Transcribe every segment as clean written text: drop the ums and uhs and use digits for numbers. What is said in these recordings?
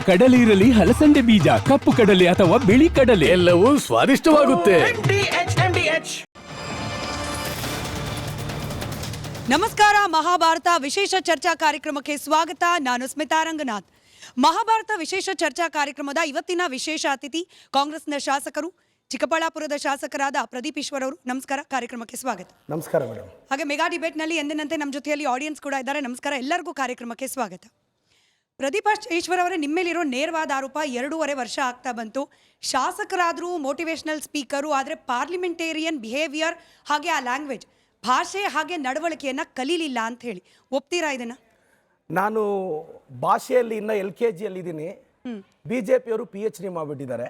ಕಡಲೆ ಇರಲಿ, ಹಲಸಂದೆ ಬೀಜ, ಕಪ್ಪು ಕಡಲೆ ಅಥವಾ ಬಿಳಿ ಕಡಲೆ, ಎಲ್ಲವೂ ಸ್ವಾದಿಷ್ಟವಾಗುತ್ತೆ. ನಮಸ್ಕಾರ. ಮಹಾಭಾರತ ವಿಶೇಷ ಚರ್ಚಾ ಕಾರ್ಯಕ್ರಮಕ್ಕೆ ಸ್ವಾಗತ. ನಾನು ಸ್ಮಿತಾ ರಂಗನಾಥ್. ಮಹಾಭಾರತ ವಿಶೇಷ ಚರ್ಚಾ ಕಾರ್ಯಕ್ರಮದ ಇವತ್ತಿನ ವಿಶೇಷ ಅತಿಥಿ ಕಾಂಗ್ರೆಸ್ನ ಶಾಸಕರು, ಚಿಕ್ಕಬಳ್ಳಾಪುರದ ಶಾಸಕರಾದ ಪ್ರದೀಪ್ ಈಶ್ವರ್ ಅವರು. ನಮಸ್ಕಾರ, ಕಾರ್ಯಕ್ರಮಕ್ಕೆ ಸ್ವಾಗತ. ನಮಸ್ಕಾರ ಮೇಡಮ್. ಹಾಗೆ ಮೆಗಾ ಡಿಬೇಟ್ನಲ್ಲಿ ಎಂದಿನಂತೆ ನಮ್ಮ ಜೊತೆಯಲ್ಲಿ ಆಡಿಯನ್ಸ್ ಕೂಡ ಇದ್ದಾರೆ. ನಮಸ್ಕಾರ ಎಲ್ಲರಿಗೂ, ಕಾರ್ಯಕ್ರಮಕ್ಕೆ ಸ್ವಾಗತ. ಪ್ರದೀಪ್ ಈಶ್ವರ್ ಅವರೇ, ನಿಮ್ಮ ಮೇಲಿರೋ ನೇರವಾದ ಆರೋಪ 2.5 ವರ್ಷ ಆಗ್ತಾ ಬಂತು. ಶಾಸಕರಾದರೂ, ಮೋಟಿವೇಶನಲ್ ಸ್ಪೀಕರು, ಆದರೆ ಪಾರ್ಲಿಮೆಂಟೇರಿಯನ್ ಬಿಹೇವಿಯರ್ ಹಾಗೆ ಆ ಲ್ಯಾಂಗ್ವೇಜ್, ಭಾಷೆ ಹಾಗೆ ನಡವಳಿಕೆಯನ್ನು ಕಲೀಲಿಲ್ಲ ಅಂತ ಹೇಳಿ ಒಪ್ತೀರಾ ಇದನ್ನ? ನಾನು ಭಾಷೆಯಲ್ಲಿ ಇನ್ನು LKGಯಲ್ಲಿ ಇದ್ದೀನಿ. BJPಯವರು PhD ಮಾಡಿಬಿಟ್ಟಿದ್ದಾರೆ.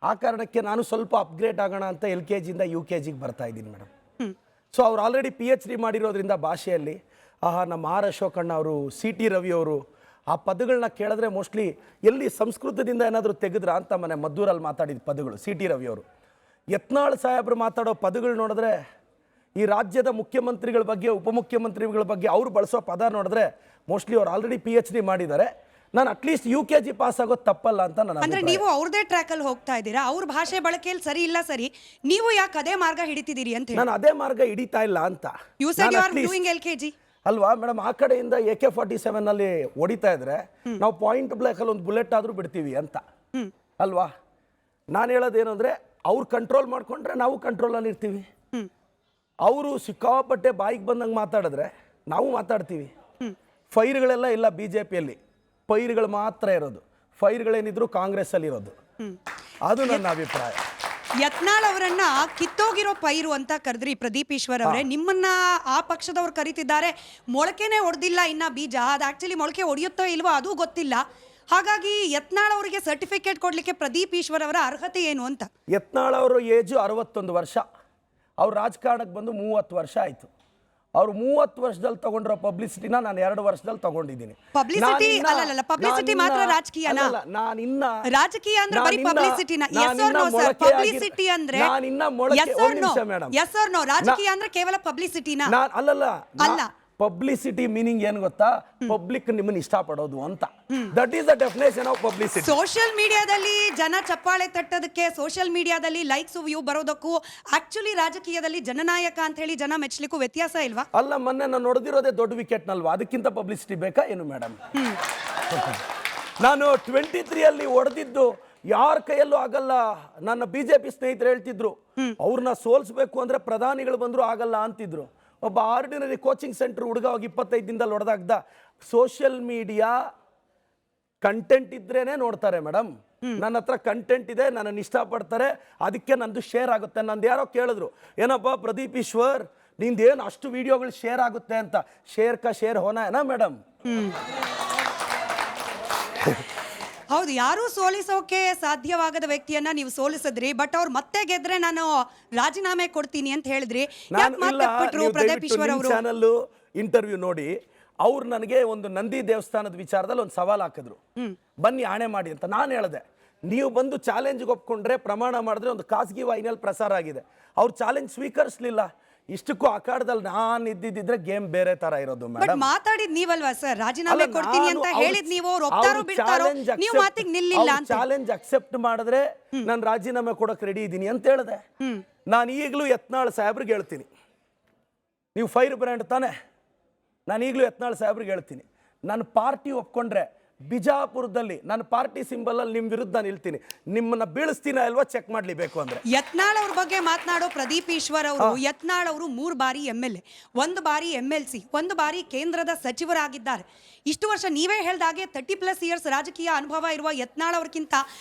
ಆ ಕಾರಣಕ್ಕೆ ನಾನು ಸ್ವಲ್ಪ ಅಪ್ಗ್ರೇಡ್ ಆಗೋಣ ಅಂತ LKGಯಿಂದ UKGಗೆ ಬರ್ತಾ ಇದ್ದೀನಿ ಮೇಡಮ್. ಸೊ ಅವ್ರು ಆಲ್ರೆಡಿ PhD ಮಾಡಿರೋದ್ರಿಂದ ಭಾಷೆಯಲ್ಲಿ ನಮ್ಮ ಆರ್ ಅಶೋಕಣ್ಣ ಅವರು, CT ರವಿ ಅವರು, ಆ ಪದಗಳನ್ನ ಕೇಳಿದ್ರೆ ಮೋಸ್ಟ್ಲಿ ಎಲ್ಲಿ ಸಂಸ್ಕೃತದಿಂದ ಏನಾದರೂ ತೆಗೆದ್ರ ಅಂತ ಮದ್ದೂರಲ್ಲಿ ಮಾತಾಡಿದ ಪದಗಳು CT ರವಿ ಅವರು. ಯತ್ನಾಳ್ ಸಾಹೇಬರು ಮಾತಾಡೋ ಪದಗಳು ನೋಡಿದ್ರೆ, ಈ ರಾಜ್ಯದ ಮುಖ್ಯಮಂತ್ರಿಗಳ ಬಗ್ಗೆ, ಉಪಮುಖ್ಯಮಂತ್ರಿಗಳ ಬಗ್ಗೆ ಅವ್ರು ಬಳಸೋ ಪದ ನೋಡಿದ್ರೆ ಮೋಸ್ಟ್ಲಿ ಅವ್ರು ಆಲ್ರೆಡಿ PhD ಮಾಡಿದ್ದಾರೆ. ನಾನು ಅಟ್ಲೀಸ್ಟ್ UKG ಪಾಸ್ ಆಗೋದು ತಪ್ಪಲ್ಲ ಅಂತ ನಾನು. ಅಂದ್ರೆ ನೀವು ಅವ್ರದೇ ಟ್ರ್ಯಾಕ್ ಅಲ್ಲಿ ಹೋಗ್ತಾ ಇದ್ದೀರಾ, ಅವ್ರ ಭಾಷೆ ಬಳಕೆಯಲ್ಲಿ ಸರಿ ಇಲ್ಲ, ಸರಿ, ನೀವು ಯಾಕೆ ಅದೇ ಮಾರ್ಗ ಹಿಡಿತಿದ್ದೀರಿ ಅಂತ ಹೇಳಿ. ನಾನು ಅದೇ ಮಾರ್ಗ ಹಿಡಿತಾ ಇಲ್ಲ ಅಂತ. You said you are doing LKG ಅಲ್ವಾ ಮೇಡಮ್? ಆ ಕಡೆಯಿಂದ AK-47 ಅಲ್ಲಿ ಹೊಡಿತಾ ಇದ್ರೆ ನಾವು ಪಾಯಿಂಟ್ ಬ್ಲಾಕ್ ಅಲ್ಲಿ ಒಂದು ಬುಲೆಟ್ ಆದ್ರೂ ಬಿಡ್ತೀವಿ ಅಂತ ಅಲ್ವಾ? ನಾನು ಹೇಳೋದೇನು ಅಂದ್ರೆ, ಅವ್ರು ಕಂಟ್ರೋಲ್ ಮಾಡ್ಕೊಂಡ್ರೆ ನಾವು ಕಂಟ್ರೋಲಲ್ಲಿ ಇರ್ತೀವಿ. ಅವರು ಸಿಕ್ಕಾಪಟ್ಟೆ ಬಾಯಿಗೆ ಬಂದಂಗೆ ಮಾತಾಡಿದ್ರೆ ನಾವು ಮಾತಾಡ್ತೀವಿ. ಫೈರ್ಗಳೆಲ್ಲ ಇಲ್ಲ BJPಯಲ್ಲಿ, ಪೈರುಗಳು ಮಾತ್ರ ಇರೋದು. ಫೈರ್ಗಳೇನಿದ್ರು ಕಾಂಗ್ರೆಸ್ಸಲ್ಲಿ ಇರೋದು. ಅದು ನನ್ನ ಅಭಿಪ್ರಾಯ. ಯತ್ನಾಳ್ ಅವರನ್ನ ಕಿತ್ತೋಗಿರೋ ಪೈರು ಅಂತ ಕರೆದ್ರಿ ಪ್ರದೀಪ್ ಈಶ್ವರ್ ಅವರೇ. ನಿಮ್ಮನ್ನ ಆ ಪಕ್ಷದವ್ರು ಕರೀತಿದ್ದಾರೆ, ಮೊಳಕೆನೆ ಹೊಡೆದಿಲ್ಲ ಇನ್ನ ಬೀಜ. ಅದು ಆಕ್ಚುಲಿ ಮೊಳಕೆ ಹೊಡೆಯುತ್ತೋ ಇಲ್ವೋ ಅದು ಗೊತ್ತಿಲ್ಲ. ಹಾಗಾಗಿ ಯತ್ನಾಳ್ ಅವರಿಗೆ ಸರ್ಟಿಫಿಕೇಟ್ ಕೊಡ್ಲಿಕ್ಕೆ ಪ್ರದೀಪ್ ಈಶ್ವರ್ ಅವರ ಅರ್ಹತೆ ಏನು ಅಂತ? ಯತ್ನಾಳ್ ಅವರು ಏಜು 61 ವರ್ಷ. ಅವ್ರು ರಾಜಕಾರಣಕ್ಕೆ ಬಂದು 30 ವರ್ಷ ಆಯಿತು. ಅವ್ರು 30 ವರ್ಷದಲ್ಲಿ ತಗೊಂಡಿರೋ ಪಬ್ಲಿಸಿಟಿನ ನಾನು 2 ವರ್ಷದಲ್ಲಿ ತಗೊಂಡಿದ್ದೀನಿ. ಪಬ್ಲಿಸಿಟಿ ಅಲ್ಲ, ಪಬ್ಲಿಸಿಟಿ ಮಾತ್ರ ರಾಜಕೀಯನಾ? ನಾನು ಇನ್ನ ರಾಜಕೀಯ ಅಂದ್ರೆ ಬರೀ ಪಬ್ಲಿಸಿಟಿನ? Yes or no sir? Publicity ಅಂದ್ರೆ ಎಸ್ ಆರ್ ನೋ? ರಾಜಕೀಯ ಅಂದ್ರೆ ಕೇವಲ ಪಬ್ಲಿಸಿಟಿನಾ? ಅಲ್ಲ. ಪಬ್ಲಿಸಿಟಿ ಮೀನಿಂಗ್ ಏನು ಗೊತ್ತಾ? ಪಬ್ಲಿಕ್ ನಿಮ್ಮನ್ನ ಇಷ್ಟಪಡೋದು ಅಂತ. That is the definition of publicity. Social ಮೀಡಿಯಾದಲ್ಲಿ ಜನ ಚಪ್ಪಾಳೆ ತಟ್ಟೋದಕ್ಕೆ, ಸೋಷಿಯಲ್ ಮೀಡಿಯಾದಲ್ಲಿ ಲೈಕ್ಸ್ ವ್ಯೂ ಬರೋದಕ್ಕೂ ಆಕ್ಚುಲಿ ರಾಜಕೀಯದಲ್ಲಿ ಜನನಾಯಕ ಅಂತ ಹೇಳಿ ಜನ ಮೆಚ್ಚಲಿಕ್ಕೂ ವ್ಯತ್ಯಾಸ ಇಲ್ವಾ? ಅಲ್ಲ, ಮೊನ್ನೆ ನಾನು ನೋಡಿದಿರೋದೇ ದೊಡ್ಡ ವಿಕೆಟ್ ನಲ್ವಾ? ಅದಕ್ಕಿಂತ ಪಬ್ಲಿಸಿಟಿ ಬೇಕಾ ಏನು ಮೇಡಮ್? ನಾನು 23 ಹೊಡೆದಿದ್ದು ಯಾರ ಕೈಯಲ್ಲೂ ಆಗಲ್ಲ. ನನ್ನ BJP ಸ್ನೇಹಿತರು ಹೇಳ್ತಿದ್ರು, ಅವ್ರನ್ನ ಸೋಲ್ಸ್ಬೇಕು ಅಂದ್ರೆ ಪ್ರಧಾನಿಗಳು ಬಂದ್ರು ಆಗಲ್ಲ ಅಂತಿದ್ರು. ಒಬ್ಬ ಆರ್ಡಿನರಿ ಕೋಚಿಂಗ್ ಸೆಂಟರ್ ಹುಡುಗ ಹೋಗಿ 25 ದಿನದಲ್ಲಿ ಹೊಡೆದಾಗ್ದ. ಸೋಷಿಯಲ್ ಮೀಡಿಯಾ ಕಂಟೆಂಟ್ ಇದ್ರೇನೆ ನೋಡ್ತಾರೆ ಮೇಡಮ್. ನನ್ನ ಹತ್ರ ಕಂಟೆಂಟ್ ಇದೆ, ನನ್ನನ್ನು ಇಷ್ಟಪಡ್ತಾರೆ, ಅದಕ್ಕೆ ನಂದು ಶೇರ್ ಆಗುತ್ತೆ. ನಂದು ಯಾರೋ ಕೇಳಿದ್ರು, ಏನಪ್ಪ ಪ್ರದೀಪ್ ಈಶ್ವರ್ ನಿಂದೇನು ಅಷ್ಟು ವಿಡಿಯೋಗಳು ಶೇರ್ ಆಗುತ್ತೆ ಅಂತ. ಶೇರ್ ಕಾ ಶೇರ್ ಹೋನಾ ಏನಾ ಮೇಡಮ್? ಹೌದು, ಯಾರೂ ಸೋಲಿಸೋಕೆ ಸಾಧ್ಯವಾಗದ ವ್ಯಕ್ತಿಯನ್ನ ನೀವು ಸೋಲಿಸಿದ್ರಿ. ಬಟ್ ಅವ್ರು ಮತ್ತೆ ಗೆದ್ರೆ ನಾನು ರಾಜೀನಾಮೆ ಕೊಡ್ತೀನಿ ಅಂತ ಹೇಳಿದ್ರಿ. ಪ್ರದೀಪ್ ಈಶ್ವರ್ ಅವರು ಚಾನಲ್ ಇಂಟರ್ವ್ಯೂ ನೋಡಿ, ಅವ್ರು ನನಗೆ ಒಂದು ನಂದಿ ದೇವಸ್ಥಾನದ ವಿಚಾರದಲ್ಲಿ ಒಂದು ಸವಾಲು ಹಾಕಿದ್ರು, ಬನ್ನಿ ಆಣೆ ಮಾಡಿ ಅಂತ. ನಾನು ಹೇಳಿದೆ, ನೀವು ಬಂದು ಚಾಲೆಂಜ್ಗೆ ಒಪ್ಕೊಂಡ್ರೆ, ಪ್ರಮಾಣ ಮಾಡಿದ್ರೆ ಒಂದು ಖಾಸಗಿ ವಾಹಿನಿಯಲ್ಲಿ ಪ್ರಸಾರ ಆಗಿದೆ. ಅವ್ರು ಚಾಲೆಂಜ್ ಸ್ವೀಕರಿಸಲಿಲ್ಲ. ಇಷ್ಟಕ್ಕೂ ಅಖಾಡದಲ್ಲಿ ನಾನು ಇದ್ದಿದ್ರೆ ಗೇಮ್ ಬೇರೆ ತರ ಇರೋದು ಮೇಡಮ್. ಮಾತಾಡಿದ್ ನೀವಲ್ವಾ ಸರ್? ರಾಜೀನಾಮೆ ಕೊಡ್ತೀನಿ ಅಂತ ಹೇಳಿದ್ ನೀವು. ಅವ್ರು ಒಪ್ತಾರೋ ಬಿಡ್ತಾರೋ, ನೀವು ಮಾತಿಗೆ ನಿಲ್ಲಿಲ್ಲ ಅಂತ. ಚಾಲೆಂಜ್ ಅಕ್ಸೆಪ್ಟ್ ಮಾಡಿದ್ರೆ ನಾನು ರಾಜೀನಾಮೆ ಕೊಡಕ್ ರೆಡಿ ಇದ್ದೀನಿ ಅಂತ ಹೇಳಿದೆ. ನಾನು ಈಗಲೂ ಯತ್ನಾಳ್ ಸಾಹೇಬ್ರಿಗೆ ಹೇಳ್ತೀನಿ, ನೀವು ಫೈರ್ ಬ್ರ್ಯಾಂಡ್ ತಾನೆ, ನಾನು ಈಗಲೂ ಯತ್ನಾಳ್ ಸಾಹೇಬ್ರಿಗೆ ಹೇಳ್ತೀನಿ, ನನ್ನ ಪಾರ್ಟಿ ಒಪ್ಕೊಂಡ್ರೆ ಬಿಜಾಪುರದಲ್ಲಿ ನನ್ನ ಪಾರ್ಟಿ ಸಿಂಬಲ್ ಅಲ್ಲಿ ನಿಮ್ ವಿರುದ್ಧ ನಿಲ್ತೀನಿ. ನಿಮ್ಮನ್ನ ಬೀಳಿಸ್ತೀನ ಅಲ್ವಾ ಚೆಕ್ ಮಾಡ್ಲಿಬೇಕು ಅಂದ್ರೆ. ಯತ್ನಾಳ್ ಅವ್ರ ಬಗ್ಗೆ ಮಾತನಾಡೋ ಪ್ರದೀಪ್ ಈಶ್ವರ್ ಅವರು, ಯತ್ನಾಳ್ ಅವರು 3 ಬಾರಿ MLA, 1 ಬಾರಿ MLC, 1 ಬಾರಿ ಕೇಂದ್ರದ ಸಚಿವರಾಗಿದ್ದಾರೆ. ಇಷ್ಟು ವರ್ಷ ನೀವೇ ಹೇಳ್ದಾಗೆ 30+ ಇಯರ್ಸ್ ರಾಜಕೀಯ ಅನುಭವ ಇರುವ ಯತ್ನಾಳ್ ಅವ್ರಕ್ಕಿಂತ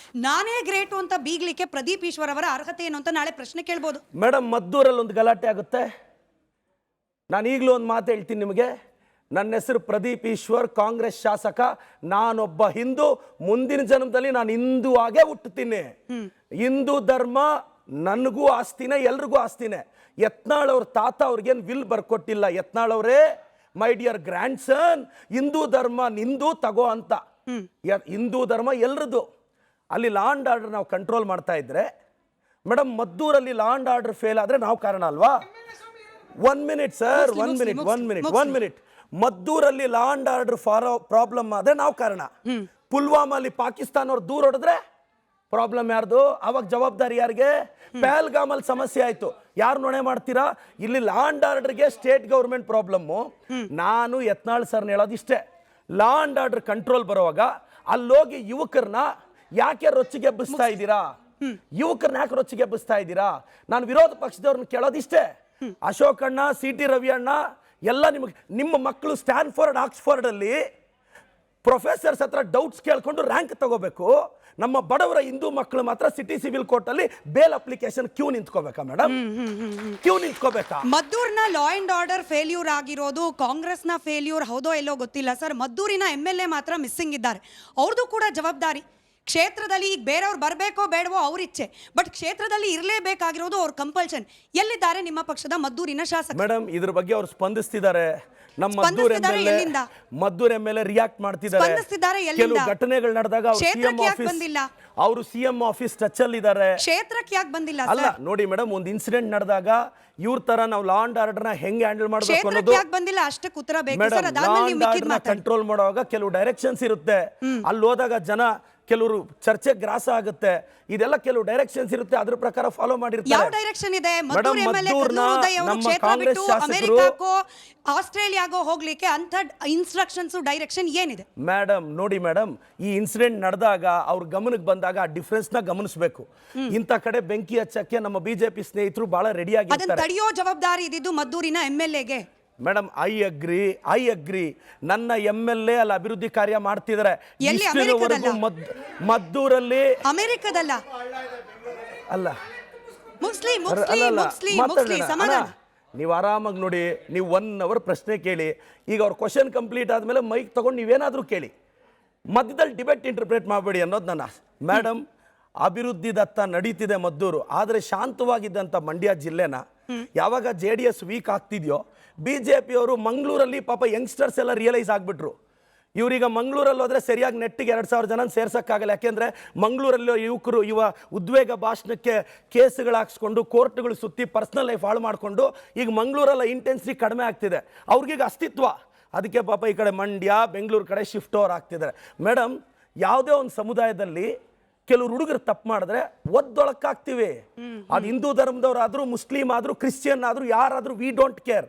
ನಾನೇ ಗ್ರೇಟು ಅಂತ ಬೀಗ್ಲಿಕ್ಕೆ ಪ್ರದೀಪ್ ಈಶ್ವರ್ ಅವರ ಅರ್ಹತೆ ಏನು ಅಂತ ನಾಳೆ ಪ್ರಶ್ನೆ ಕೇಳ್ಬೋದು ಮೇಡಮ್. ಮದ್ದೂರಲ್ಲಿ ಒಂದು ಗಲಾಟೆ ಆಗುತ್ತೆ. ನಾನು ಈಗಲೂ ಒಂದು ಮಾತು ಹೇಳ್ತೀನಿ ನಿಮಗೆ, ನನ್ನ ಹೆಸರು ಪ್ರದೀಪ್ ಈಶ್ವರ್, ಕಾಂಗ್ರೆಸ್ ಶಾಸಕ. ನಾನೊಬ್ಬ ಹಿಂದೂ, ಮುಂದಿನ ಜನ್ಮದಲ್ಲಿ ನಾನು ಹಿಂದೂ ಆಗೇ ಹುಟ್ಟುತ್ತೀನಿ. ಹಿಂದೂ ಧರ್ಮ ನನಗೂ ಆಸ್ತಿನೇ, ಎಲ್ರಿಗೂ ಆಸ್ತಿನೇ. ಯತ್ನಾಳ್ ಅವ್ರ ತಾತ ಅವ್ರಿಗೇನು ವಿಲ್ ಬರ್ಕೊಟ್ಟಿಲ್ಲ. ಯತ್ನಾಳ್ ಅವರೇ, my dear grandson, Hindu ಧರ್ಮ ನಿಂದು ತಗೋ ಅಂತ. ಹಿಂದೂ ಧರ್ಮ ಎಲ್ರದು. ಅಲ್ಲಿ ಲಾ ಅಂಡ್ ಆರ್ಡರ್ ನಾವು ಕಂಟ್ರೋಲ್ ಮಾಡ್ತಾ ಇದ್ರೆ ಮೇಡಮ್, ಮದ್ದೂರಲ್ಲಿ ಲಾ ಅಂಡ್ ಆರ್ಡರ್ ಫೇಲ್ ಆದ್ರೆ ನಾವು ಕಾರಣ ಅಲ್ವಾ? 1 ಮಿನಿಟ್ ಸರ್, 1 ಮಿನಿಟ್. ಮದ್ದೂರಲ್ಲಿ ಲಾ ಅಂಡ್ ಆರ್ಡರ್ ಪ್ರಾಬ್ಲಮ್ ಆದ್ರೆ ನಾವು ಕಾರಣ. ಪುಲ್ವಾಮಲ್ಲಿ ಪಾಕಿಸ್ತಾನವ್ರು ದೂರ ಹೊಡೆದ್ರೆ ಪ್ರಾಬ್ಲಮ್ ಯಾರ್ದು? ಅವಾಗ ಜವಾಬ್ದಾರಿ ಯಾರಿಗೆ? ಪಹಲ್ಗಾಮಲ್ಲಿ ಸಮಸ್ಯೆ ಆಯ್ತು, ಯಾರು ಹೊಣೆ ಮಾಡ್ತೀರಾ? ಇಲ್ಲಿ ಲಾ ಅಂಡ್ ಆರ್ಡರ್ಗೆ ಸ್ಟೇಟ್ ಗೌರ್ಮೆಂಟ್ ಪ್ರಾಬ್ಲಮ್ಮು. ನಾನು ಯತ್ನಾಳ್ ಸರ್ನ ಹೇಳೋದಿಷ್ಟೇ, ಲಾ ಅಂಡ್ ಆರ್ಡರ್ ಕಂಟ್ರೋಲ್ ಬರುವಾಗ ಅಲ್ಲೋಗಿ ಯುವಕರನ್ನ ಯಾಕೆ ರೊಚ್ಚಿಗೆ ಎಬ್ಬಿಸ್ತಾ ಇದ್ದೀರಾ? ಯುವಕರನ್ನ ಯಾಕೆ ರೊಚ್ಚಿಗೆ ಎಬ್ಬಿಸ್ತಾ ಇದ್ದೀರಾ? ನಾನು ವಿರೋಧ ಪಕ್ಷದವ್ರನ್ನ ಕೇಳೋದಿಷ್ಟೇ, ಅಶೋಕ್ ಅಣ್ಣ, ಸಿ ಟಿ ರವಿ ಅಣ್ಣ ಎಲ್ಲ ನಿಮ್ಮ ಮಕ್ಕಳು ಸ್ಟ್ಯಾನ್ಫೋರ್ಡ್ ಆಕ್ಸ್ಫೋರ್ಡ್ ಅಲ್ಲಿ ಪ್ರೊಫೆಸರ್ಸ್ ಹತ್ರ ಡೌಟ್ಸ್ ಕೇಳ್ಕೊಂಡು ರ್ಯಾಂಕ್ ತಗೋಬೇಕು. ನಮ್ಮ ಬಡವರ ಹಿಂದೂ ಮಕ್ಕಳು ಮಾತ್ರ ಸಿಟಿ ಸಿವಿಲ್ ಕೋರ್ಟ್ ಅಲ್ಲಿ ಬೇಲ್ ಅಪ್ಲಿಕೇಶನ್ ಕ್ಯೂ ನಿಂತ್ಕೋಬೇಕಾ ಮೇಡಮ್? ಕ್ಯೂ ನಿಂತ್ಕೋಬೇಕಾ? ಮದ್ದೂರಿನ ಲಾ ಅಂಡ್ ಆರ್ಡರ್ ಫೇಲ್ಯೂರ್ ಆಗಿರೋದು ಕಾಂಗ್ರೆಸ್ನ ಫೇಲ್ಯೂರ್ ಹೌದೋ ಎಲ್ಲೋ ಗೊತ್ತಿಲ್ಲ ಸರ್. ಮದ್ದೂರಿನ MLA ಮಾತ್ರ ಮಿಸ್ಸಿಂಗ್ ಇದ್ದಾರೆ, ಅವ್ರದ್ದು ಕೂಡ ಜವಾಬ್ದಾರಿ. ಕ್ಷೇತ್ರದಲ್ಲಿ ಈಗ ಬೇರೆಯವ್ರು ಬರಬೇಕೋ ಬೇಡವೋ ಅವ್ರ ಇಚ್ಛೆ, ಬಟ್ ಕ್ಷೇತ್ರದಲ್ಲಿ ಇರಲೇಬೇಕಾಗಿರೋದು ಅವ್ರ ಕಂಪಲ್ಷನ್. ಎಲ್ಲಿದ್ದಾರೆ ನಿಮ್ಮ ಪಕ್ಷದ ಮದ್ದೂರಿನ ಶಾಸಕ? ಮೇಡಮ್, ಇದ್ರ ಬಗ್ಗೆ ಅವ್ರು ಸ್ಪಂದಿಸ್ತಿದ್ದಾರೆ. ನಮ್ಮ ಮದ್ದೂರ್ MLA ರಿಯಾಕ್ಟ್ ಮಾಡ್ತಿದ್ದಾರೆ. ಕೆಲವು ಘಟನೆಗಳು ನಡೆದಾಗ ಅವರು ಸಿಎಂ ಆಫೀಸ್ ಟಚ್ ಅಲ್ಲಿ ಇದ್ದಾರೆ. ಕ್ಷೇತ್ರಕ್ಕೆ ಯಾಕೆ ಬಂದಿಲ್ಲ? ಅಲ್ಲ ನೋಡಿ ಮೇಡಮ್, ಒಂದು ಇನ್ಸಿಡೆಂಟ್ ನಡೆದಾಗ ಇವ್ರ ತರ ನಾವು ಲಾ ಅಂಡ್ ಆರ್ಡರ್ ನ ಹೆಂಗೆ ಹ್ಯಾಂಡಲ್ ಮಾಡಬೇಕು ಅನ್ನೋದು ಬಂದಿಲ್ಲ, ಅಷ್ಟಕ್ಕೆ ಉತ್ತರ ಬೇಕು ಸರ್. ಅದಾದ್ಮೇಲೆ ಕಂಟ್ರೋಲ್ ಮಾಡುವಾಗ ಕೆಲವು ಡೈರೆಕ್ಷನ್ಸ್ ಇರುತ್ತೆ. ಅಲ್ಲಿ ಹೋದಾಗ ಜನ ಕೆಲವರು ಚರ್ಚೆ ಗ್ರಾಸ ಆಗುತ್ತೆ, ಇದೆಲ್ಲ ಕೆಲವು ಡೈರೆಕ್ಷನ್ಸ್ ಇರುತ್ತೆ, ಅದ್ರ ಪ್ರಕಾರ ಫಾಲೋ ಮಾಡಿರ್ತಾರೆ. ಯಾವ ಡೈರೆಕ್ಷನ್ ಇದೆ? ನಮ್ಮ ಕಾಂಗ್ರೆಸ್ ಶಾಸಕರು ಆಸ್ಟ್ರೇಲಿಯಾಗೋ ಹೋಗ್ಲಿಕ್ಕೆ ಅಂತ ಇನ್ಸ್ಟ್ರಕ್ಷನ್ಸ್ ಡೈರೆಕ್ಷನ್ ಏನಿದೆ? ಮೇಡಮ್ ನೋಡಿ ಮೇಡಮ್, ಈ ಇನ್ಸಿಡೆಂಟ್ ನಡೆದಾಗ ಅವ್ರ ಗಮನಕ್ಕೆ ಬಂದಾಗ ಆ ಡಿಫರೆನ್ಸ್ ನ ಗಮನಿಸಬೇಕು. ಇಂಥ ಕಡೆ ಬೆಂಕಿ ಹಚ್ಚಕ್ಕೆ ನಮ್ಮ ಬಿಜೆಪಿ ಸ್ನೇಹಿತರು ಬಹಳ ರೆಡಿ ಆಗಿರ್ತಾರೆ. ತಡೆಯೋ ಜವಾಬ್ದಾರಿ ಇದ್ದಿದ್ದು ಮದ್ದೂರಿನ MLAಗೆ. Madam, I agree. ನನ್ನ MLA ಅಲ್ಲಿ ಅಭಿವೃದ್ಧಿ ಕಾರ್ಯ ಮಾಡ್ತಿದ್ದಾರೆ. ಮದ್ದೂರಲ್ಲಿ ಅಮೆರಿಕದಲ್ಲ ಅಲ್ಲ, ನೀವು ಆರಾಮಾಗಿ ನೋಡಿ. ನೀವು 1 hour ಪ್ರಶ್ನೆ ಕೇಳಿ, ಈಗ ಅವ್ರ ಕ್ವಶನ್ ಕಂಪ್ಲೀಟ್ ಆದ್ಮೇಲೆ ಮೈಕ್ ತಗೊಂಡು ನೀವೇನಾದ್ರೂ ಕೇಳಿ, ಮಧ್ಯದಲ್ಲಿ ಡಿಬೇಟ್ ಇಂಟರ್ಪ್ರೇಟ್ ಮಾಡಬೇಡಿ ಅನ್ನೋದು ನನ್ನ. ಮೇಡಮ್, ಅಭಿವೃದ್ಧಿ ದತ್ತ ನಡೀತಿದೆ ಮದ್ದೂರು, ಆದರೆ ಶಾಂತವಾಗಿದ್ದಂಥ ಮಂಡ್ಯ ಜಿಲ್ಲೆನ ಯಾವಾಗ JDS ವೀಕ್ ಆಗ್ತಿದ್ಯೋ, BJP ಅವರು ಮಂಗಳೂರಲ್ಲಿ ಪಾಪ ಯಂಗ್ಸ್ಟರ್ಸ್ ಎಲ್ಲ ರಿಯಲೈಸ್ ಆಗಿಬಿಟ್ರು. ಇವ್ರೀಗ ಮಂಗಳೂರಲ್ಲಿ ಹೋದ್ರೆ ಸರಿಯಾಗಿ ನೆಟ್ಟಿಗೆ 2,000 ಜನ ಸೇರ್ಸೋಕ್ಕಾಗಲ್ಲ. ಯಾಕೆಂದರೆ ಮಂಗಳೂರಲ್ಲಿ ಯುವಕರು ಉದ್ವೇಗ ಭಾಷಣಕ್ಕೆ ಕೇಸ್ಗಳು ಹಾಕ್ಸ್ಕೊಂಡು ಕೋರ್ಟ್ಗಳು ಸುತ್ತಿ ಪರ್ಸ್ನಲ್ ಲೈಫ್ ಹಾಳು ಮಾಡಿಕೊಂಡು ಈಗ ಮಂಗಳೂರಲ್ಲ ಇಂಟೆನ್ಸಿಟಿ ಕಡಿಮೆ ಆಗ್ತಿದೆ, ಅವ್ರಿಗೀಗ ಅಸ್ತಿತ್ವ. ಅದಕ್ಕೆ ಪಾಪ ಈ ಕಡೆ ಮಂಡ್ಯ, ಬೆಂಗಳೂರು ಕಡೆ ಶಿಫ್ಟ್ ಓವರ್ ಆಗ್ತಿದ್ದಾರೆ. ಮೇಡಮ್, ಯಾವುದೇ ಒಂದು ಸಮುದಾಯದಲ್ಲಿ ಕೆಲವರು ಹುಡುಗರು ತಪ್ಪು ಮಾಡಿದ್ರೆ ಒದ್ದೊಳಕ್ಕಾಗ್ತೀವಿ. ಅದು ಹಿಂದೂ ಧರ್ಮದವರಾದ್ರೂ, ಮುಸ್ಲಿಂ ಆದ್ರೂ, ಕ್ರಿಶ್ಚಿಯನ್ ಆದ್ರೂ, ಯಾರಾದ್ರೂ, ವಿ ಡೋಂಟ್ ಕೇರ್.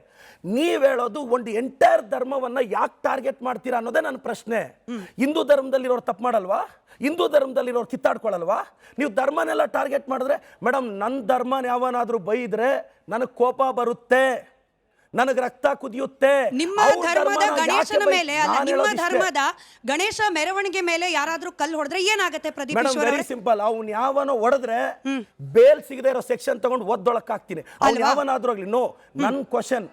ನೀವ್ ಹೇಳೋದು ಒಂದು ಎಂಟೈರ್ ಧರ್ಮವನ್ನ ಯಾಕೆ ಟಾರ್ಗೆಟ್ ಮಾಡ್ತೀರಾ ಅನ್ನೋದೇ ನನ್ನ ಪ್ರಶ್ನೆ. ಹಿಂದೂ ಧರ್ಮದಲ್ಲಿರೋರು ತಪ್ಪು ಮಾಡಲ್ವಾ? ಹಿಂದೂ ಧರ್ಮದಲ್ಲಿರೋರು ಕಿತ್ತಾಡ್ಕೊಳ್ಳಲ್ವಾ? ನೀವು ಧರ್ಮನೆಲ್ಲ ಟಾರ್ಗೆಟ್ ಮಾಡಿದ್ರೆ, ಮೇಡಮ್, ನನ್ನ ಧರ್ಮನ ಯಾವನಾದ್ರೂ ಬೈದ್ರೆ ನನಗೆ ಕೋಪ ಬರುತ್ತೆ, ನನಗೆ ರಕ್ತ ಕುದಿಯುತ್ತೆ. ನಿಮ್ಮ ಧರ್ಮದ ಗಣೇಶನ ಮೇಲೆ ಅಲ್ಲ, ನಿಮ್ಮ ಧರ್ಮದ ಗಣೇಶ ಮೆರವಣಿಗೆ ಮೇಲೆ ಯಾರಾದ್ರೂ ಕಲ್ಲು ಹೊಡೆದ್ರೆ ಏನಾಗುತ್ತೆ? Pradeep Eshwar, very simple. ಅವ್ನು ಯಾವನೋ ಹೊಡೆದ್ರೆ ಬೇಲ್ ಸಿಗದೆ ಇರೋ ಸೆಕ್ಷನ್ ತಗೊಂಡು ಒದ್ದೊಳಕ್ ಹಾಕ್ತೀನಿ. ಅವ್ನು ಯಾವನಾದ್ರೂ ಆಗ್ಲಿ. ನೋ, ನನ್ ಕ್ವಶನ್,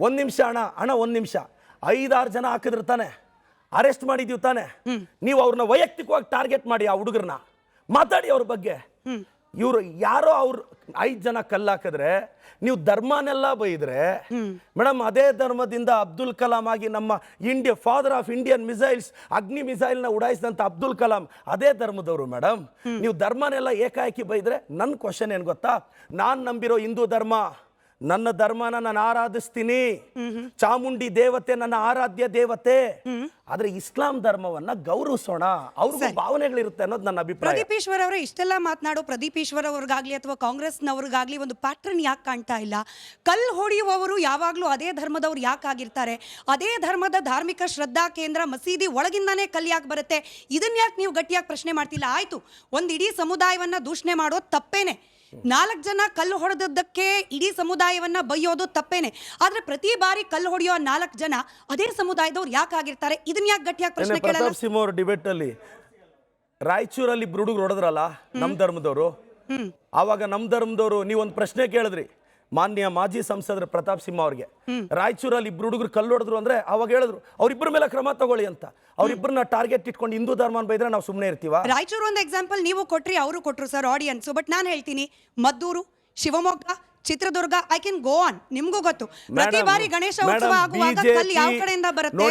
1 ನಿಮಿಷ ಅಣ್ಣ 1 ನಿಮಿಷ. 5-6 ಜನ ಹಾಕಿದ್ರು ತಾನೆ, ಅರೆಸ್ಟ್ ಮಾಡಿದೀವಿ ತಾನೆ. ನೀವು ಅವ್ರನ್ನ ವೈಯಕ್ತಿಕವಾಗಿ ಟಾರ್ಗೆಟ್ ಮಾಡಿ, ಆ ಹುಡುಗರನ್ನ ಮಾತಾಡಿ ಅವ್ರ ಬಗ್ಗೆ. ಇವರು ಯಾರೋ ಅವ್ರು 5 ಜನ ಕಲ್ಲು ಹಾಕಿದ್ರೆ ನೀವು ಧರ್ಮನೆಲ್ಲ ಬೈದ್ರೆ, ಮೇಡಮ್, ಅದೇ ಧರ್ಮದಿಂದ ಅಬ್ದುಲ್ ಕಲಾಂ ಆಗಿ ನಮ್ಮ ಫಾದರ್ ಆಫ್ ಇಂಡಿಯನ್ ಮಿಸೈಲ್ಸ್, ಅಗ್ನಿ ಮಿಸೈಲ್ನ ಉಡಾಯಿಸಿದಂಥ ಅಬ್ದುಲ್ ಕಲಾಂ ಅದೇ ಧರ್ಮದವರು. ಮೇಡಮ್, ನೀವು ಧರ್ಮನೆಲ್ಲ ಏಕಾಏಕಿ ಬೈದ್ರೆ ನನ್ನ ಕ್ವಶನ್ ಏನು ಗೊತ್ತಾ? ನಾನು ನಂಬಿರೋ ಹಿಂದೂ ಧರ್ಮ, ನನ್ನ ಧರ್ಮನ ನಾನು ಆರಾಧಿಸ್ತೀನಿ. ಚಾಮುಂಡಿ ದೇವತೆ ನನ್ನ ಆರಾಧ್ಯ ದೇವತೆ. ಆದ್ರೆ ಇಸ್ಲಾಂ ಧರ್ಮವನ್ನ ಗೌರವಿಸೋಣ, ಅವ್ರಿಗೂ ಭಾವನೆಗಳಿರುತ್ತೆ ಅನ್ನೋದು ನನ್ನ ಅಭಿಪ್ರಾಯ. ಪ್ರದೀಪ್ ಈಶ್ವರ್ ಅವರೇ, ಇಷ್ಟೆಲ್ಲ ಮಾತನಾಡೋ ಪ್ರದೀಪ್ ಈಶ್ವರ್ ಅವ್ರಿಗಾಗ್ಲಿ ಅಥವಾ ಕಾಂಗ್ರೆಸ್ನವ್ರಿಗಾಗ್ಲಿ ಒಂದು ಪ್ಯಾಟ್ರನ್ ಯಾಕೆ ಕಾಣ್ತಾ ಇಲ್ಲ? ಕಲ್ಲು ಹೊಡೆಯುವವರು ಯಾವಾಗ್ಲೂ ಅದೇ ಧರ್ಮದವ್ರು ಯಾಕೆ ಆಗಿರ್ತಾರೆ? ಅದೇ ಧರ್ಮದ ಧಾರ್ಮಿಕ ಶ್ರದ್ಧಾ ಕೇಂದ್ರ ಮಸೀದಿ ಒಳಗಿಂದಾನೇ ಕಲ್ಲು ಯಾಕೆ ಬರುತ್ತೆ? ಇದನ್ನ ಯಾಕೆ ನೀವು ಗಟ್ಟಿಯಾಗಿ ಪ್ರಶ್ನೆ ಮಾಡ್ತಿಲ್ಲ? ಆಯ್ತು, ಒಂದು ಇಡೀ ಸಮುದಾಯವನ್ನ ದೂಷಣೆ ಮಾಡೋದು ತಪ್ಪೇನೆ. 4 ಜನ ಕಲ್ಲು ಹೊಡೆದದ್ದಕ್ಕೆ ಇಡೀ ಸಮುದಾಯವನ್ನ ಬೈಯೋದು ತಪ್ಪೇನೆ. ಆದ್ರೆ ಪ್ರತಿ ಬಾರಿ ಕಲ್ಲು ಹೊಡೆಯೋ 4 ಜನ ಅದೇ ಸಮುದಾಯದವ್ರು ಯಾಕೆ ಆಗಿರ್ತಾರೆ? ಇದನ್ನ ಯಾಕೆ ಗಟ್ಟಿಯಾಗಿ ಪ್ರಶ್ನೆ ಕೇಳಲ್ಲ? ಪ್ರತಾಪ್ ಸಿಂಹ ಅವ್ರ ಡಿಬೇಟ್ ಅಲ್ಲಿ ರಾಯಚೂರಲ್ಲಿ 2 ಹುಡುಗರು ಹೊಡೆದ್ರಲ್ಲ ನಮ್ ಧರ್ಮದವರು. ಆವಾಗ ನಮ್ ಧರ್ಮದವರು ನೀವೊಂದು ಪ್ರಶ್ನೆ ಕೇಳಿದ್ರಿ ಮಾನ್ಯ ಮಾಜಿ ಸಂಸದರು ಪ್ರತಾಪ್ ಸಿಂಹ ಅವ್ರಿಗೆ. ರಾಯಚೂರಲ್ಲಿ 2 ಹುಡುಗರು ಕಲ್ಲು ಹೊಡೆದ್ರು ಅಂದ್ರೆ ಅವಾಗ ಹೇಳಿದ್ರು ಅವ್ರಿಬ್ಬರ ಮೇಲೆ ಕ್ರಮ ತಗೊಳ್ಳಿ ಅಂತ. ಅವ್ರಿಬ್ಬರನ್ನ ಟಾರ್ಗೆಟ್ ಇಟ್ಕೊಂಡು ಹಿಂದೂ ಧರ್ಮನ ಬೈದ್ರೆ ನಾವು ಸುಮ್ಮನೆ ಇರ್ತೀವ? ರಾಯಚೂರು ಒಂದು ಎಕ್ಸಾಂಪಲ್ ನೀವು ಕೊಟ್ರಿ, ಅವರು ಕೊಟ್ರು ಸರ್ ಆಡಿಯನ್ಸ್. ಬಟ್ ನಾನು ಹೇಳ್ತೀನಿ, Maddur, Shivamogga, Chitradurga, I can go on. ನಿಮ್ಗೂ ಗೊತ್ತು, ಪ್ರತಿ ಬಾರಿ ಗಣೇಶ ಉತ್ಸವ ಆಗುವಾಗ ಕಲ್ಲು ಯಾವ ಕಡೆಯಿಂದ ಬರುತ್ತೆ,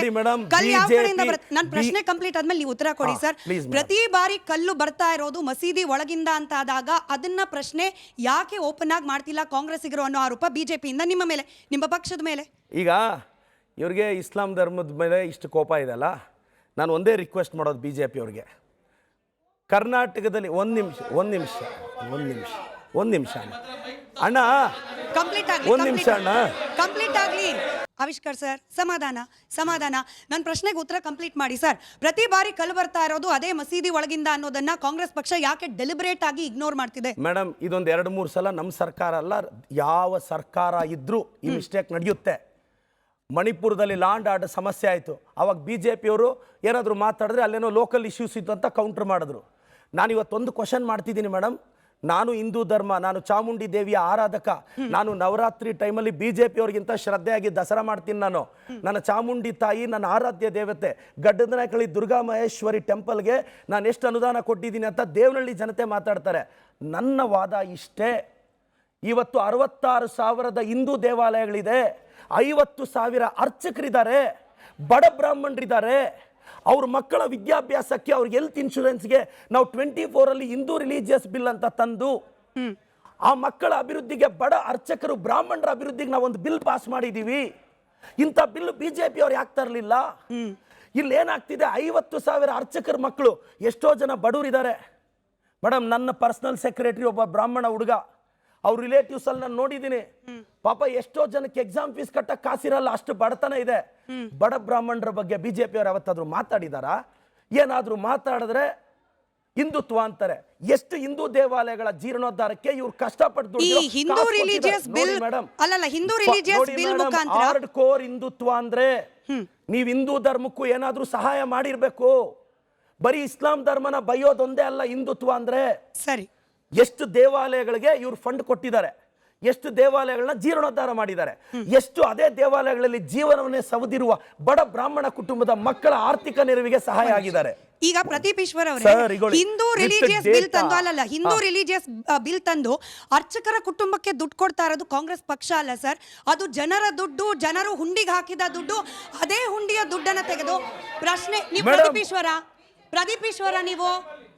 ಕಲ್ಲು ಯಾವ ಕಡೆಯಿಂದ ಬರುತ್ತೆ. ನನ್ನ ಪ್ರಶ್ನೆ ಕಂಪ್ಲೀಟ್ ಆದ್ಮೇಲೆ ನೀವು ಉತ್ತರ ಕೊಡಿ ಸರ್. ಪ್ರತಿ ಬಾರಿ ಕಲ್ಲು ಬರ್ತಾ ಇರೋದು ಮಸೀದಿ ಒಳಗಿಂದ ಅಂತ ಆದಾಗ ಅದನ್ನ ಪ್ರಶ್ನೆ ಯಾಕೆ ಓಪನ್ ಆಗಿ ಮಾಡ್ತಿಲ್ಲ ಕಾಂಗ್ರೆಸ್ಸಿಗರು ಅನ್ನೋ ಆರೋಪ ಬಿಜೆಪಿಯಿಂದ ನಿಮ್ಮ ಮೇಲೆ, ನಿಮ್ಮ ಪಕ್ಷದ ಮೇಲೆ. ಈಗ ಇವ್ರಿಗೆ ಇಸ್ಲಾಂ ಧರ್ಮದ ಮೇಲೆ ಇಷ್ಟು ಕೋಪ ಇದೆಲ್ಲ, ನಾನು ಒಂದೇ ರಿಕ್ವೆಸ್ಟ್ ಮಾಡೋದು BJP ಅವ್ರಿಗೆ, ಕರ್ನಾಟಕದಲ್ಲಿ ಒಂದು ನಿಮಿಷ ಅಣ್ಣ, ಕಂಪ್ಲೀಟ್ ಒಂದ್ ನಿಮಿಷ ಅಣ್ಣ. ಕಂಪ್ಲೀಟ್ ಆಗ್ಲಿ. ಆವಿಷ್ಕರ್ ಸರ್, ಸಮಾಧಾನ. ನನ್ನ ಪ್ರಶ್ನೆಗೆ ಉತ್ತರ ಕಂಪ್ಲೀಟ್ ಮಾಡಿ ಸರ್. ಪ್ರತಿ ಬಾರಿ ಕಲ್ಲು ಬರ್ತಾ ಇರೋದು ಅದೇ ಮಸೀದಿ ಒಳಗಿಂದ ಅನ್ನೋದನ್ನ ಕಾಂಗ್ರೆಸ್ ಪಕ್ಷ ಯಾಕೆ ಡೆಲಿಬರೇಟ್ ಆಗಿ ಇಗ್ನೋರ್ ಮಾಡ್ತಿದೆ? ಮೇಡಮ್, ಇದೊಂದು 2-3 ಸಲ ನಮ್ಮ ಸರ್ಕಾರ ಅಲ್ಲ, ಯಾವ ಸರ್ಕಾರ ಇದ್ರೂ ಈ ಮಿಸ್ಟೇಕ್ ನಡೆಯುತ್ತೆ. ಮಣಿಪುರದಲ್ಲಿ ಲಾಂಡ್ ಆರ್ಡರ್ ಸಮಸ್ಯೆ ಆಯಿತು, ಅವಾಗ BJP ಅವರು ಏನಾದರೂ ಮಾತಾಡಿದ್ರೆ ಅಲ್ಲೇನೋ ಲೋಕಲ್ ಇಶ್ಯೂಸ್ ಇತ್ತು ಅಂತ ಕೌಂಟರ್ ಮಾಡಿದ್ರು. ನಾನು ಇವತ್ತೊಂದು ಕ್ವಶನ್ ಮಾಡ್ತಿದ್ದೀನಿ ಮೇಡಮ್, ನಾನು ಹಿಂದೂ ಧರ್ಮ, ನಾನು ಚಾಮುಂಡಿ ದೇವಿಯ ಆರಾಧಕ, ನಾನು ನವರಾತ್ರಿ ಟೈಮಲ್ಲಿ BJP ಅವ್ರಿಗಿಂತ ಶ್ರದ್ಧೆಯಾಗಿ ದಸರಾ ಮಾಡ್ತೀನಿ. ನನ್ನ ಚಾಮುಂಡಿ ತಾಯಿ ನನ್ನ ಆರಾಧ್ಯ ದೇವತೆ. ಗಡ್ಡದನಕಳಿ ದುರ್ಗಾ ಮಹೇಶ್ವರಿ ಟೆಂಪಲ್ಗೆ ನಾನು ಎಷ್ಟು ಅನುದಾನ ಕೊಟ್ಟಿದ್ದೀನಿ ಅಂತ ದೇವನಹಳ್ಳಿ ಜನತೆ ಮಾತಾಡ್ತಾರೆ. ನನ್ನ ವಾದ ಇಷ್ಟೇ, ಇವತ್ತು 66,000 ಹಿಂದೂ ದೇವಾಲಯಗಳಿದೆ, 50,000 ಅರ್ಚಕರಿದ್ದಾರೆ, ಬಡ ಬ್ರಾಹ್ಮಣರಿದ್ದಾರೆ. ಅವ್ರ ಮಕ್ಕಳ ವಿದ್ಯಾಭ್ಯಾಸಕ್ಕೆ, ಅವ್ರ ಹೆಲ್ತ್ ಇನ್ಶೂರೆನ್ಸ್ಗೆ ನಾವು 24 ಹಿಂದೂ ರಿಲಿಜಿಯಸ್ ಬಿಲ್ ಅಂತ ತಂದು ಆ ಮಕ್ಕಳ ಅಭಿವೃದ್ಧಿಗೆ, ಬಡ ಅರ್ಚಕರು ಬ್ರಾಹ್ಮಣರ ಅಭಿವೃದ್ಧಿಗೆ ನಾವು ಒಂದು ಬಿಲ್ ಪಾಸ್ ಮಾಡಿದ್ದೀವಿ. ಇಂಥ ಬಿಲ್ BJP ಅವ್ರು ಯಾಕೆ ತರಲಿಲ್ಲ? ಇಲ್ಲಿ ಏನಾಗ್ತಿದೆ, 50,000 ಅರ್ಚಕರ ಮಕ್ಕಳು, ಎಷ್ಟೋ ಜನ ಬಡವರಿದ್ದಾರೆ ಮೇಡಮ್. ನನ್ನ ಪರ್ಸನಲ್ ಸೆಕ್ರೆಟರಿ ಒಬ್ಬ ಬ್ರಾಹ್ಮಣ ಹುಡುಗ, ಅವ್ರ ರಿಲೇಟಿವ್ಸ್ ಅಲ್ಲಿ ನಾನು ನೋಡಿದ್ದೀನಿ. ಪಾಪ ಎಷ್ಟೋ ಜನಕ್ಕೆ ಎಕ್ಸಾಮ್ ಫೀಸ್ ಕಟ್ಟಕ್ಕೆ ಕಾಸಿರಲ್ಲ, ಅಷ್ಟು ಬಡತನ ಇದೆ. ಬಡ ಬ್ರಾಹ್ಮಣರ ಬಗ್ಗೆ BJP ಅವ್ರು ಯಾವತ್ತಾದ್ರೂ ಮಾತಾಡಿದಾರಾ? ಏನಾದ್ರೂ ಮಾತಾಡಿದ್ರೆ ಹಿಂದುತ್ವ ಅಂತಾರೆ. ಎಷ್ಟು ಹಿಂದೂ ದೇವಾಲಯಗಳ ಜೀರ್ಣೋದ್ಧಾರಕ್ಕೆ ಇವ್ರು ಕಷ್ಟಪಟ್ಟು ಹಿಂದೂ ರಿಲಿಜಿಯಸ್ ಬಿಲ್ ಮುಖಾಂತರ ಹಾರ್ಡ್ ಕೋರ್ ಹಿಂದುತ್ವ ಅಂದ್ರೆ ನೀವು ಹಿಂದೂ ಧರ್ಮಕ್ಕೂ ಏನಾದ್ರೂ ಸಹಾಯ ಮಾಡಿರ್ಬೇಕು. ಬರೀ ಇಸ್ಲಾಂ ಧರ್ಮನ ಬೈಯೋದೊಂದೇ ಅಲ್ಲ ಹಿಂದುತ್ವ ಅಂದ್ರೆ. ಸರಿ, ಎಷ್ಟು ದೇವಾಲಯಗಳಿಗೆ ಇವ್ರು ಫಂಡ್ ಕೊಟ್ಟಿದ್ದಾರೆ, ಎಷ್ಟು ದೇವಾಲಯಗಳನ್ನ ಜೀರ್ಣೋದ್ಧಾರ ಮಾಡಿದ್ದಾರೆ, ಎಷ್ಟು ಅದೇ ದೇವಾಲಯಗಳಲ್ಲಿ ಜೀವನವನ್ನೇ ಸವದಿರುವ ಬಡ ಬ್ರಾಹ್ಮಣ ಕುಟುಂಬದ ಮಕ್ಕಳ ಆರ್ಥಿಕ ನೆರವಿಗೆ ಸಹಾಯ ಆಗಿದ್ದಾರೆ. ಈಗ ಪ್ರದೀಪ್ ಈಶ್ವರ್ ಅವರೇ, ಹಿಂದೂ ರಿಲಿಜಿಯಸ್ ಬಿಲ್ ತಂದು ಹಿಂದೂ ರಿಲಿಜಿಯಸ್ ಬಿಲ್ ತಂದು ಅರ್ಚಕರ ಕುಟುಂಬಕ್ಕೆ ದುಡ್ಡು ಕೊಡ್ತಾ ಇರೋದು ಕಾಂಗ್ರೆಸ್ ಪಕ್ಷ ಅಲ್ಲ ಸರ್, ಅದು ಜನರ ದುಡ್ಡು, ಜನರು ಹುಂಡಿಗೆ ಹಾಕಿದ ದುಡ್ಡು. ಅದೇ ಹುಂಡಿಯ ದುಡ್ಡನ್ನ ತೆಗೆದು ಪ್ರಶ್ನೆ ನೀವು ಪ್ರದೀಪ್ ಈಶ್ವರ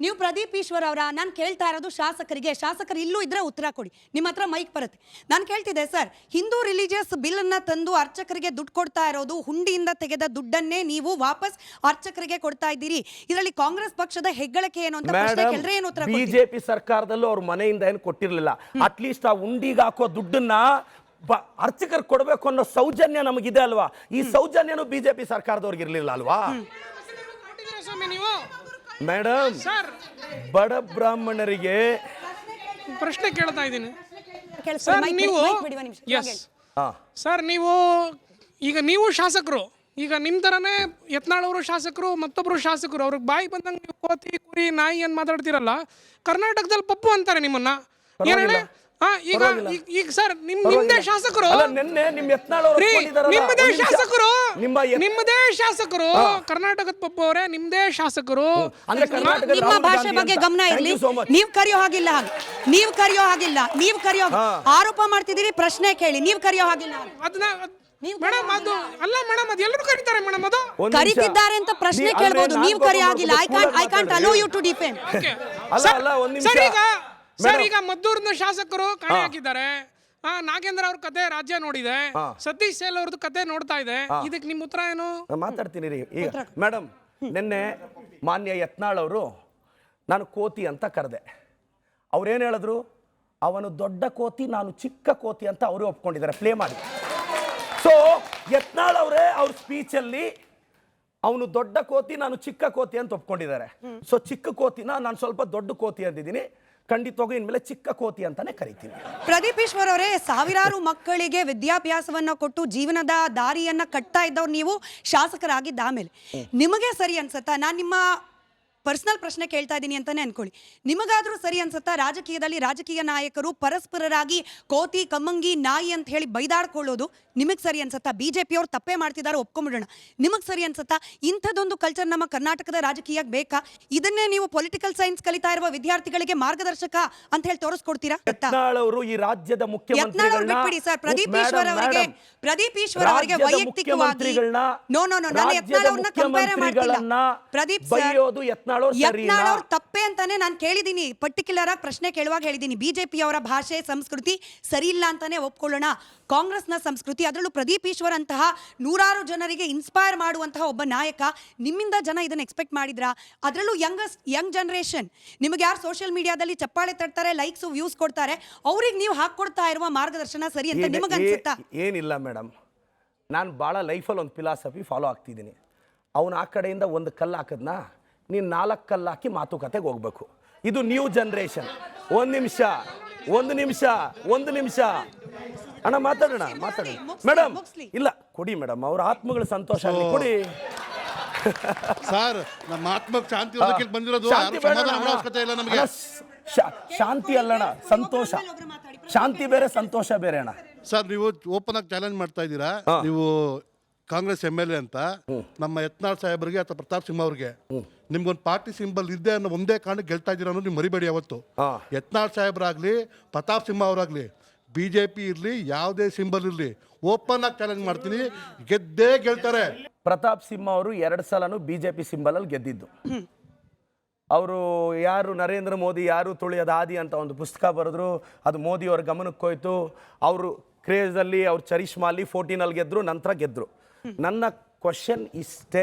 ನೀವು ಪ್ರದೀಪ್ ಈಶ್ವರ್ ಅವರ, ನಾನು ಕೇಳ್ತಾ ಇರೋದು ಶಾಸಕರು ಇಲ್ಲೂ ಇದ್ರೆ ಉತ್ತರ ಕೊಡಿ, ನಿಮ್ಮ ಹತ್ರ ಮೈಕ್ ಬರುತ್ತೆ. ನಾನು ಕೇಳ್ತಿದ್ದೆ ಸರ್, ಹಿಂದೂ ರಿಲಿಜಿಯಸ್ ಬಿಲ್ ಅನ್ನ ತಂದು ಅರ್ಚಕರಿಗೆ ದುಡ್ಡು ಕೊಡ್ತಾ ಇರೋದು, ಹುಂಡಿಯಿಂದ ತೆಗೆದ ದುಡ್ಡನ್ನೇ ನೀವು ವಾಪಸ್ ಅರ್ಚಕರಿಗೆ ಕೊಡ್ತಾ ಇದ್ದೀರಿ, ಇದರಲ್ಲಿ ಕಾಂಗ್ರೆಸ್ ಪಕ್ಷದ ಹೆಗ್ಗಳಿಕೆ ಏನು ಅಂತ ಪ್ರಶ್ನೆ ಕೇಳಿದ್ರೆ ಏನು ಉತ್ತರ? BJP ಸರ್ಕಾರದಲ್ಲೂ ಅವ್ರ ಮನೆಯಿಂದ ಏನು ಕೊಟ್ಟಿರ್ಲಿಲ್ಲ. ಅಟ್ಲೀಸ್ಟ್ ಆ ಹುಂಡಿಗೆ ಹಾಕೋ ದುಡ್ಡನ್ನ ಅರ್ಚಕರು ಕೊಡಬೇಕು ಅನ್ನೋ ಸೌಜನ್ಯ ನಮಗಿದೆ ಅಲ್ವಾ? ಈ ಸೌಜನ್ಯನು BJP ಸರ್ಕಾರದವ್ರಿಗೆ ಇರ್ಲಿಲ್ಲ ಅಲ್ವಾ ಮೇಡಮ್? ಬಡ ಬ್ರಾಹ್ಮಣರಿಗೆ ಪ್ರಶ್ನೆ ಕೇಳ್ತಾ ಇದ್ದೀನಿ ಸರ್. ನೀವು ಈಗ ನೀವು ಶಾಸಕರು, ಈಗ ನಿಮ್ಮ ಥರನೇ ಯತ್ನಾಳ್ ಅವರು ಶಾಸಕರು, ಮತ್ತೊಬ್ಬರು ಶಾಸಕರು, ಅವ್ರಿಗೆ ಬಾಯಿ ಬಂದಂಗೆ ನೀವು ಕೋತಿ ಕುರಿ ನಾಯಿ ಅಂತ ಮಾತಾಡ್ತಿರಲ್ಲ. ಕರ್ನಾಟಕದಲ್ಲಿ ಪಪ್ಪು ಅಂತಾರೆ ನಿಮ್ಮನ್ನ, ಏನ್ ಹೇಳಿ? ಈಗ ಸರ್ ನಿಮ್ಮದೇ ಶಾಸಕರು, ನಿಮ್ಮದೇ ಶಾಸಕರು, ಕರ್ನಾಟಕದ ಪಪ್ಪು ಅವರೇ, ನಿಮ್ಮದೇ ಶಾಸಕರು. ನಿಮ್ಮ ಭಾಷೆ ಬಗ್ಗೆ ಗಮನ ಇರಲಿ. ನೀವು ಕರೆಯೋ ಹಾಗಿಲ್ಲ, ನೀವು ಕರೆಯೋ ಆರೋಪ ಮಾಡ್ತಿದ್ದೀರಿ, ಪ್ರಶ್ನೆ ಕೇಳಿ. ನೀವು ಕರೆಯೋ ಹಾಗಿಲ್ಲ ಅದನ್ನ ಮೇಡಮ್, ಅದು ಅಲ್ಲ ಮೇಡಮ್, ಅದು ಎಲ್ಲರೂ ಕರೀತಾರೆ ಮೇಡಮ್, ಅದು ಕರೀತಿದ್ದಾರೆ ಅಂತ ಪ್ರಶ್ನೆ ಕೇಳಬಹುದು. ನೀವು ಕರೆಯೋ ಹಾಗಿಲ್ಲ. I can't allow you to defend. Sir, ಈಗ ಮದ್ದೂರಿನ ಶಾಸಕರು ಕಾಣೆ ಹಾಕಿದ್ದಾರೆ. ನಾಗೇಂದ್ರ ಅವ್ರ ಕತೆ ರಾಜ್ಯ ನೋಡಿದೆ, ಸತೀಶ್ ಸೇಲ್ ಅವ್ರದ್ದು ಕತೆ ನೋಡ್ತಾ ಇದೆ. ಇದಕ್ಕೆ ನಿಮ್ಮ ಉತ್ತರ ಏನು? ಮಾತಾಡ್ತೀನಿ ರೀ. ಈಗ ಮೇಡಮ್, ನಿನ್ನೆ ಮಾನ್ಯ ಯತ್ನಾಳ್ ಅವರು ನಾನು ಕೋತಿ ಅಂತ ಕರೆದೆ. ಅವ್ರೇನು ಹೇಳಿದ್ರು? ಅವನು ದೊಡ್ಡ ಕೋತಿ, ನಾನು ಚಿಕ್ಕ ಕೋತಿ ಅಂತ ಅವರು ಒಪ್ಕೊಂಡಿದ್ದಾರೆ, ಪ್ಲೇ ಮಾಡಿ. ಸೊ ಯತ್ನಾಳ್ ಅವರೇ ಅವ್ರ ಸ್ಪೀಚಲ್ಲಿ ಅವನು ದೊಡ್ಡ ಕೋತಿ, ನಾನು ಚಿಕ್ಕ ಕೋತಿ ಅಂತ ಒಪ್ಕೊಂಡಿದ್ದಾರೆ. ಸೊ ಚಿಕ್ಕ ಕೋತಿನ ನಾನು ಸ್ವಲ್ಪ ದೊಡ್ಡ ಕೋತಿ ಅಂದಿದ್ದೀನಿ. ಖಂಡಿತವಾಗೂ ಇನ್ಮೇಲೆ ಚಿಕ್ಕ ಕೋತಿ ಅಂತಾನೆ ಕರಿತೀನಿ. ಪ್ರದೀಪ್ ಈಶ್ವರ್ ಅವರೇ, ಸಾವಿರಾರು ಮಕ್ಕಳಿಗೆ ವಿದ್ಯಾಭ್ಯಾಸವನ್ನ ಕೊಟ್ಟು ಜೀವನದ ದಾರಿಯನ್ನ ಕಟ್ತಾ ಇದ್ದವ್ರು ನೀವು ಶಾಸಕರಾಗಿದ್ದ ಆಮೇಲೆ ನಿಮಗೆ ಸರಿ ಅನ್ಸತ್ತಾ? ನಾನು ನಿಮ್ಮ ಪರ್ಸನಲ್ ಪ್ರಶ್ನೆ ಕೇಳ್ತಾ ಇದ್ದೀನಿ ಅಂತಾನೆ ಅನ್ಕೊಳ್ಳಿ. ನಿಮಗಾದ್ರೂ ಸರಿ ಅನ್ಸುತ್ತಾ ರಾಜಕೀಯದಲ್ಲಿ ರಾಜಕೀಯ ನಾಯಕರು ಪರಸ್ಪರರಾಗಿ ಕೋತಿ, ಕಮ್ಮಂಗಿ, ನಾಯಿ ಅಂತ ಹೇಳಿ ಬೈದಾಡ್ಕೊಳ್ಳೋದು? ನಿಮಗೆ ಸರಿ ಅನ್ಸುತ್ತಾ? BJP ಅವ್ರು ತಪ್ಪೇ ಮಾಡ್ತಿದ್ದಾರೆ, ಒಪ್ಕೊಂಡ್ಬಿಡೋಣ. ನಿಮಗೆ ಸರಿ ಅನ್ಸುತ್ತಾ? ಇಂಥದ್ದೊಂದು ಕಲ್ಚರ್ ನಮ್ಮ ಕರ್ನಾಟಕದ ರಾಜಕೀಯಕ್ಕೆ ಬೇಕಾ? ಇದನ್ನೇ ನೀವು ಪೊಲಿಟಿಕಲ್ ಸೈನ್ಸ್ ಕಲಿತಾ ಇರುವ ವಿದ್ಯಾರ್ಥಿಗಳಿಗೆ ಮಾರ್ಗದರ್ಶಕ ಅಂತ ಹೇಳಿ ತೋರಿಸ್ಕೊಡ್ತೀರಾ? ಯತ್ನಾಳ್ ಈ ರಾಜ್ಯದ ಮುಖ್ಯಮಂತ್ರಿಗಳನ್ನ ಬಿಟ್ಬಿಡಿ ಸರ್. ಪ್ರದೀಪ್ ಈಶ್ವರ್ ಅವರಿಗೆ ವೈಯಕ್ತಿಕವಾಗಿ ನಾನು ಯತ್ನಾಳ್ ಅವ್ರನ್ನ ಕಂಪೇರ್ ಮಾಡ್ತಿಲ್ಲ. ಪ್ರದೀಪ್ ಬೈಯೋದು ಯತ್ನಾಳ್ ಯತ್ನಾಳ್ ಅವ್ರ ತಪ್ಪೆ ಅಂತಾನೆ ನಾನು ಕೇಳಿದೀನಿ. ಪರ್ಟಿಕ್ಯುಲರ್ ಆಗಿ ಪ್ರಶ್ನೆ ಕೇಳುವಾಗ ಹೇಳಿದೀನಿ, ಬಿಜೆಪಿ ಅವರ ಭಾಷೆ ಸಂಸ್ಕೃತಿ ಸರಿ ಇಲ್ಲ ಅಂತಾನೆ ಒಪ್ಕೊಳ್ಳೋಣ. ಕಾಂಗ್ರೆಸ್ನ ಸಂಸ್ಕೃತಿ, ಅದರಲ್ಲೂ ಪ್ರದೀಪ್ ಈಶ್ವರ್ ಅಂತಹ ನೂರಾರು ಜನರಿಗೆ ಇನ್ಸ್ಪೈರ್ ಮಾಡುವಂತಹ ಒಬ್ಬ ನಾಯಕ, ನಿಮ್ಮಿಂದ ಜನ ಇದನ್ನ ಎಕ್ಸ್ಪೆಕ್ಟ್ ಮಾಡಿದ್ರಾ? ಅದರಲ್ಲೂ ಯಂಗ್ ಜನರೇಷನ್, ನಿಮಗೆ ಯಾರು ಸೋಷಿಯಲ್ ಮೀಡಿಯಾದಲ್ಲಿ ಚಪ್ಪಾಳೆ ತಟ್ತಾರೆ, ಲೈಕ್ಸ್ ವ್ಯೂಸ್ ಕೊಡ್ತಾರೆ, ಅವ್ರಿಗೆ ನೀವು ಹಾಕೊಡ್ತಾ ಇರುವ ಮಾರ್ಗದರ್ಶನ ಸರಿ ಅಂತ ನಿಮಗೆ ಅನ್ಸುತ್ತಾ? ಏನಿಲ್ಲ ಮೇಡಮ್, ನಾನು ಭಾಳ ಲೈಫಲ್ಲಿ ಒಂದು ಫಿಲಾಸಫಿ ಫಾಲೋ ಆಗ್ತಿದ್ದೀನಿ. ಅವನು ಆ ಕಡೆಯಿಂದ ಒಂದು ಕಲ್ಲು ಹಾಕಿದ್ನ, ನೀನು 4 ಕಲ್ಲು ಹಾಕಿ ಮಾತುಕತೆಗೆ ಹೋಗ್ಬೇಕು. ಇದು ನ್ಯೂ ಜನ್ರೇಷನ್. ಒಂದು ನಿಮಿಷ ಅಣ್ಣ, ಮಾತಾಡೋಣ. ಮೇಡಮ್ ಇಲ್ಲ, ಕೊಡಿ ಮೇಡಮ್, ಅವ್ರ ಆತ್ಮಗಳ ಸಂತೋಷ ಆಗಲಿ, ಕೊಡಿ. ಸರ್, ನಮ್ಮ ಆತ್ಮಕ್ಕೆ ಶಾಂತಿ ಬಂದಿರೋದು, ಅವಶ್ಯಕತೆ ಇಲ್ಲ ನಮಗೆ. ಶಾಂತಿ ಅಲ್ಲಣ್ಣ, ಸಂತೋಷ. ಶಾಂತಿ ಬೇರೆ, ಸಂತೋಷ ಬೇರೆ ಅಣ್ಣ. ಸರ್, ನೀವು ಓಪನ್ ಆಗಿ ಚಾಲೆಂಜ್ ಮಾಡ್ತಾ ಇದ್ದೀರಾ. ನೀವು ಕಾಂಗ್ರೆಸ್ MLA ಅಂತ ನಮ್ಮ ಯತ್ನಾಳ್ ಸಾಹೇಬರಿಗೆ ಅಥವಾ ಪ್ರತಾಪ್ ಸಿಂಹ ಅವ್ರಿಗೆ ನಿಮ್ಗೊಂದು ಪಾರ್ಟಿ ಸಿಂಬಲ್ ಇದೆ ಅನ್ನೋ ಒಂದೇ ಕಾರಣಕ್ಕೆ ಗೆಲ್ತಾ ಇದ್ದೀರಾ ಅನ್ನೋದು ನೀವು ಮರಿಬೇಡಿ. ಅವತ್ತು ಯತ್ನಾಳ್ ಸಾಹೇಬ್ರಾಗ್ಲಿ ಪ್ರತಾಪ್ ಸಿಂಹ ಅವರಾಗ್ಲಿ, BJP ಇರಲಿ, ಯಾವುದೇ ಸಿಂಬಲ್ ಇರಲಿ, ಓಪನ್ ಆಗಿ ಚಾಲೆಂಜ್ ಮಾಡ್ತೀನಿ, ಗೆದ್ದೇ ಗೆಲ್ತಾರೆ. ಪ್ರತಾಪ್ ಸಿಂಹ ಅವರು 2 ಸಲನೂ BJP ಸಿಂಬಲ್ ಅಲ್ಲಿ ಗೆದ್ದಿದ್ದು. ಅವರು ಯಾರು ನರೇಂದ್ರ ಮೋದಿ ಯಾರು ತುಳಿಯದ ಆದಿ ಅಂತ ಒಂದು ಪುಸ್ತಕ ಬರೆದ್ರು, ಅದು ಮೋದಿ ಅವ್ರ ಗಮನಕ್ಕೆ ಹೋಯ್ತು. ಅವರು ಕ್ರೇಜಲ್ಲಿ ಅವ್ರ ಚರಿಷ್ಮಾಲಿ 14 ಗೆದ್ರು, ನಂತರ ಗೆದ್ರು. ನನ್ನ ಕ್ವಶನ್ ಇಷ್ಟೇ,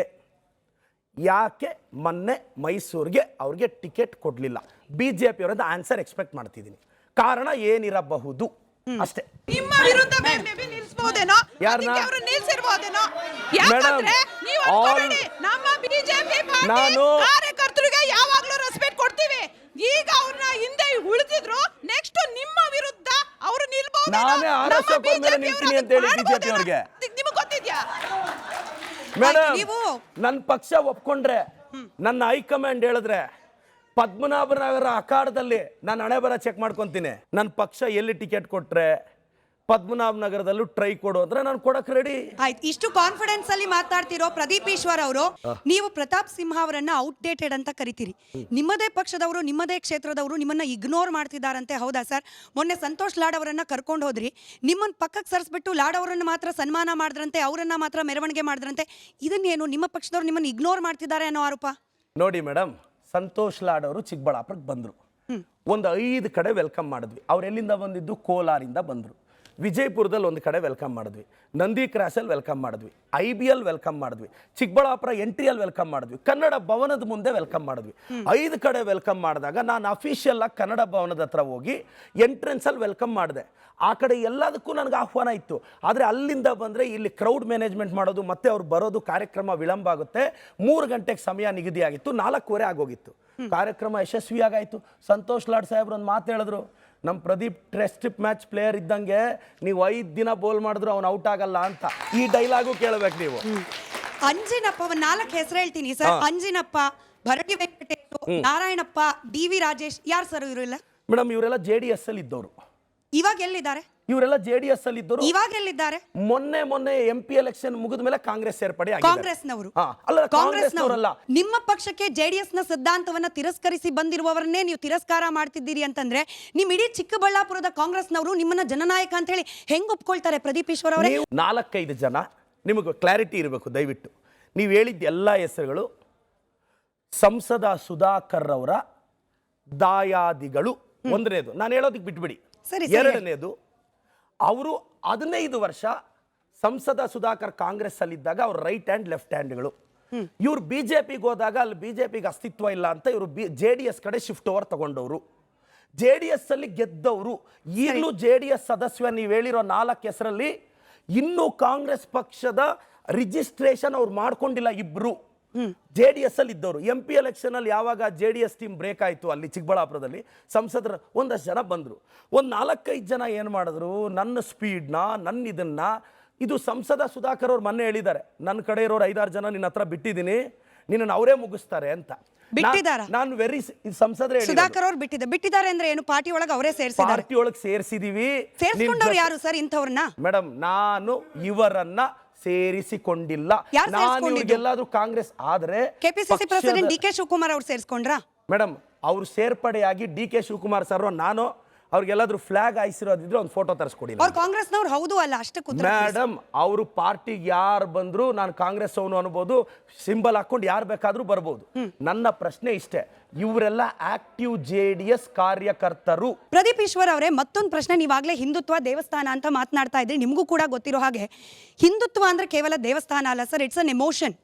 ಯಾಕೆ ಮೊನ್ನೆ ಮೈಸೂರಿಗೆ ಅವ್ರಿಗೆ ಟಿಕೆಟ್ ಕೊಡಲಿಲ್ಲ? BJP ಅವರಿಂದ ಆನ್ಸರ್ ಎಕ್ಸ್ಪೆಕ್ಟ್ ಮಾಡ್ತಿದ್ದೀನಿ. ಕಾರಣ ಏನಿರಬಹುದು ಅಷ್ಟೇ. ನಿಮ್ಮ ವಿರುದ್ಧ ನಿಲ್ಲಿಸಬಹುದೇನೋ, ಅವರು ನಿಲ್ಲಿಸಿರಬಹುದೇನೋ. ಯಾಕಂದ್ರೆ ನೀವು ಅನ್ಕೊಳ್ಳಿ, ನಮ್ಮ ಬಿಜೆಪಿ ಪಾರ್ಟಿ ಕಾರ್ಯಕರ್ತರಿಗೆ ಯಾವಾಗಲೂ ರೆಸ್ಪೆಕ್ಟ್ ಕೊಡ್ತೀವಿ. ಈಗ ಅವ್ರನ್ನ ಹಿಂದೆ ಉಳಿದಿದ್ರು, ನೆಕ್ಸ್ಟ್ ನಿಮ್ಮ ವಿರುದ್ಧ ಅವರು ನಿಲ್ಬಹುದು. ನಾನೇ ಆರ್ಎಸ್ಎಸ್ ಮೇಲೆ ನಿಲ್ತೀನಿ ಅಂತ ಹೇಳಿ ಬಿಜೆಪಿ ಅವರಿಗೆ ನಿಮಗೆ ಗೊತ್ತಿದ್ಯಾ ಮೇಡಮ್? ನನ್ನ ಪಕ್ಷ ಒಪ್ಕೊಂಡ್ರೆ, ನನ್ನ ಹೈಕಮಾಂಡ್ ಹೇಳಿದ್ರೆ, ಪದ್ಮನಾಭನಗರ ಅಖಾಡದಲ್ಲಿ ನಾನು ಹಣೆ ಬರ ಚೆಕ್ ಮಾಡ್ಕೊತೀನಿ. ನನ್ನ ಪಕ್ಷ ಎಲ್ಲಿ ಟಿಕೆಟ್ ಕೊಟ್ರೆ ಪದ್ಮನಾಭನಗರದಲ್ಲೂ ಟ್ರೈ ಕೊಡು ಅಂದ್ರೆ ನಾನು ಕೊಡಕ್ ರೆಡಿ. ಆಯ್ತು, ಇಷ್ಟು ಕಾನ್ಫಿಡೆನ್ಸ್ ಅಲ್ಲಿ ಮಾತಾಡ್ತಿರೋ ಪ್ರದೀಪ್ ಈಶ್ವರ್ ಅವರು, ನೀವು ಪ್ರತಾಪ್ ಸಿಂಹ ಅವರನ್ನ ಔಟ್ಡೇಟೆಡ್ ಅಂತ ಕರಿತೀರಿ. ನಿಮ್ಮದೇ ಪಕ್ಷದವರು, ನಿಮ್ಮದೇ ಕ್ಷೇತ್ರದವರು ನಿಮ್ಮನ್ನ ಇಗ್ನೋರ್ ಮಾಡ್ತಿದ್ದಾರಂತೆ, ಹೌದಾ ಸರ್? ಮೊನ್ನೆ ಸಂತೋಷ್ ಲಾಡ್ ಅವರನ್ನ ಕರ್ಕೊಂಡು ಹೋದ್ರಿ, ನಿಮ್ಮನ್ನ ಪಕ್ಕಕ್ಕೆ ಸರಿಸ್ಬಿಟ್ಟು ಲಾಡ್ ಅವರನ್ನ ಮಾತ್ರ ಸನ್ಮಾನ ಮಾಡಿದ್ರಂತೆ, ಅವರನ್ನ ಮಾತ್ರ ಮೆರವಣಿಗೆ ಮಾಡಿದ್ರಂತೆ. ಇದನ್ನೇನು ನಿಮ್ಮ ಪಕ್ಷದವರು ನಿಮ್ಮನ್ನ ಇಗ್ನೋರ್ ಮಾಡ್ತಿದ್ದಾರೆ ಅನ್ನೋ ಆರೋಪ? ನೋಡಿ ಮೇಡಮ್, ಸಂತೋಷ್ ಲಾಡ್ ಅವರು ಚಿಕ್ಕಬಳ್ಳಾಪುರಕ್ಕೆ ಬಂದರು. ಒಂದು 5 ಕಡೆ ವೆಲ್ಕಮ್ ಮಾಡಿದ್ವಿ. ಅವ್ರು ಎಲ್ಲಿಂದ ಬಂದಿದ್ದು? ಕೋಲಾರಿಂದ ಬಂದರು. ವಿಜಯಪುರದಲ್ಲಿ ಒಂದು ಕಡೆ ವೆಲ್ಕಮ್ ಮಾಡಿದ್ವಿ, ನಂದಿ ಕ್ರಾಸಲ್ಲಿ ವೆಲ್ಕಮ್ ಮಾಡಿದ್ವಿ, IBL ವೆಲ್ಕಮ್ ಮಾಡಿದ್ವಿ, ಚಿಕ್ಕಬಳ್ಳಾಪುರ ಎಂಟ್ರಿಯಲ್ಲಿ ವೆಲ್ಕಮ್ ಮಾಡಿದ್ವಿ, ಕನ್ನಡ ಭವನದ ಮುಂದೆ ವೆಲ್ಕಮ್ ಮಾಡಿದ್ವಿ. 5 ಕಡೆ ವೆಲ್ಕಮ್ ಮಾಡಿದಾಗ ನಾನು ಅಫಿಷಿಯಲ್ ಆಗಿ ಕನ್ನಡ ಭವನದ ಹತ್ರ ಹೋಗಿ ಎಂಟ್ರೆನ್ಸಲ್ಲಿ ವೆಲ್ಕಮ್ ಮಾಡಿದೆ. ಆ ಕಡೆ ಎಲ್ಲದಕ್ಕೂ ನನಗೆ ಆಹ್ವಾನ ಇತ್ತು. ಆದರೆ ಅಲ್ಲಿಂದ ಬಂದರೆ ಇಲ್ಲಿ ಕ್ರೌಡ್ ಮ್ಯಾನೇಜ್ಮೆಂಟ್ ಮಾಡೋದು, ಮತ್ತೆ ಅವ್ರು ಬರೋದು, ಕಾರ್ಯಕ್ರಮ ವಿಳಂಬ ಆಗುತ್ತೆ. 3 ಗಂಟೆಗೆ ಸಮಯ ನಿಗದಿಯಾಗಿತ್ತು, 4:15 ಆಗೋಗಿತ್ತು. ಕಾರ್ಯಕ್ರಮ ಯಶಸ್ವಿಯಾಗಾಯಿತು. ಸಂತೋಷ್ ಲಾಡ್ ಸಾಹೇಬ್ರು ಒಂದು ಮಾತು ಹೇಳಿದ್ರು, ನಮ್ಮ ಪ್ರದೀಪ್ ಟೆಸ್ಟ್ ಮ್ಯಾಚ್ ಪ್ಲೇಯರ್ ಇದ್ದಂಗೆ, ನೀವು 5 ದಿನ ಬೋಲ್ ಮಾಡಿದ್ರು ಅವ್ನು ಔಟ್ ಆಗಲ್ಲ ಅಂತ. ಈ ಡೈಲಾಗು ಕೇಳಬೇಕು ನೀವು. ಅಂಜಿನಪ್ಪ, 4 ಹೆಸರು ಹೇಳ್ತೀನಿ ಸರ್. ಅಂಜಿನಪ್ಪ, ಭರಟಿ ವೆಂಕಟೇಶ್, ನಾರಾಯಣಪ್ಪ, DV ರಾಜೇಶ್, ಯಾರು ಸರ್ ಇವರೆಲ್ಲ? ಮೇಡಮ್, ಇವರೆಲ್ಲ JDS ಅಲ್ಲಿ ಇದ್ದವರು. ಇವಾಗ ಎಲ್ಲಿದ್ದಾರೆ? ಇವರೆಲ್ಲ JDS ಅಲ್ಲಿ ಇದ್ದವರು. ಇವಾಗ ಎಲ್ಲಿದ್ದಾರೆ? ಮೊನ್ನೆ MP ಎಲೆಕ್ಷನ್ ಮುಗಿದ ಮೇಲೆ ಕಾಂಗ್ರೆಸ್ ಸೇರ್ಪಡೆ ಆಗಿದೆ. ಕಾಂಗ್ರೆಸ್ನವರು ಅಲ್ಲ, ಕಾಂಗ್ರೆಸ್ನವರಲ್ಲ. ನಿಮ್ಮ ಪಕ್ಷಕ್ಕೆ JDS ನ ಸಿದ್ಧಾಂತವನ್ನ ತಿರಸ್ಕರಿಸಿ ಬಂದಿರುವವರನ್ನೇ ನೀವು ತಿರಸ್ಕಾರ ಮಾಡ್ತಿದ್ದೀರಿ ಅಂತಂದ್ರೆ, ನಿಮ್ ಇಡೀ ಚಿಕ್ಕಬಳ್ಳಾಪುರದ ಕಾಂಗ್ರೆಸ್ನವರು ನಿಮ್ಮನ್ನ ಜನನಾಯಕ ಅಂತ ಹೇಳಿ ಹೆಂಗ್ ಒಪ್ಕೊಳ್ತಾರೆ ಪ್ರದೀಪ್ ಈಶ್ವರ್ ಅವರೇ? 4-5 ಜನ, ನಿಮಗೆ ಕ್ಲಾರಿಟಿ ಇರಬೇಕು ದಯವಿಟ್ಟು. ನೀವು ಹೇಳಿದ ಎಲ್ಲ ಹೆಸರುಗಳು ಸಂಸದ ಸುಧಾಕರ್ ಅವರ ದಾಯಾದಿಗಳು. ಒಂದನೇದು ನಾನು ಹೇಳೋದಕ್ಕೆ ಬಿಟ್ಬಿಡಿ. ಎರಡನೇದು, ಅವರು 15 ವರ್ಷ ಸಂಸದ ಸುಧಾಕರ್ ಕಾಂಗ್ರೆಸ್ ಅಲ್ಲಿದ್ದಾಗ ಅವ್ರು ರೈಟ್ ಹ್ಯಾಂಡ್ ಲೆಫ್ಟ್ ಹ್ಯಾಂಡ್ಗಳು. ಇವ್ರು BJPಗೆ ಹೋದಾಗ ಅಲ್ಲಿ BJPಗೆ ಅಸ್ತಿತ್ವ ಇಲ್ಲ ಅಂತ ಇವರು JDS ಕಡೆ ಶಿಫ್ಟ್ ಓವರ್ ತಗೊಂಡವರು. JDS ಅಲ್ಲಿ ಗೆದ್ದವರು. ಈಗಲೂ JDS ಸದಸ್ಯ ನೀವು ಹೇಳಿರೋ 4 ಹೆಸರಲ್ಲಿ ಇನ್ನೂ ಕಾಂಗ್ರೆಸ್ ಪಕ್ಷದ ರಿಜಿಸ್ಟ್ರೇಷನ್ ಅವ್ರು ಮಾಡ್ಕೊಂಡಿಲ್ಲ. ಇಬ್ರು JDS ಅಲ್ಲಿ ಇದ್ದವರು. MP ಎಲೆಕ್ಷನ್ ಅಲ್ಲಿ ಯಾವಾಗ JDS ಟೀಮ್ ಬ್ರೇಕ್ ಆಯಿತು ಅಲ್ಲಿ ಚಿಕ್ಕಬಳ್ಳಾಪುರದಲ್ಲಿ, ಸಂಸದರು ಒಂದಷ್ಟು ಜನ ಬಂದರು. ಒಂದು 4-5 ಜನ ಏನು ಮಾಡಿದ್ರು, ನನ್ನ ಸ್ಪೀಡ್ನ, ನನ್ನ ಇದನ್ನ, ಇದು ಸಂಸದ ಸುಧಾಕರ್ ಅವ್ರು ಮೊನ್ನೆ ಹೇಳಿದ್ದಾರೆ, ನನ್ನ ಕಡೆ ಇರೋರು 5-6 ಜನ ನಿನ್ನ ಹತ್ರ ಬಿಟ್ಟಿದ್ದೀನಿ, ನಿನ್ನನ್ನು ಅವರೇ ಮುಗಿಸ್ತಾರೆ ಅಂತ. ನಾನು ವೆರಿ ಸಂಸದ್ರೆ ಸುಧಾಕರ್ ಅವ್ರು ಬಿಟ್ಟಿದ್ದಾರೆ ಅಂದ್ರೆ ಏನು? ಪಾರ್ಟಿ ಒಳಗೆ ಅವರೇ ಸೇರಿಸಿದ್ದಾರೆ. ಪಾರ್ಟಿ ಒಳಗೆ ಸೇರಿಸಿದೀವಿ. ಸೇರಿಸಿಕೊಂಡವ್ರು ಯಾರು ಸರ್ ಇಂಥವ್ರನ್ನ? ಮೇಡಮ್, ನಾನು ಇವರನ್ನ ಸೇರಿಸಿಕೊಂಡಿಲ್ಲ. ನಾನು ಇವ್ರಿಗೆಲ್ಲಾದ್ರೂ ಕಾಂಗ್ರೆಸ್ ಆದ್ರೆ KPCC ಪ್ರೆಸಿಡೆಂಟ್ DK ಶಿವಕುಮಾರ್ ಅವ್ರು ಸೇರಿಸ್ಕೊಂಡ್ರಾ? ಮೇಡಮ್, ಅವ್ರು ಸೇರ್ಪಡೆಯಾಗಿ DK ಶಿವಕುಮಾರ್ ಸರ್, ನಾನು ಅವ್ರಿಗೆಲ್ಲಾದ್ರೂ ಫ್ಲಾಗ್ ಹಾಯಿಸಿರೋದಿದ್ರೆ ಒಂದು ಫೋಟೋ ತರಿಸ್ಕೊಡಿ ಅವ್ರು ಕಾಂಗ್ರೆಸ್ನವ್ರು ಹೌದು ಅಲ್ಲ ಅಷ್ಟಕ್ಕೆ ಉತ್ತರ please. ಮೇಡಮ್. ಅವರು ಪಾರ್ಟಿಗೆ ಯಾರು ಬಂದ್ರು ನಾನು ಕಾಂಗ್ರೆಸ್ ಅವನು ಅನ್ಬೋದು, ಸಿಂಬಲ್ ಹಾಕೊಂಡು ಯಾರು ಬೇಕಾದ್ರೂ ಬರ್ಬೋದು. ನನ್ನ ಪ್ರಶ್ನೆ ಇಷ್ಟೇ, ಇವರೆಲ್ಲ ಆಕ್ಟಿವ್ JDS ಕಾರ್ಯಕರ್ತರು. ಪ್ರದೀಪ್ ಈಶ್ವರ್ ಅವರೇ, ಮತ್ತೊಂದು ಪ್ರಶ್ನೆ. ನೀವಾಗಲೇ ಹಿಂದುತ್ವ ದೇವಸ್ಥಾನ ಅಂತ ಮಾತನಾಡ್ತಾ ಇದ್ರಿ. ನಿಮಗೂ ಕೂಡ ಗೊತ್ತಿರೋ ಹಾಗೆ ಹಿಂದುತ್ವ ಅಂದ್ರೆ ಕೇವಲ ದೇವಸ್ಥಾನ ಅಲ್ಲ ಸರ್, ಇಟ್ಸ್ ಅನ್ ಎಮೋಷನ್,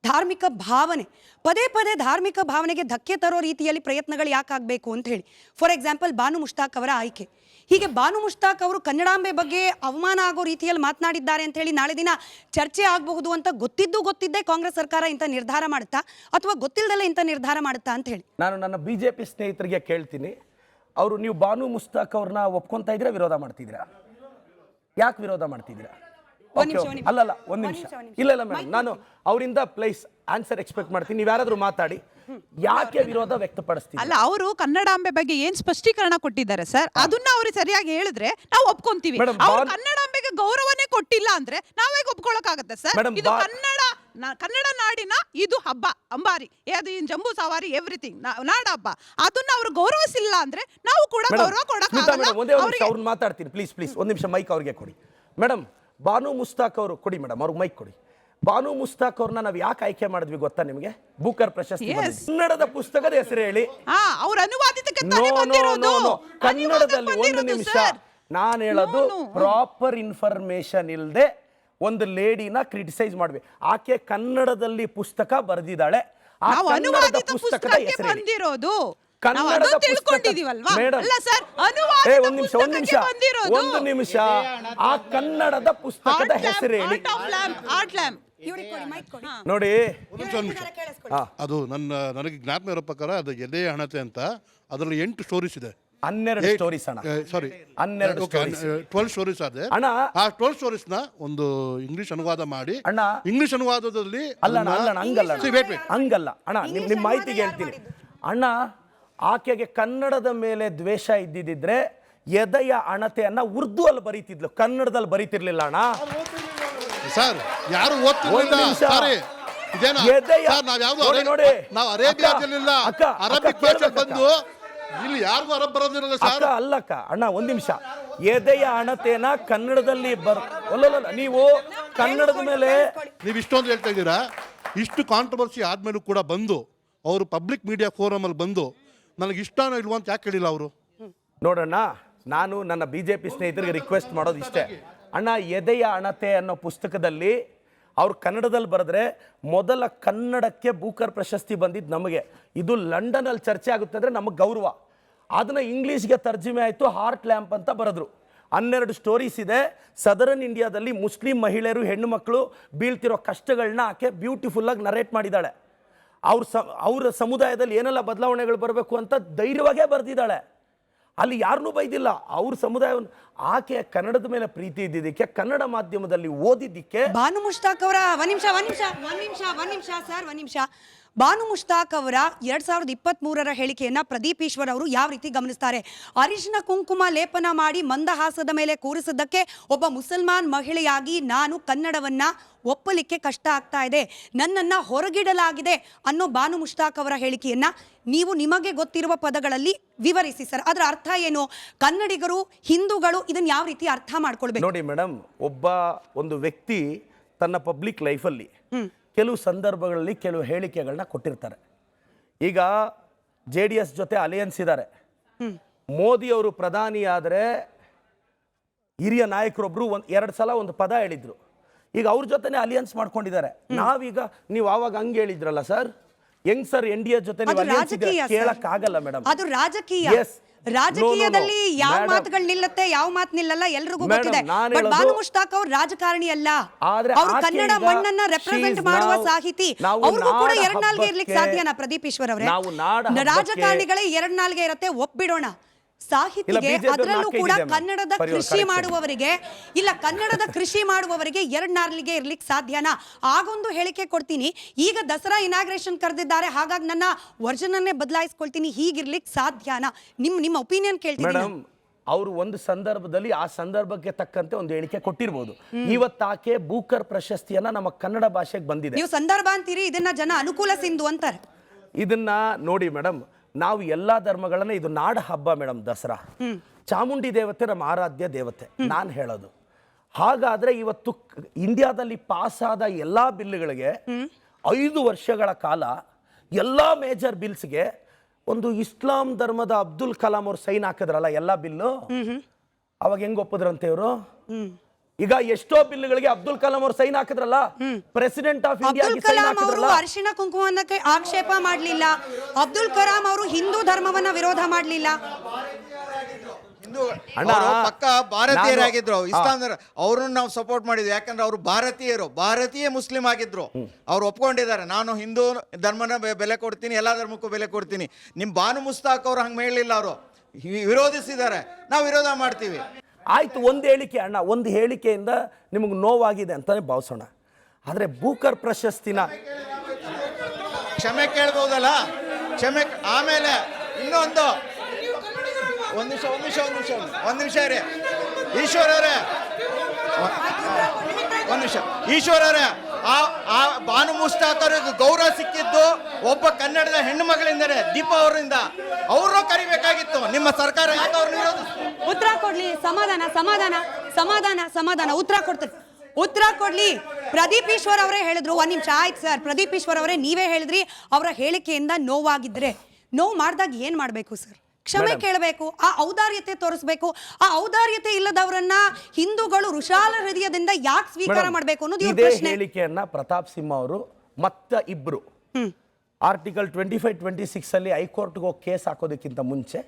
ಧಾರ್ಮಿಕ ಭಾವನೆ. ಪದೇ ಪದೇ ಧಾರ್ಮಿಕ ಭಾವನೆಗೆ ಧಕ್ಕೆ ತರೋ ರೀತಿಯಲ್ಲಿ ಪ್ರಯತ್ನಗಳು ಯಾಕಾಗಬೇಕು ಅಂತ ಹೇಳಿ. ಫಾರ್ ಎಕ್ಸಾಂಪಲ್ ಬಾನು ಮುಷ್ತಾಕ್ ಅವರ ಆಯ್ಕೆ. ಹೀಗೆ ಬಾನು ಮುಷ್ತಾಕ್ ಅವರು ಕನ್ನಡಾಂಬೆ ಬಗ್ಗೆ ಅವಮಾನ ಆಗೋ ರೀತಿಯಲ್ಲಿ ಮಾತನಾಡಿದ್ದಾರೆ ಅಂತ ಹೇಳಿ ನಾಳೆ ದಿನ ಚರ್ಚೆ ಆಗಬಹುದು ಅಂತ ಗೊತ್ತಿದ್ದೇ ಕಾಂಗ್ರೆಸ್ ಸರ್ಕಾರ ಇಂಥ ನಿರ್ಧಾರ ಮಾಡುತ್ತಾ ಅಥವಾ ಗೊತ್ತಿಲ್ಲದಲ್ಲೇ ಇಂಥ ನಿರ್ಧಾರ ಮಾಡುತ್ತಾ ಅಂತ ಹೇಳಿ ನಾನು ನನ್ನ BJP ಸ್ನೇಹಿತರಿಗೆ ಕೇಳ್ತೀನಿ, ಅವರು ನೀವು ಬಾನು ಮುಸ್ತಾಕ್ ಅವ್ರನ್ನ ಒಪ್ಕೊಂತ ಇದ್ರೆ ವಿರೋಧ ಮಾಡ್ತಿದ್ದೀರಾ? ಯಾಕೆ ವಿರೋಧ ಮಾಡ್ತಿದ್ದೀರಾ? ಅಲ್ಲಲ್ಲ, ಒಂದು ನಿಮಿಷ. ಇಲ್ಲ ಮೇಡಮ್, ನಾನು ಅವರಿಂದ ಪ್ಲೀಸ್ ಆನ್ಸರ್ ಎಕ್ಸ್ಪೆಕ್ಟ್ ಮಾಡ್ತೀನಿ. ನೀವು ಯಾರಾದ್ರೂ ಮಾತಾಡಿ, ಯಾಕೆ ವಿರೋಧ ವ್ಯಕ್ತಪಡಿಸ್ತೀವಿ? ಅಲ್ಲ, ಅವರು ಕನ್ನಡಾಂಬೆ ಬಗ್ಗೆ ಏನ್ ಸ್ಪಷ್ಟೀಕರಣ ಕೊಟ್ಟಿದ್ದಾರೆ ಸರ್, ಅದನ್ನ ಅವ್ರು ಸರಿಯಾಗಿ ಹೇಳಿದ್ರೆ ನಾವು ಒಪ್ಕೊಂತೀವಿ. Madam, ಅವ್ರು ಕನ್ನಡಾಂಬೆಗೆ ಗೌರವನೇ ಕೊಟ್ಟಿಲ್ಲ ಅಂದ್ರೆ ನಾವೇ ಒಪ್ಕೊಳಕ್ಕಾಗತ್ತೆ ಸರ್? Madam, ಇದು ಕನ್ನಡ ನಾಡಿನ ಇದು ಹಬ್ಬ, ಅಂಬಾರಿ, ಅದು ಜಂಬೂ ಸವಾರಿ, ಎವ್ರಿಥಿಂಗ್ ನಾಡ ಹಬ್ಬ. ಅದನ್ನ ಅವ್ರು ಗೌರವಿಸಿಲ್ಲ ಅಂದ್ರೆ ನಾವು ಕೂಡ ಗೌರವ ಕೊಡಕ್ಕಾಗಲ್ಲ. ಅವ್ರನ್ನ ಮಾತಾಡ್ತೀನಿ, ಪ್ಲೀಸ್ ಒಂದು ನಿಮಿಷ ಮೈಕ್ ಅವ್ರಿಗೆ ಕೊಡಿ. ಮೇಡಮ್, ಬಾನು ಮುಸ್ತಾಕ್ ಅವರು ಕೊಡಿ ಮೇಡಮ್, ಅವ್ರಿಗೆ ಮೈಕ್ ಕೊಡಿ. ಬಾನು ಮುಸ್ತಾಕ್ ಅವ್ರನ್ನ ನಾವು ಯಾಕೆ ಆಯ್ಕೆ ಮಾಡಿದ್ವಿ ಗೊತ್ತಾ ನಿಮಗೆ? ಬೂಕರ್ ಪ್ರಶಸ್ತಿ ಕನ್ನಡದ ಪುಸ್ತಕದ ಹೆಸರು ಹೇಳಿ. ಅವ್ರ ಅನುವಾದಿತಕ್ಕೆ ಕನ್ನಡದಲ್ಲಿ ಒಂದು ನಿಮಿಷ ನಾನು ಹೇಳೋದು, ಪ್ರಾಪರ್ ಇನ್ಫಾರ್ಮೇಶನ್ ಇಲ್ಲದೆ ಒಂದು ಲೇಡಿನ ಕ್ರಿಟಿಸೈಸ್ ಮಾಡ್ವಿ. ಆಕೆ ಕನ್ನಡದಲ್ಲಿ ಪುಸ್ತಕ ಬರೆದಿದ್ದಾಳೆ, ಆ ಕನ್ನಡದ ಪುಸ್ತಕದ ಹೆಸರು ಬಂದಿರೋದು ಕನ್ನಡದ ಒಂದು ನಿಮಿಷ ಆ ಕನ್ನಡದ ಪುಸ್ತಕದ ಹೆಸರು ಹೇಳಿ ನೋಡಿ. ಅದು ನನಗೆ ಜ್ಞಾಪನ ಇರೋ ಪ್ರಕಾರ ಅದು ಎದೆ ಹಣತೆ ಅಂತ, ಅದರಲ್ಲಿ 8 ಸ್ಟೋರೀಸ್ ಇದೆ. 12 ಸ್ಟೋರೀಸ್ ಅಣ್ಣ, ಸಾರಿ 12 ಸ್ಟೋರೀಸ್ ಅದೇ ಅಣ್ಣ. ಆ 12 ಸ್ಟೋರೀಸ್ ನ ಒಂದು ಇಂಗ್ಲಿಷ್ ಅನುವಾದ ಮಾಡಿ ಅಣ್ಣ, ಇಂಗ್ಲಿಷ್ ಅನುವಾದದಲ್ಲಿ ಹಂಗಲ್ಲ ಅಣ್ಣ, ನಿಮ್ಮ ಮಾಹಿತಿಗೆ ಹೇಳ್ತೀನಿ ಅಣ್ಣ. ಆಕೆಗೆ ಕನ್ನಡದ ಮೇಲೆ ದ್ವೇಷ ಇದ್ದಿದ್ರೆ ಎದೆಯ ಅಣತೆಯನ್ನ ಉರ್ದು ಅಲ್ಲಿ ಬರೀತಿದ್ಲು, ಕನ್ನಡದಲ್ಲಿ ಬರೀತಿರ್ಲಿಲ್ಲ ಅಣ್ಣ. ಸರ್ ಯಾರು ಅರೇಬಿಯಾದಲ್ಲಿಲ್ಲ, ಅರಬಿಕ್ ಭಾಷೆ ಬಂದು ಇಲ್ಲಿ ಯಾರಿಗೂ ಅರಬ್ ಬರೋದಿರಲ್ಲ ಸರ್. ಅಲ್ಲಕ್ಕ ಅಣ್ಣ, ಒಂದ್ ನಿಮಿಷ. ಎದೆಯ ಅಣತೆನ ಕನ್ನಡದಲ್ಲಿ ನೀವು ಕನ್ನಡದ ಮೇಲೆ ನೀವು ಇಷ್ಟೊಂದು ಹೇಳ್ತಾ ಇದ್ದೀರಾ. ಇಷ್ಟು ಕಾಂಟ್ರವರ್ಸಿ ಆದ್ಮೇಲೂ ಕೂಡ ಬಂದು ಅವರು ಪಬ್ಲಿಕ್ ಮೀಡಿಯಾ ಫೋರಮ್ ಅಲ್ಲಿ ಬಂದು ನನಗೆ ಇಷ್ಟನೋ ಇಲ್ವೋ ಅಂತ ಯಾಕೆ ಹೇಳಿಲ್ಲ ಅವರು? ನೋಡೋಣ, ನಾನು ನನ್ನ BJP ಸ್ನೇಹಿತರಿಗೆ ರಿಕ್ವೆಸ್ಟ್ ಮಾಡೋದು ಇಷ್ಟೇ ಅಣ್ಣ. ಎದೆಯ ಅಣತೆ ಅನ್ನೋ ಪುಸ್ತಕದಲ್ಲಿ ಅವ್ರು ಕನ್ನಡದಲ್ಲಿ ಬರೆದ್ರೆ ಮೊದಲ ಕನ್ನಡಕ್ಕೆ ಬೂಕರ್ ಪ್ರಶಸ್ತಿ ಬಂದಿದ್ದು ನಮಗೆ. ಇದು ಲಂಡನಲ್ಲಿ ಚರ್ಚೆ ಆಗುತ್ತೆ ಅಂದರೆ ನಮಗೆ ಗೌರವ. ಅದನ್ನು ಇಂಗ್ಲೀಷ್ಗೆ ತರ್ಜುಮೆ ಆಯಿತು, ಹಾರ್ಟ್ ಲ್ಯಾಂಪ್ ಅಂತ ಬರೆದ್ರು. 12 ಸ್ಟೋರೀಸ್ ಇದೆ. ಸದರ್ನ್ ಇಂಡಿಯಾದಲ್ಲಿ ಮುಸ್ಲಿಂ ಮಹಿಳೆಯರು, ಹೆಣ್ಣು ಮಕ್ಕಳು ಬೀಳ್ತಿರೋ ಕಷ್ಟಗಳನ್ನ ಆಕೆ ಬ್ಯೂಟಿಫುಲ್ಲಾಗಿ ನರೇಟ್ ಮಾಡಿದ್ದಾಳೆ. ಅವ್ರ ಸಮುದಾಯದಲ್ಲಿ ಏನೆಲ್ಲ ಬದಲಾವಣೆಗಳು ಬರಬೇಕು ಅಂತ ಧೈರ್ಯವಾಗೇ ಬರೆದಿದ್ದಾಳೆ. ಅಲ್ಲಿ ಯಾರನ್ನೂ ಬೈದಿಲ್ಲ. ಅವ್ರ ಸಮುದಾಯವನ್ನು ಆಕೆ ಕನ್ನಡದ ಮೇಲೆ ಪ್ರೀತಿ ಇದ್ದಿದ್ದಕ್ಕೆ, ಕನ್ನಡ ಮಾಧ್ಯಮದಲ್ಲಿ ಓದಿದ್ದಕ್ಕೆ. ಬಾನು ಮುಷ್ತಾಕ್ ಅವರ ಒಂದ್ ನಿಮಿಷ ಬಾನು ಮುಷ್ತಾಕ್ ಅವರ 2023ರ ಹೇಳಿಕೆಯನ್ನ ಪ್ರದೀಪ್ ಈಶ್ವರ್ ಅವರು ಯಾವ ರೀತಿ ಗಮನಿಸ್ತಾರೆ? ಅರಿಶಿನ ಕುಂಕುಮ ಲೇಪನ ಮಾಡಿ ಮಂದಹಾಸದ ಮೇಲೆ ಕೂರಿಸಿದ್ದಕ್ಕೆ ಒಬ್ಬ ಮುಸಲ್ಮಾನ್ ಮಹಿಳೆಯಾಗಿ ನಾನು ಕನ್ನಡವನ್ನ ಒಪ್ಪಲಿಕ್ಕೆ ಕಷ್ಟ ಆಗ್ತಾ ಇದೆ, ನನ್ನನ್ನ ಹೊರಗಿಡಲಾಗಿದೆ ಅನ್ನೋ ಬಾನು ಮುಷ್ತಾಕ್ ಅವರ ಹೇಳಿಕೆಯನ್ನ ನೀವು ನಿಮಗೆ ಗೊತ್ತಿರುವ ಪದಗಳಲ್ಲಿ ವಿವರಿಸಿ ಸರ್. ಅದರ ಅರ್ಥ ಏನು? ಕನ್ನಡಿಗರು, ಹಿಂದೂಗಳು ಇದನ್ನ ಯಾವ ರೀತಿ ಅರ್ಥ ಮಾಡ್ಕೊಳ್ಬೇಕು? ನೋಡಿ ಮೇಡಮ್, ಒಂದು ವ್ಯಕ್ತಿ ತನ್ನ ಪಬ್ಲಿಕ್ ಲೈಫಲ್ಲಿ ಕೆಲವು ಸಂದರ್ಭಗಳಲ್ಲಿ ಕೆಲವು ಹೇಳಿಕೆಗಳನ್ನ ಕೊಟ್ಟಿರ್ತಾರೆ. ಈಗ JDS ಜೊತೆ ಅಲಯನ್ಸ್ ಇದ್ದಾರೆ. ಮೋದಿ ಅವರು ಪ್ರಧಾನಿ ಆದರೆ ಹಿರಿಯ ನಾಯಕರೊಬ್ರು 2 ಸಲ ಒಂದು ಪದ ಹೇಳಿದ್ರು. ಈಗ ಅವ್ರ ಜೊತೆನೆ ಅಲಿಯನ್ಸ್ ಮಾಡ್ಕೊಂಡಿದ್ದಾರೆ. ನಾವೀಗ ನೀವು ಆವಾಗ ಹಂಗೆ ಹೇಳಿದ್ರಲ್ಲ ಸರ್, ಹೆಂಗ್ ಸರ್ NDA ಜೊತೆ ಕೇಳಕ್ ಆಗಲ್ಲ ಮೇಡಮ್. ಅದು ರಾಜಕೀಯ. ರಾಜಕೀಯದಲ್ಲಿ ಯಾವ ಮಾತುಗಳು ನಿಲ್ಲತ್ತೆ, ಯಾವ ಮಾತು ನಿಲ್ಲಲ್ಲ ಎಲ್ರಿಗೂ ಗೊತ್ತಿದೆ. ಬಟ್ ಬಾನು ಮುಷ್ತಾಕ್ ಅವ್ರು ರಾಜಕಾರಣಿ ಅಲ್ಲ, ಅವರು ಕನ್ನಡ ಮಣ್ಣನ್ನ ರೆಪ್ರೆಸೆಂಟ್ ಮಾಡುವ ಸಾಹಿತಿ. ಅವ್ರಿಗೂ ಕೂಡ 2 ನಾಲ್ಗೆ ಇರ್ಲಿಕ್ಕೆ ಸಾಧ್ಯನಾ ಪ್ರದೀಪ್ ಈಶ್ವರ್ ಅವರೇ? ರಾಜಕಾರಣಿಗಳೇ 2 ನಾಲ್ಗೆ ಇರತ್ತೆ, ಒಪ್ಪಿಡೋಣ. ಸಾಹಿತಿಗೆ, ಅದರಲ್ಲೂ ಕೂಡ ಕನ್ನಡದ ಕೃಷಿ ಮಾಡುವವರಿಗೆ 2 ನಾಲ್ಗೆ ಇರ್ಲಿಕ್ಕೆ ಸಾಧ್ಯನಾ? ಆಗೊಂದು ಹೇಳಿಕೆ ಕೊಡ್ತೀನಿ, ಈಗ ದಸರಾ ಇನಾಗ್ರೇಷನ್ ಕರೆದಿದ್ದಾರೆ, ಹಾಗಾಗಿ ನನ್ನ ವರ್ಜನನ್ನೇ ಬದಲಾಯಿಸ್ಕೊಳ್ತೀನಿ, ಹೀಗಿರ್ಲಿಕ್ಕೆ ಸಾಧ್ಯನಾ? ನಿಮ್ಮ ಒಪಿನಿಯನ್ ಕೇಳ್ತೀನಿ. ಮೇಡಮ್, ಅವರು ಒಂದು ಸಂದರ್ಭದಲ್ಲಿ ಆ ಸಂದರ್ಭಕ್ಕೆ ತಕ್ಕಂತೆ ಒಂದು ಹೇಳಿಕೆ ಕೊಟ್ಟಿರ್ಬೋದು. ಇವತ್ತಾಕೆ ಬೂಕರ್ ಪ್ರಶಸ್ತಿಯನ್ನ ನಮ್ಮ ಕನ್ನಡ ಭಾಷೆಗೆ ಬಂದಿದೆ. ನೀವು ಸಂದರ್ಭ ಅಂತೀರಿ, ಇದನ್ನ ಜನ ಅನುಕೂಲ ಸಿಂಧು ಅಂತಾರೆ. ಇದನ್ನ ನೋಡಿ ಮೇಡಮ್, ನಾವು ಎಲ್ಲಾ ಧರ್ಮಗಳನ್ನ, ಇದು ನಾಡ ಹಬ್ಬ ಮೇಡಮ್ ದಸರಾ. ಚಾಮುಂಡಿ ದೇವತೆ ನಮ್ಮ ಆರಾಧ್ಯ ದೇವತೆ. ನಾನು ಹೇಳೋದು ಹಾಗಾದ್ರೆ ಇವತ್ತು ಇಂಡಿಯಾದಲ್ಲಿ ಪಾಸ್ ಆದ ಎಲ್ಲಾ ಬಿಲ್ಗಳಿಗೆ 5 ವರ್ಷಗಳ ಕಾಲ ಎಲ್ಲಾ ಮೇಜರ್ ಬಿಲ್ಸ್ಗೆ ಒಂದು ಇಸ್ಲಾಂ ಧರ್ಮದ ಅಬ್ದುಲ್ ಕಲಾಂ ಅವ್ರು ಸೈನ್ ಹಾಕಿದ್ರಲ್ಲ ಎಲ್ಲ ಬಿಲ್ಲು, ಅವಾಗ ಹೆಂಗ್ ಒಪ್ಪಿದ್ರಂತೆ ಇವರು? ಈಗ ಎಷ್ಟೋ ಬಿಲ್ಗಳಿಗೆ ಅಬ್ದುಲ್ ಕಲಾಂ ಅವ್ರು ಸೈನ್ ಹಾಕಿದ್ರಲ್ಲ, president of India Abdul Kalam ಅವರು ಅರಿಶಿಣ ಕುಂಕುಮವನ್ನ ಆಕ್ಷೇಪ ಮಾಡಲಿಲ್ಲ. ಅಬ್ದುಲ್ ಕಲಾಂ ಅವರು ಹಿಂದೂ ಧರ್ಮವನ್ನ ವಿರೋಧ ಮಾಡಲಿಲ್ಲ. ಅವರು ಪಕ್ಕ ಭಾರತೀಯರಾಗಿದ್ರು. ಇಸ್ಲಾಂ ಅವ್ರನ್ನ ನಾವು ಸಪೋರ್ಟ್ ಮಾಡಿದ್ವಿ, ಯಾಕಂದ್ರೆ ಅವರು ಭಾರತೀಯ ಮುಸ್ಲಿಂ ಆಗಿದ್ರು. ಅವ್ರು ಒಪ್ಕೊಂಡಿದ್ದಾರೆ, ನಾನು ಹಿಂದೂ ಧರ್ಮನ ಬೆಲೆ ಕೊಡ್ತೀನಿ, ಎಲ್ಲಾ ಧರ್ಮಕ್ಕೂ ಬೆಲೆ ಕೊಡ್ತೀನಿ. ನಿಮ್ ಬಾನು ಮುಸ್ತಾಕ್ ಅವ್ರು ಹಂಗೆ ಹೇಳಿಲ್ಲ, ಅವರು ವಿರೋಧಿಸಿದ್ದಾರೆ, ನಾವು ವಿರೋಧ ಮಾಡ್ತೀವಿ. ಆಯ್ತು, ಒಂದು ಹೇಳಿಕೆ ಅಣ್ಣ, ಒಂದು ಹೇಳಿಕೆಯಿಂದ ನಿಮಗೆ ನೋವಾಗಿದೆ ಅಂತಾನೆ ಭಾವಿಸೋಣ. ಆದ್ರೆ ಬೂಕರ್ ಪ್ರಶಸ್ತಿನ ಕ್ಷಮೆ ಕೇಳ್ಬೋದಲ್ಲ, ಕ್ಷಮೆ. ಆಮೇಲೆ ಇನ್ನೊಂದು ಒಂದು ನಿಮಿಷ ರೀ ಈಶ್ವರರೇ, ಈಶ್ವರರೇ, ಆ ಬಾನು ಮುಸ್ತಾಕರಿಗೆ ಗೌರವ ಸಿಕ್ಕಿದ್ದು ಒಬ್ಬ ಕನ್ನಡದ ಹೆಣ್ಣು ಮಗಳಿಂದನೇ, ದೀಪಾ ಅವರಿಂದ. ಅವ್ರನ್ನೂ ಕರಿಬೇಕಾಗಿತ್ತು. ನಿಮ್ಮ ಸರ್ಕಾರ ಯಾಕೆ ಅವ್ರನ್ನ ವಿರೋಧಿಸ್ತಾರೆ? ಉತ್ತರ ಕೊಡ್ಲಿ. ಸಮಾಧಾನ ಉತ್ತರ ಕೊಡ್ಲಿ. ಪ್ರದೀಪ್ ಈಶ್ವರ್ ಅವರೇ ಹೇಳಿದ್ರು. ಒಂದ್ ನಿಮಿಷ ಆಯ್ತು ಸರ್, ಪ್ರದೀಪ್ ಈಶ್ವರ್ ಅವರೇ ನೀವೇ ಹೇಳಿದ್ರಿ ಅವರ ಹೇಳಿಕೆಯಿಂದ ನೋವಾಗಿದ್ರೆ ನೋವು ಮಾಡಿದಾಗ ಏನ್ ಮಾಡ್ಬೇಕು ಸರ್? ಕ್ಷಮೆ ಕೇಳಬೇಕು, ಆ ಔದಾರ್ಯತೆ ತೋರಿಸಬೇಕು. ಆ ಔದಾರ್ಯತೆ ಇಲ್ಲದವರನ್ನ ಹಿಂದೂಗಳು ಋಷಾಲ ಹೃದಯದಿಂದ ಯಾಕೆ ಸ್ವೀಕಾರ ಮಾಡಬೇಕು ಅನ್ನೋದು ಇವ್ರ ಪ್ರಶ್ನೆ. ಹೇಳಿಕೆಯನ್ನ ಪ್ರತಾಪ್ ಸಿಂಹ ಅವರು ಮತ್ತೆ ಇಬ್ರು ಆರ್ಟಿಕಲ್ 25-26 ಅಲ್ಲಿ ಹೈಕೋರ್ಟ್ಗೆ ಹೋಗಿ ಕೇಸ್ ಹಾಕೋದಕ್ಕಿಂತ ಮುಂಚೆ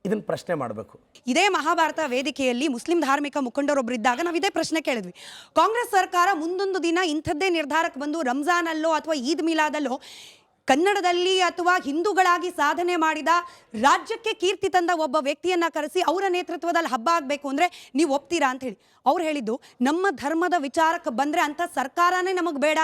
ಇದನ್ನ ಪ್ರಶ್ನೆ ಮಾಡಬೇಕು. ಇದೇ ಮಹಾಭಾರತ ವೇದಿಕೆಯಲ್ಲಿ ಮುಸ್ಲಿಂ ಧಾರ್ಮಿಕ ಮುಖಂಡರೊಬ್ಬರು ಇದ್ದಾಗ ನಾವು ಇದೇ ಪ್ರಶ್ನೆ ಕೇಳಿದ್ವಿ. ಕಾಂಗ್ರೆಸ್ ಸರ್ಕಾರ ಮುಂದೊಂದು ದಿನ ಇಂಥದ್ದೇ ನಿರ್ಧಾರಕ್ಕೆ ಬಂದು ರಂಜಾನ್ ಅಲ್ಲೋ ಅಥವಾ ಈದ್ ಮಿಲಾದಲ್ಲೋ ಕನ್ನಡದಲ್ಲಿ ಅಥವಾ ಹಿಂದೂಗಳಾಗಿ ಸಾಧನೆ ಮಾಡಿದ ರಾಜ್ಯಕ್ಕೆ ಕೀರ್ತಿ ತಂದ ಒಬ್ಬ ವ್ಯಕ್ತಿಯನ್ನ ಕರೆಸಿ ಅವರ ನೇತೃತ್ವದಲ್ಲಿ ಹಬ್ಬ ಆಗಬೇಕು ಅಂದ್ರೆ ನೀವು ಒಪ್ತೀರಾ ಅಂತ ಹೇಳಿ ಅವ್ರು ಹೇಳಿದ್ದು, ನಮ್ಮ ಧರ್ಮದ ವಿಚಾರಕ್ಕೆ ಬಂದ್ರೆ ಅಂತ ಸರ್ಕಾರನೇ ನಮಗೆ ಬೇಡ,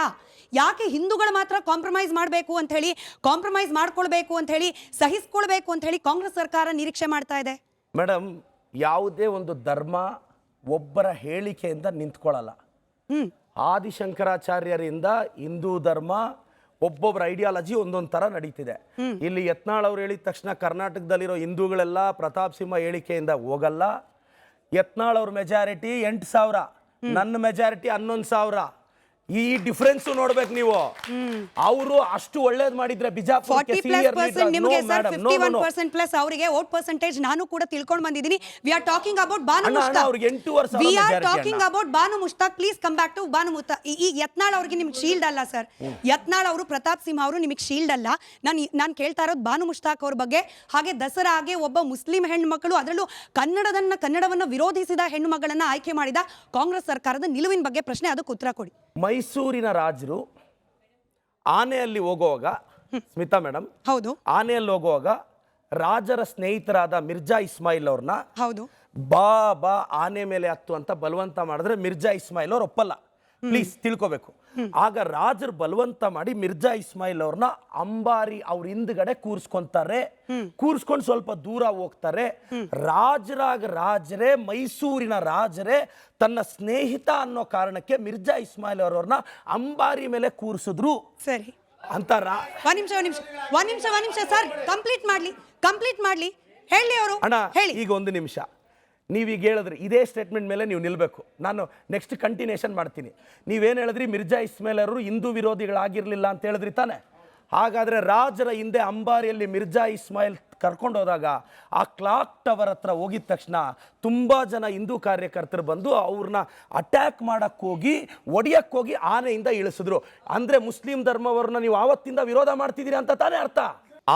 ಯಾಕೆ ಹಿಂದೂಗಳು ಮಾತ್ರ ಕಾಂಪ್ರಮೈಸ್ ಮಾಡಬೇಕು ಅಂತ ಹೇಳಿ, ಕಾಂಪ್ರಮೈಸ್ ಮಾಡ್ಕೊಳ್ಬೇಕು ಅಂತ ಹೇಳಿ, ಸಹಿಸ್ಕೊಳ್ಬೇಕು ಅಂತ ಹೇಳಿ ಕಾಂಗ್ರೆಸ್ ಸರ್ಕಾರ ನಿರೀಕ್ಷೆ ಮಾಡ್ತಾ ಇದೆ. ಮೇಡಮ್, ಯಾವುದೇ ಒಂದು ಧರ್ಮ ಒಬ್ಬರ ಹೇಳಿಕೆಯಿಂದ ನಿಂತ್ಕೊಳ್ಳಲ್ಲ. ಆದಿಶಂಕರಾಚಾರ್ಯರಿಂದ ಹಿಂದೂ ಧರ್ಮ ಒಬ್ಬೊಬ್ಬರ ಐಡಿಯಾಲಜಿ ಒಂದೊಂದು ತರ ನಡೀತಿದೆ. ಇಲ್ಲಿ ಯತ್ನಾಳ್ ಅವ್ರು ಹೇಳಿದ ತಕ್ಷಣ ಕರ್ನಾಟಕದಲ್ಲಿರೋ ಹಿಂದೂಗಳೆಲ್ಲ ಪ್ರತಾಪ್ ಸಿಂಹ ಹೇಳಿಕೆಯಿಂದ ಹೋಗಲ್ಲ. ಯತ್ನಾಳ್ ಅವ್ರ ಮೆಜಾರಿಟಿ 8,000, ನನ್ನ ಮೆಜಾರಿಟಿ 11,000. ಈ ಡಿಫರೆನ್ಸ್ ನೋಡ್ಬೇಕು ನೀವು. ಅವರು ಅಷ್ಟು ಒಳ್ಳೇದ್ ಮಾಡಿದ್ರೆ ಬಿಜಾಪುರಕ್ಕೆ 40% ನಿಮಗೆ ಸರ್, 51% ಪ್ಲಸ್ ಅವರಿಗೆ ವೋಟ್ ಪರ್ಸೆಂಟೇಜ್ ನಾನು ಕೂಡ ತಿಳ್ಕೊಂಡು ಬಂದಿದ್ದೀನಿ. We are talking about Banu Mushtaq. ಅವ್ರಿಗೆ 8 ವರ್ಷ we are talking about Banu Mushtaq. Please come back to Banu Mushtaq. ಈ ಯತ್ನಾಳ್ ಅವ್ರಿಗೆ ನಿಮ್ಗೆ ಶೀಲ್ಡ್ ಅಲ್ಲ ಸರ್. ಯತ್ನಾಳ್ ಅವರು, ಪ್ರತಾಪ್ ಸಿಂಹ ಅವರು ನಿಮಗೆ ಶೀಲ್ಡ್ ಅಲ್ಲ. ನಾನು ಕೇಳ್ತಾ ಇರೋದು ಬಾನು ಮುಸ್ತಾಕ್ ಅವ್ರ ಬಗ್ಗೆ. ಹಾಗೆ ದಸರಾಗೆ ಒಬ್ಬ ಮುಸ್ಲಿಂ ಹೆಣ್ಮಕ್ಳು, ಅದರಲ್ಲೂ ಕನ್ನಡವನ್ನ ವಿರೋಧಿಸಿದ ಹೆಣ್ಣು ಮಗಳನ್ನ ಆಯ್ಕೆ ಮಾಡಿದ ಕಾಂಗ್ರೆಸ್ ಸರ್ಕಾರದ ನಿಲುವಿನ ಬಗ್ಗೆ ಪ್ರಶ್ನೆ, ಅದಕ್ಕೆ ಉತ್ತರ ಕೊಡಿ. ಮೈಸೂರಿನ ರಾಜರು ಆನೆಯಲ್ಲಿ ಹೋಗುವಾಗ, ಸ್ಮಿತಾ ಮೇಡಮ್, ಹೌದು, ಆನೆಯಲ್ಲಿ ಹೋಗುವಾಗ ರಾಜರ ಸ್ನೇಹಿತರಾದ ಮಿರ್ಜಾ ಇಸ್ಮಾಯಿಲ್ ಅವ್ರನ್ನ ಹೌದು, ಬಾ ಆನೆ ಮೇಲೆ ಹತ್ತು ಅಂತ ಬಲವಂತ ಮಾಡಿದ್ರೆ ಮಿರ್ಜಾ ಇಸ್ಮಾಯಿಲ್ ಅವ್ರು ಒಪ್ಪಲ್ಲ. ಪ್ಲೀಸ್ ತಿಳ್ಕೋಬೇಕು. ಆಗ ರಾಜರು ಬಲವಂತ ಮಾಡಿ ಮಿರ್ಜಾ ಇಸ್ಮಾಯಿಲ್ ಅವ್ರನ್ನ ಅಂಬಾರಿ ಅವ್ರ ಹಿಂದ್ಗಡೆ ಕೂರ್ಸ್ಕೊಂಡು ಸ್ವಲ್ಪ ದೂರ ಹೋಗ್ತಾರೆ. ರಾಜರೇ, ಮೈಸೂರಿನ ರಾಜರೇ ತನ್ನ ಸ್ನೇಹಿತ ಅನ್ನೋ ಕಾರಣಕ್ಕೆ ಮಿರ್ಜಾ ಇಸ್ಮಾಯಿಲ್ ಅವ್ರನ್ನ ಅಂಬಾರಿ ಮೇಲೆ ಕೂರಿಸಿದ್ರು. ಸರಿ ಅಂತ ಒಂದ್ ನಿಮಿಷ ಸರ್, ಕಂಪ್ಲೀಟ್ ಮಾಡ್ಲಿ ಹೇಳಿ ಅವರು. ಅಣ್ಣ, ಹೇಳಿ. ಈಗ ಒಂದು ನಿಮಿಷ, ನೀವೀಗ ಹೇಳಿದ್ರಿ ಇದೇ ಸ್ಟೇಟ್ಮೆಂಟ್ ಮೇಲೆ ನೀವು ನಿಲ್ಬೇಕು. ನಾನು ನೆಕ್ಸ್ಟ್ ಕಂಟಿನ್ಯೂಷನ್ ಮಾಡ್ತೀನಿ. ನೀವೇನು ಹೇಳಿದ್ರಿ, ಮಿರ್ಜಾ ಇಸ್ಮಾಯಿಲ್ ಅವರು ಹಿಂದೂ ವಿರೋಧಿಗಳಾಗಿರ್ಲಿಲ್ಲ ಅಂತ ಹೇಳಿದ್ರಿ ತಾನೆ. ಹಾಗಾದ್ರೆ ರಾಜರ ಹಿಂದೆ ಅಂಬಾರಿಯಲ್ಲಿ ಮಿರ್ಜಾ ಇಸ್ಮಾಯಿಲ್ ಕರ್ಕೊಂಡು ಹೋದಾಗ ಆ ಕ್ಲಾಕ್ ಟವರ್ ಹತ್ರ ಹೋಗಿದ ತಕ್ಷಣ ತುಂಬಾ ಜನ ಹಿಂದೂ ಕಾರ್ಯಕರ್ತರು ಬಂದು ಅವ್ರನ್ನ ಅಟ್ಯಾಕ್ ಹೊಡಿಯಕ್ಕೆ ಹೋಗಿ ಆನೆಯಿಂದ ಇಳಿಸಿದ್ರು. ಅಂದ್ರೆ ಮುಸ್ಲಿಂ ಧರ್ಮವರನ್ನ ನೀವು ಆವತ್ತಿಂದ ವಿರೋಧ ಮಾಡ್ತಿದ್ದೀರಿ ಅಂತ ತಾನೇ ಅರ್ಥ.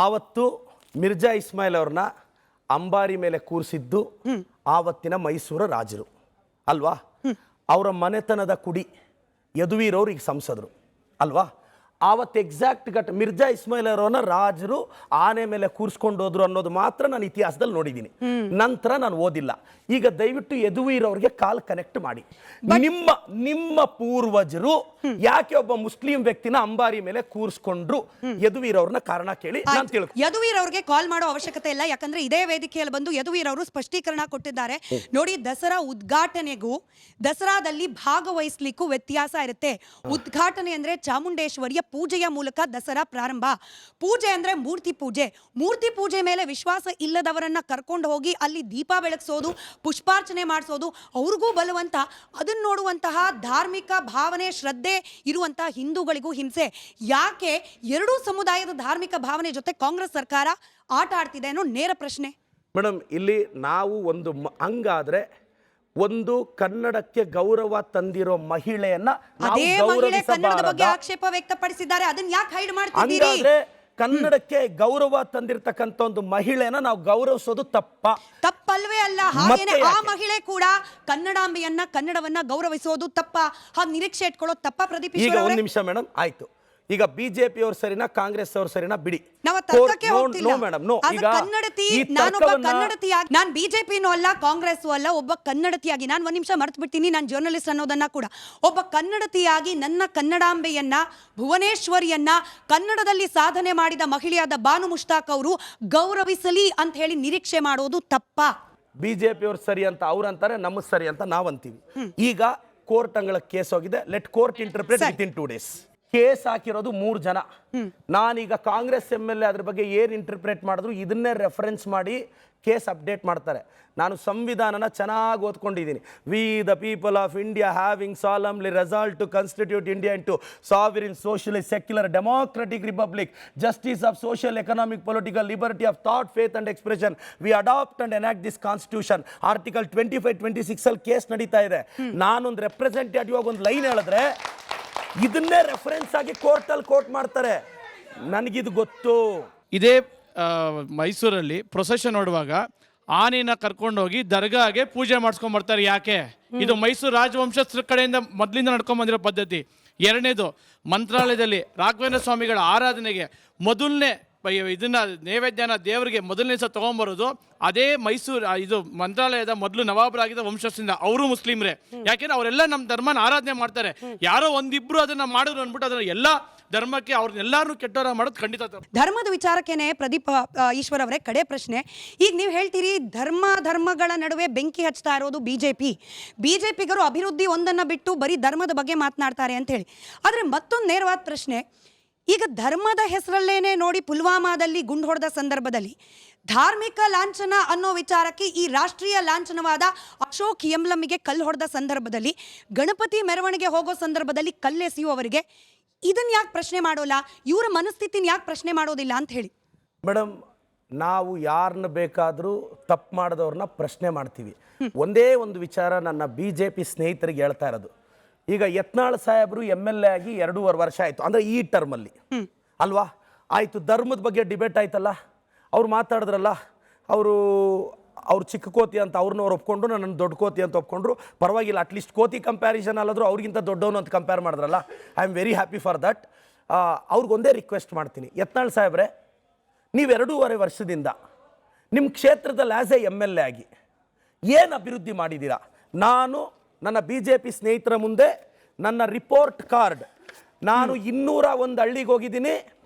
ಆವತ್ತು ಮಿರ್ಜಾ ಇಸ್ಮಾಯಿಲ್ ಅವ್ರನ್ನ ಅಂಬಾರಿ ಮೇಲೆ ಕೂರಿಸಿದ್ದು ಆವತ್ತಿನ ಮೈಸೂರು ರಾಜರು ಅಲ್ವಾ? ಅವರ ಮನೆತನದ ಕುಡಿ ಯದುವೀರವ್ರು ಈಗ ಸಂಸದರು ಅಲ್ವಾ? ಆವತ್ತು ಎಕ್ಸಾಕ್ಟ್ ಮಿರ್ಜಾ ಇಸ್ಮಾಯಿಲ್ ಅವರನ್ನ ರಾಜರು ಆನೆ ಮೇಲೆ ಕೂರಿಸ್ಕೊಂಡು ಹೋದ್ರು ಅನ್ನೋದು ಮಾತ್ರ ನಾನು ಇತಿಹಾಸದಲ್ಲಿ ನೋಡಿದ್ದೀನಿ. ನಂತರ ನಾನು ಓದಿಲ್ಲ. ಈಗ ದಯವಿಟ್ಟು ಯದುವೀರ್ ಅವ್ರಿಗೆ ಕಾಲ್ ಕನೆಕ್ಟ್ ಮಾಡಿ. ನಿಮ್ಮ ಪೂರ್ವಜರು ಯಾಕೆ ಒಬ್ಬ ಮುಸ್ಲಿಂ ವ್ಯಕ್ತಿನ ಅಂಬಾರಿ ಮೇಲೆ ಕೂರಿಸ್ಕೊಂಡ್ರು, ಯದುವೀರ್ ಅವ್ರನ್ನ ಕಾರಣ ಕೇಳಿ ನಾನು ತಿಳ್ಕೊ. ಯದುವೀರ್ ಅವ್ರಿಗೆ ಕಾಲ್ ಮಾಡೋ ಅವಶ್ಯಕತೆ ಇಲ್ಲ, ಯಾಕಂದ್ರೆ ಇದೇ ವೇದಿಕೆಯಲ್ಲಿ ಬಂದು ಯದುವೀರ್ ಅವರು ಸ್ಪಷ್ಟೀಕರಣ ಕೊಟ್ಟಿದ್ದಾರೆ. ನೋಡಿ, ದಸರಾ ಉದ್ಘಾಟನೆಗೂ ದಸರಾದಲ್ಲಿ ಭಾಗವಹಿಸ್ಲಿಕ್ಕೂ ವ್ಯತ್ಯಾಸ ಇರುತ್ತೆ. ಉದ್ಘಾಟನೆ ಅಂದ್ರೆ ಚಾಮುಂಡೇಶ್ವರಿಯ ಪೂಜೆಯ ಮೂಲಕ ದಸರಾ ಪ್ರಾರಂಭ. ಪೂಜೆ ಅಂದ್ರೆ ಮೂರ್ತಿ ಪೂಜೆ. ಮೂರ್ತಿ ಪೂಜೆ ಮೇಲೆ ವಿಶ್ವಾಸ ಇಲ್ಲದವರನ್ನ ಕರ್ಕೊಂಡು ಹೋಗಿ ಅಲ್ಲಿ ದೀಪ ಬೆಳಗಿಸೋದು, ಪುಷ್ಪಾರ್ಚನೆ ಮಾಡಿಸೋದು ಅವ್ರಿಗೂ ಬಲವಂತ. ಅದನ್ನ ನೋಡುವಂತಹ ಧಾರ್ಮಿಕ ಭಾವನೆ, ಶ್ರದ್ಧೆ ಇರುವಂತಹ ಹಿಂದೂಗಳಿಗೂ ಹಿಂಸೆ. ಯಾಕೆ ಎರಡೂ ಸಮುದಾಯದ ಧಾರ್ಮಿಕ ಭಾವನೆ ಜೊತೆ ಕಾಂಗ್ರೆಸ್ ಸರ್ಕಾರ ಆಟ ಆಡ್ತಿದೆ ಅನ್ನೋ ನೇರ ಪ್ರಶ್ನೆ. ಮೇಡಮ್, ಇಲ್ಲಿ ನಾವು ಒಂದು ಹಂಗಾದ್ರೆ ಒಂದು ಕನ್ನಡಕ್ಕೆ ಗೌರವ ತಂದಿರೋ ಮಹಿಳೆಯನ್ನ ನಾವು ಅದೇ ಮಹಿಳೆ ಕನ್ನಡದ ಬಗ್ಗೆ ಗೌರವಿಸಬಾರದಾ? ಆಕ್ಷೇಪ ವ್ಯಕ್ತಪಡಿಸಿದ್ದಾರೆ. ಅದನ್ನ ಯಾಕೆ ಹೈಡ್ ಮಾಡ್ತಿದ್ದೀರಿ? ಹಂಗಾದ್ರೆ ಕನ್ನಡಕ್ಕೆ ಗೌರವ ತಂದಿರತಕ್ಕಂತ ಒಂದು ಮಹಿಳೆಯನ್ನ ನಾವು ಗೌರವಿಸೋದು ತಪ್ಪಲ್ವೇ ಅಲ್ಲ. ಹಾಗೇನೆ ಮತ್ತೆ ಆ ಯಾಕೆ? ಮಹಿಳೆ ಕೂಡ ಕನ್ನಡಾಂಬೆಯನ್ನ, ಕನ್ನಡವನ್ನ ಗೌರವಿಸೋದು ತಪ್ಪ? ಹಾಗೆ ನಿರೀಕ್ಷೆ ಇಟ್ಕೊಳ್ಳೋದು ತಪ್ಪ? ಪ್ರದೀಪ್ ಈಗ ಈಶ್ವರ್ ಒಂದ್ ಅವರೇ, ನಿಮಿಷ ಮೇಡಮ್, ಆಯ್ತು. ಈಗ ಬಿಜೆಪಿ ಅವ್ರು ಸರಿನಾ, ಕಾಂಗ್ರೆಸ್ ಅವ್ರು ಸರಿನಾ, ಬಿಡಿ. ನಾವು ತರ್ಕಕ್ಕೆ ಹೋಗ್ತಿಲ್ಲ. No madam, no. As a ಈಗ ಕನ್ನಡತಿ, ಈ ನಾನೊಬ್ಬ ತರ್ಕವನ್ನ- ಕನ್ನಡತಿಯಾಗಿ, ನಾನು ಬಿಜೆಪಿನೂ ಅಲ್ಲ ಕಾಂಗ್ರೆಸ್ ಅಲ್ಲ, ಒಬ್ಬ ಕನ್ನಡತಿಯಾಗಿ ನಾನು ಒಂದ್ ನಿಮಿಷ ಮರ್ತು ಬಿಡ್ತೀನಿ, ನಾನು ಜರ್ನಲಿಸ್ಟ್ ಅನ್ನೋದನ್ನ ಕೂಡ. ಒಬ್ಬ ಕನ್ನಡತಿಯಾಗಿ ನನ್ನ ಕನ್ನಡಾಂಬೆಯನ್ನ, ಭುವನೇಶ್ವರಿಯನ್ನ, ಕನ್ನಡದಲ್ಲಿ ಸಾಧನೆ ಮಾಡಿದ ಮಹಿಳೆಯಾದ ಬಾನು ಮುಷ್ತಾಕ್ ಅವರು ಗೌರವಿಸಲಿ ಅಂತ ಹೇಳಿ ನಿರೀಕ್ಷೆ ಮಾಡೋದು ತಪ್ಪ? ಬಿಜೆಪಿ ಅವ್ರು ಸರಿ ಅಂತ ಅವ್ರು ಅಂತಾರೆ, ನಮ್ಮದು ಸರಿ ಅಂತ ನಾವು ಅಂತೀವಿ. ಈಗ ಕೋರ್ಟ್ ಅಂಗಳ ಕೇಸ್ ಹೋಗಿದೆ. Let court interpret with in 2 days. Case ಹಾಕಿರೋದು 3 ಜನ. ನಾನೀಗ ಕಾಂಗ್ರೆಸ್ MLA ಅದ್ರ ಬಗ್ಗೆ ಏನು ಇಂಟರ್ಪ್ರೆಟ್ ಮಾಡಿದ್ರು ಇದನ್ನೇ ರೆಫರೆನ್ಸ್ ಮಾಡಿ ಕೇಸ್ ಅಪ್ಡೇಟ್ ಮಾಡ್ತಾರೆ. ನಾನು ಸಂವಿಧಾನನ ಚೆನ್ನಾಗಿ ಓದ್ಕೊಂಡಿದ್ದೀನಿ. We the people of India having solemnly resolved to constitute India into sovereign socialist secular democratic republic, justice of social economic political liberty of thought faith and expression, we adopt and enact this constitution. Article 25-26 ಅಲ್ಲಿ case ನಡೀತಾ ಇದೆ. ನಾನೊಂದು representative ಆಗಿ ಒಂದು line ಹೇಳಿದ್ರೆ ಇದನ್ನೇ reference ಆಗಿ ಕೋರ್ಟಲ್ಲಿ ಕೋರ್ಟ್ ಮಾಡ್ತಾರೆ. ನನಗಿದು ಗೊತ್ತು. ಇದೇ ಮೈಸೂರಲ್ಲಿ ಪ್ರೊಸೆಷನ್ ನೋಡುವಾಗ ಆನೆನ ಕರ್ಕೊಂಡೋಗಿ ದರ್ಗಾಗೆ ಪೂಜೆ ಮಾಡಿಸ್ಕೊಂಡ್ಬರ್ತಾರೆ. ಯಾಕೆ? ಇದು ಮೈಸೂರು ರಾಜವಂಶಸ್ಥರ ಕಡೆಯಿಂದ ಮೊದಲಿಂದ ನಡ್ಕೊಂಡ್ ಬಂದಿರೋ ಪದ್ಧತಿ. ಎರಡನೇದು, ಮಂತ್ರಾಲಯದಲ್ಲಿ ರಾಘವೇಂದ್ರ ಸ್ವಾಮಿಗಳ ಆರಾಧನೆಗೆ ಮೊದಲನೇ ಇದನ್ನ ನೈವೇದ್ಯನ ದೇವರಿಗೆ ಮೊದಲನೇ ಸಹ ತೊಗೊಂಬರೋದು ಅದೇ ಮೈಸೂರು ಇದು ಮಂತ್ರಾಲಯದ ಮೊದಲು ನವಾಬರಾಗಿದ್ದ ವಂಶಸ್ಥರಿಂದ. ಅವರು ಮುಸ್ಲಿಮ್ರೆ. ಯಾಕೆಂದ್ರೆ ಅವರೆಲ್ಲ ನಮ್ಮ ಧರ್ಮನ ಆರಾಧನೆ ಮಾಡ್ತಾರೆ. ಯಾರೋ ಒಂದಿಬ್ರು ಅದನ್ನ ಮಾಡಿದ್ರು ಅಂದ್ಬಿಟ್ಟು ಅದನ್ನ ಎಲ್ಲ ಧರ್ಮಕ್ಕೆ ಅವ್ರನ್ನೆಲ್ಲಾರು ಕೆಟ್ಟವರ ಮಾಡೋದು ಖಂಡಿತ ತಪ್ಪು. ಧರ್ಮದ ವಿಚಾರಕ್ಕೇನೆ ಪ್ರದೀಪ್ ಈಶ್ವರ್ ಅವರೇ ಕಡೆ ಪ್ರಶ್ನೆ. ಈಗ ನೀವು ಹೇಳ್ತೀರಿ ಧರ್ಮಗಳ ನಡುವೆ ಬೆಂಕಿ ಹಚ್ತಾ ಇರೋದು ಬಿಜೆಪಿಗರು ಅಭಿವೃದ್ಧಿ ಒಂದನ್ನು ಬಿಟ್ಟು ಬರೀ ಧರ್ಮದ ಬಗ್ಗೆ ಮಾತನಾಡ್ತಾರೆ ಅಂತ ಹೇಳಿ. ಆದರೆ ಮತ್ತೊಂದು ನೇರವಾದ ಪ್ರಶ್ನೆ, ಈಗ ಧರ್ಮದ ಹೆಸರಲ್ಲೇನೆ ನೋಡಿ ಪುಲ್ವಾಮಾದಲ್ಲಿ ಗುಂಡು ಹೊಡೆದ ಸಂದರ್ಭದಲ್ಲಿ ಧಾರ್ಮಿಕ ಲಾಂಛನ ಅನ್ನೋ ವಿಚಾರಕ್ಕೆ ಈ ರಾಷ್ಟ್ರೀಯ ಲಾಂಛನವಾದ ಅಶೋಕ್ ಎಂಬ್ಲಮ್ಗೆ ಕಲ್ಲು ಹೊಡೆದ ಸಂದರ್ಭದಲ್ಲಿ, ಗಣಪತಿ ಮೆರವಣಿಗೆ ಹೋಗೋ ಸಂದರ್ಭದಲ್ಲಿ ಕಲ್ಲೆಸೆಯುವವರಿಗೆ ಇದನ್ನ ಯಾಕೆ ಪ್ರಶ್ನೆ ಮಾಡೋಲ್ಲ? ಇವರ ಮನಸ್ಥಿತಿನ ಯಾಕೆ ಪ್ರಶ್ನೆ ಮಾಡೋದಿಲ್ಲ ಅಂತ ಹೇಳಿ. ಮೇಡಮ್, ನಾವು ಯಾರನ್ನ ಬೇಕಾದರೂ ತಪ್ಪು ಮಾಡಿದವ್ರನ್ನ ಪ್ರಶ್ನೆ ಮಾಡ್ತೀವಿ. ಒಂದೇ ಒಂದು ವಿಚಾರ ನನ್ನ BJP ಸ್ನೇಹಿತರಿಗೆ ಹೇಳ್ತಾ ಇರೋದು, ಈಗ ಯತ್ನಾಳ್ ಸಾಹೇಬರು MLA ಆಗಿ 2.5 ವರ್ಷ ಆಯಿತು, ಅಂದರೆ ಈ ಟರ್ಮಲ್ಲಿ ಅಲ್ವಾ? ಆಯಿತು, ಧರ್ಮದ ಬಗ್ಗೆ ಡಿಬೇಟ್ ಆಯ್ತಲ್ಲ, ಅವ್ರು ಮಾತಾಡಿದ್ರಲ್ಲ, ಅವ್ರು ಚಿಕ್ಕ ಕೋತಿ ಅಂತ ಅವ್ರನ್ನ ಒಪ್ಕೊಂಡ್ರು, ನನ್ನ ದೊಡ್ಡ ಕೋತಿ ಅಂತ ಒಪ್ಕೊಂಡ್ರು. ಪರವಾಗಿಲ್ಲ, ಅಟ್ಲೀಸ್ಟ್ ಕೋತಿ ಕಂಪ್ಯಾರಿಸನ್ ಅಲ್ಲಾದರೂ ಅವ್ರಿಗಿಂತ ದೊಡ್ಡವನು ಅಂತ ಕಂಪೇರ್ ಮಾಡಿದ್ರಲ್ಲ. I am very happy for that. ಅವ್ರಿಗೊಂದೇ ರಿಕ್ವೆಸ್ಟ್ ಮಾಡ್ತೀನಿ, ಯತ್ನಾಳ್ ಸಾಹೇಬ್ರೆ, ನೀವು 2.5 ವರ್ಷದಿಂದ ನಿಮ್ಮ ಕ್ಷೇತ್ರದಲ್ಲಿ ಆ್ಯಸ್ ಎ MLA ಆಗಿ ಏನು ಅಭಿವೃದ್ಧಿ ಮಾಡಿದ್ದೀರಾ? ನಾನು ನನ್ನ BJP ಸ್ನೇಹಿತರ ಮುಂದೆ ನನ್ನ ರಿಪೋರ್ಟ್ ಕಾರ್ಡ್, ನಾನು 201 ಹಳ್ಳಿಗೆ ಹೋಗಿದ್ದೀನಿ.